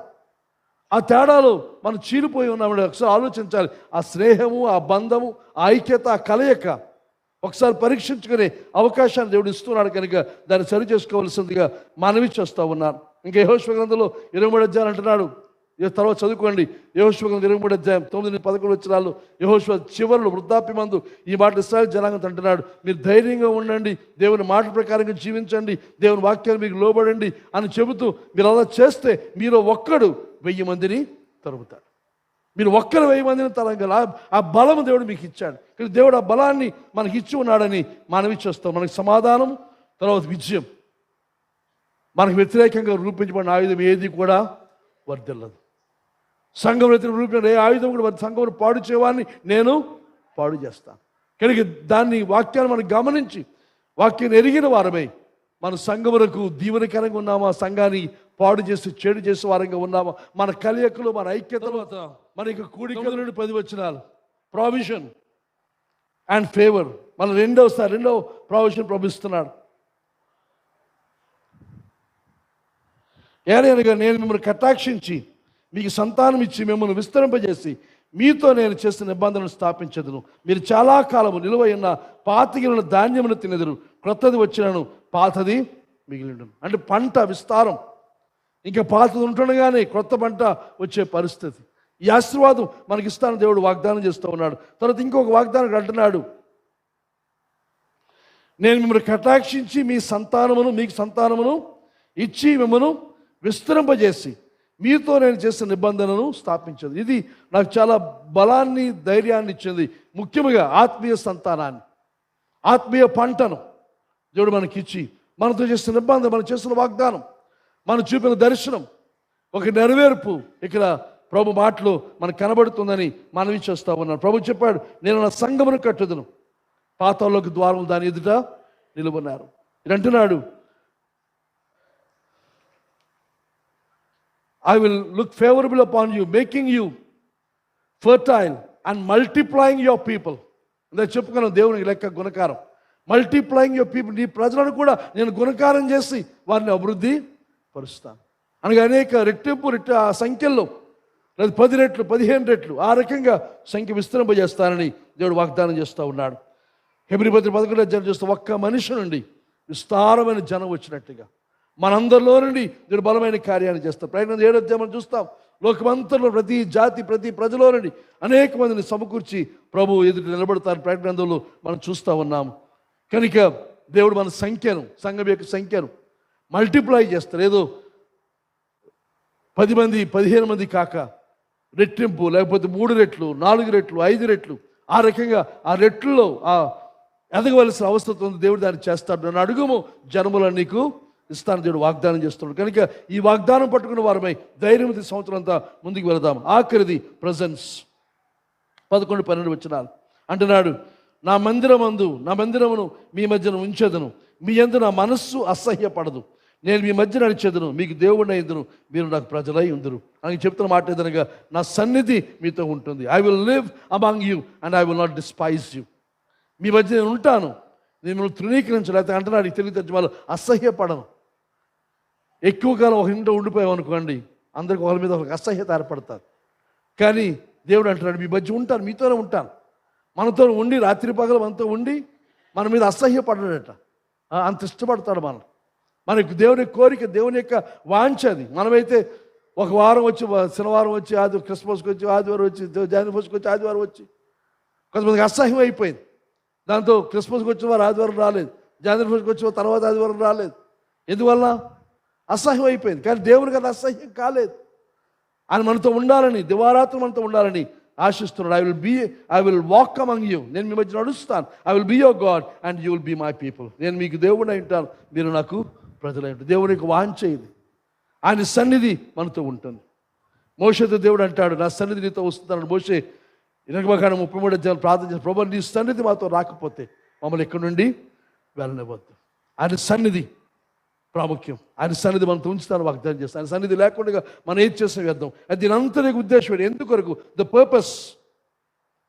ఆ తేడాలో మనం చీలిపోయి ఉన్నామని ఒకసారి ఆలోచించాలి. ఆ స్నేహము, ఆ బంధము, ఆ ఐక్యత, ఆ కలయిక ఒకసారి పరీక్షించుకునే అవకాశాన్ని దేవుడు ఇస్తున్నాడు కనుక దాన్ని సరి చేసుకోవాల్సిందిగా మనవి చేస్తూ ఉన్నాను. ఇంకా యెహోషువ గ్రంథంలో 23 అధ్యాయాలు అంటున్నాడు. తర్వాత చదువుకోండి. యెహోషువ గ్రంథం 23 అధ్యాయం 9-11 వచనాలు. యెహోషువ చివరిలో వృద్ధాప్యమందు ఈ మాట ఇశ్రాయేలు జనాంగం అంటున్నాడు, మీరు ధైర్యంగా ఉండండి, దేవుని మాట ప్రకారంగా జీవించండి, దేవుని వాక్యాన్ని మీకు లోబడండి అని చెబుతూ, మీరు అలా చేస్తే మీరు ఒక్కడు 1000 మందిని తరుముతారు. మీరు ఒక్కరు 1000 మందిని తరంగల ఆ బలము దేవుడు మీకు ఇచ్చాడు. కానీ దేవుడు ఆ బలాన్ని మనకి ఇచ్చి ఉన్నాడని మనవి చేస్తాం. మనకి సమాధానం, తర్వాత విజయం. మనకు వ్యతిరేకంగా రూపించబడిన ఆయుధం ఏది కూడా వర్ధిల్లదు. సంఘం వ్యతిరేకంగా రూపించిన ఏ ఆయుధం కూడా సంఘం పాడు చేయవాన్ని నేను పాడు చేస్తాను. కనుక దాన్ని వాక్యాన్ని మనం గమనించి వాక్యాన్ని ఎరిగిన వారమై మన సంఘములకు దీవెనకరంగా ఉన్నామా, సంఘాన్ని పాడు చేసి చెడు చేసే వారంగా ఉన్నామా, మన కలయికలు, మన ఐక్యతలు, మనకి కూడికల నుండి 10 వచనాలు ప్రావిజన్ అండ్ ఫేవర్. మన రెండవ ప్రావిజన్ ప్రభిస్తున్నాడు. ఏనగా నేను మిమ్మల్ని కటాక్షించి మీకు సంతానం ఇచ్చి మిమ్మల్ని విస్తరింపజేసి మీతో నేను చేసిన నిబంధనను స్థాపించదును. మీరు చాలా కాలము నిలువైన పాతికిన ధాన్యమును తినెదరు, క్రొత్తది వచ్చినను పాతది మిగిలిండును. అంటే పంట విస్తారం, ఇంకా పాతది ఉంటుండగానే క్రొత్త పంట వచ్చే పరిస్థితి. ఈ ఆశీర్వాదం మనకి ఇస్తానని దేవుడు వాగ్దానం చేస్తూ ఉన్నాడు. తర్వాత ఇంకొక వాగ్దానం అంటున్నాడు, నేను మిమ్మల్ని కటాక్షించి మీకు సంతానమును ఇచ్చి మిమ్మల్ని విస్తరింపజేసి మీతో నేను చేసిన నిబంధనను స్థాపించదు. ఇది నాకు చాలా బలాన్ని, ధైర్యాన్ని ఇచ్చింది. ముఖ్యంగా ఆత్మీయ సంతానాన్ని, ఆత్మీయ పంటను దేవుడు మనకి ఇచ్చి మనతో చేసిన నిబంధన, మనం చేసిన వాగ్దానం, మనం చూపిన దర్శనం, ఒక నెరవేర్పు ఇక్కడ ప్రభు మాటలో మనకు కనబడుతుందని మనవి చేస్తా ఉన్నాను. ప్రభు చెప్పాడు, నేను నా సంఘమును కట్టుదును, పాతాళలోకి ద్వారములు దాని ఎదుట నిలువన్నారు. ఇది అంటున్నాడు, I will look favorable upon you, making you fertile and multiplying your people. ఇందా చెప్పుకున్నాం దేవునికి లెక్క గుణకారం. మల్టిప్లయింగ్ యువర్ పీపుల్, నీ ప్రజలను కూడా నేను గుణకారం చేసి వారిని అభివృద్ధి పరుస్తాను. అనగా అనేక రెట్టింపు ఆ సంఖ్యల్లో, లేదా 10 రెట్లు 15 రెట్లు ఆ రకంగా సంఖ్య విస్తరింపజేస్తానని దేవుడు వాగ్దానం చేస్తూ ఉన్నాడు. హెబ్రీ పత్రిక 11 అధ్యాయం చేస్తూ ఒక్క మనిషి నుండి విస్తారమైన జనం వచ్చినట్టుగా మనందరిలో నుండి దేవుడు బలమైన కార్యాన్ని చేస్తాం. ప్రకటన 7వ అధ్యాయం మనం చూస్తాం, లోకమంతలో ప్రతి జాతి, ప్రతి ప్రజలో నుండి అనేక మందిని సమకూర్చి ప్రభు ఎదుటి నిలబడతారు. ప్రకటన గ్రంథంలో మనం చూస్తూ ఉన్నాము. కనుక దేవుడు మన సంఖ్యను, సంఘం యొక్క సంఖ్యను మల్టిప్లై చేస్తారు. ఏదో 10 మంది 15 మంది కాక రెట్టింపు, లేకపోతే 3 రెట్లు 4 రెట్లు 5 రెట్లు ఆ రకంగా ఆ రెట్లలో ఆ ఎదగవలసిన అవసరం ఉంది. దేవుడు దాన్ని చేస్తాడు. నన్ను అడుగుము, జనములను నీకు ఇస్తాను దేవుడు వాగ్దానం చేస్తున్నాడు. కనుక ఈ వాగ్దానం పట్టుకున్న వారమై ధైర్యం సంవత్సరం అంతా ముందుకు వెళదాం. ఆఖరిది ప్రజెన్స్. 11-12 వచనాలు అంటున్నాడు, నా మందిరమును మీ మధ్యన ఉంచెదను, మీ యందు నా మనస్సు అసహ్యపడదు, నేను మీ మధ్య నడిచేదను, మీకు దేవుడిని అయ్యుదును, మీరు నాకు ప్రజలై ఉందురు అని చెప్తున్న మాట ఏదనగా, నా సన్నిధి మీతో ఉంటుంది. I will live among you and I will not despise you. మీ మధ్య నేను ఉంటాను, నేను మిమ్మల్ని తృణీకరించలేకపోతే అంటున్నాడు ఈ తెలుగు తర్జుమాలో, అసహ్యపడను. ఎక్కువ కాలం ఒక ఇంట్లో ఉండిపోయామనుకోండి, అందరికి ఒకరి మీద ఒక అసహ్యత ఏర్పడతారు. కానీ దేవుడు అంటున్నాడు, మీ మధ్య ఉంటాను, మీతోనే ఉంటాను, మనతో ఉండి రాత్రి పగలు మనతో ఉండి మన మీద అసహ్యపడ్డాడట. అంత ఇష్టపడతాడు మనకు దేవుని కోరిక, దేవుని యొక్క వాంఛ అది. మనమైతే ఒక వారం వచ్చి, శనివారం వచ్చి, క్రిస్మస్కి వచ్చి, ఆదివారం వచ్చి, జాన్వరికి వచ్చి, ఆదివారం వచ్చి, కొంతమందికి అసహ్యం అయిపోయింది. దాంతో క్రిస్మస్కి వచ్చిన వారు ఆదివారం రాలేదు, జాన్వరికి వచ్చిన తర్వాత ఆదివారం రాలేదు. ఎందువల్ల? అసహ్యం అయిపోయింది. కానీ దేవునికి అది అసహ్యం కాలేదు. ఆయన మనతో ఉండాలని, దివారాత్రి మనతో ఉండాలని ఆశిస్తున్నాడు. I will walk among you, నేను మీ మధ్య నడుస్తాను. I will be your God and you will be my people. నేను మీకు దేవుడు అయి ఉంటాను, మీరు నాకు ప్రజలై ఉంటారు. దేవునికి వాంఛ ఇది. ఆయన సన్నిధి మనతో ఉంటుంది. మోషేతో దేవుడు అంటాడు, నా సన్నిధి నీతో వస్తున్నాడు. మోషే 33 అధ్యాయాలు ప్రార్థన చేసి, ప్రభు నీ సన్నిధి మాతో రాకపోతే మమ్మల్ని ఎక్కడి నుండి వెళ్ళనివ్వద్దు. ఆయన సన్నిధి ప్రాముఖ్యం. ఆయన సన్నిధి మనతో ఉంచుతాను వాగ్దానం చేస్తాను. ఆయన సన్నిధి లేకుండా మనం ఏది చేసిన వ్యర్థం. అది దీని అంతరికి ఉద్దేశం ఎందుకొరకు, ద పర్పస్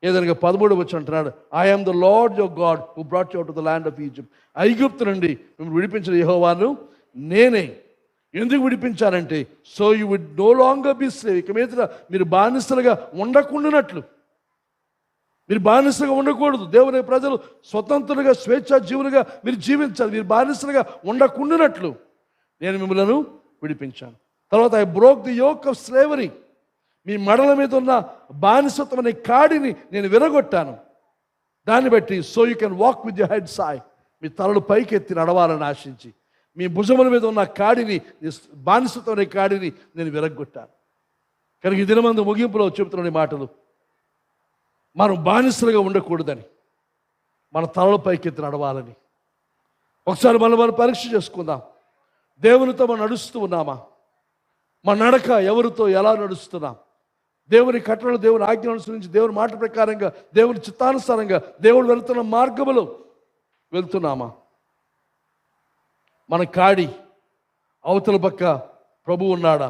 ఏదనగా 13 వచ్చి అంటున్నాడు, I am the Lord your God who brought you out of the land of Egypt. ఐగుప్తు నుండి మిమ్మల్ని విడిపించిన యెహోవాను నేనే. ఎందుకు విడిపించానంటే so you would no longer be slave. ఇక మీద మీరు బానిసలుగా ఉండకుండానట్లు. మీరు బానిసలుగా ఉండకూడదు. దేవుని ప్రజలు స్వతంత్రులుగా స్వేచ్ఛా జీవులుగా మీరు జీవించాలి. మీరు బానిసలుగా ఉండకుండానట్లు నేను మిమ్మల్ని విడిపించాను. తర్వాత I broke the yoke of slavery. మీ మడల మీద ఉన్న బానిసత్వం అనే కాడిని నేను విరగొట్టాను. దాన్ని బట్టి so you can walk with your head high. మీ తలలు పైకెత్తి నడవాలని ఆశించి మీ భుజముల మీద ఉన్న కాడిని, బానిసత్వం అనే కాడిని నేను విరగొట్టాను. కనుక ఈ దినమందు ముగింపులో చెబుతున్న మాటలు, మనం బానిసలుగా ఉండకూడదని, మన తలలు పైకెత్తి నడవాలని. ఒకసారి మనం పరీక్ష చేసుకుందాం. దేవునితో మనం నడుస్తూ ఉన్నామా? మన నడక ఎవరితో ఎలా నడుస్తున్నాం? దేవుని కట్టడలు, దేవుని ఆజ్ఞ అనుసరించి, దేవుని మాట ప్రకారంగా, దేవుని చిత్తానుసారంగా దేవుడు వెళ్తున్న మార్గములో వెళ్తున్నామా? మన కాడి అవతల పక్క ప్రభు ఉన్నాడా?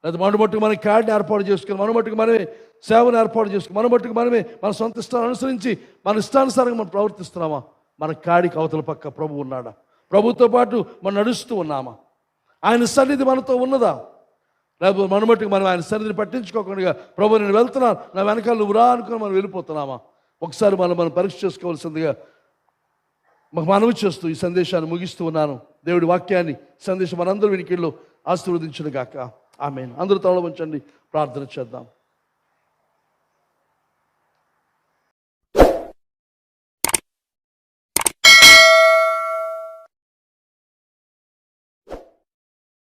లేదా మన మట్టుకు మన కాడిని ఏర్పాటు చేసుకుని, మన మట్టుకు మనమే సేవను ఏర్పాటు చేసుకుని, మన మట్టుకు మనమే మన సొంత ఇష్టాన్ని అనుసరించి మన ఇష్టానుసారంగా మనం ప్రవర్తిస్తున్నామా? మన కాడికి అవతల పక్క ప్రభు ఉన్నాడా? ప్రభుతో పాటు మనం నడుస్తూ ఉన్నామా? ఆయన సన్నిధి మనతో ఉన్నదా? లేకపోతే మన మట్టుకు మనం ఆయన సన్నిధిని పట్టించుకోకుండా ప్రభు నేను వెళ్తున్నాను, నా వెనకాల నువ్వు రా అనుకుని మనం వెళ్ళిపోతున్నామా? ఒకసారి మనం పరీక్ష చేసుకోవాల్సిందిగా మనవి చేస్తూ ఈ సందేశాన్ని ముగిస్తూ ఉన్నాను. దేవుడి వాక్యాన్ని, సందేశం మనందరూ వినికిల్లో ఆశీర్వదించును గాక. ఆమేన్. అందరూ తల వంచండి, ప్రార్థన చేద్దాం.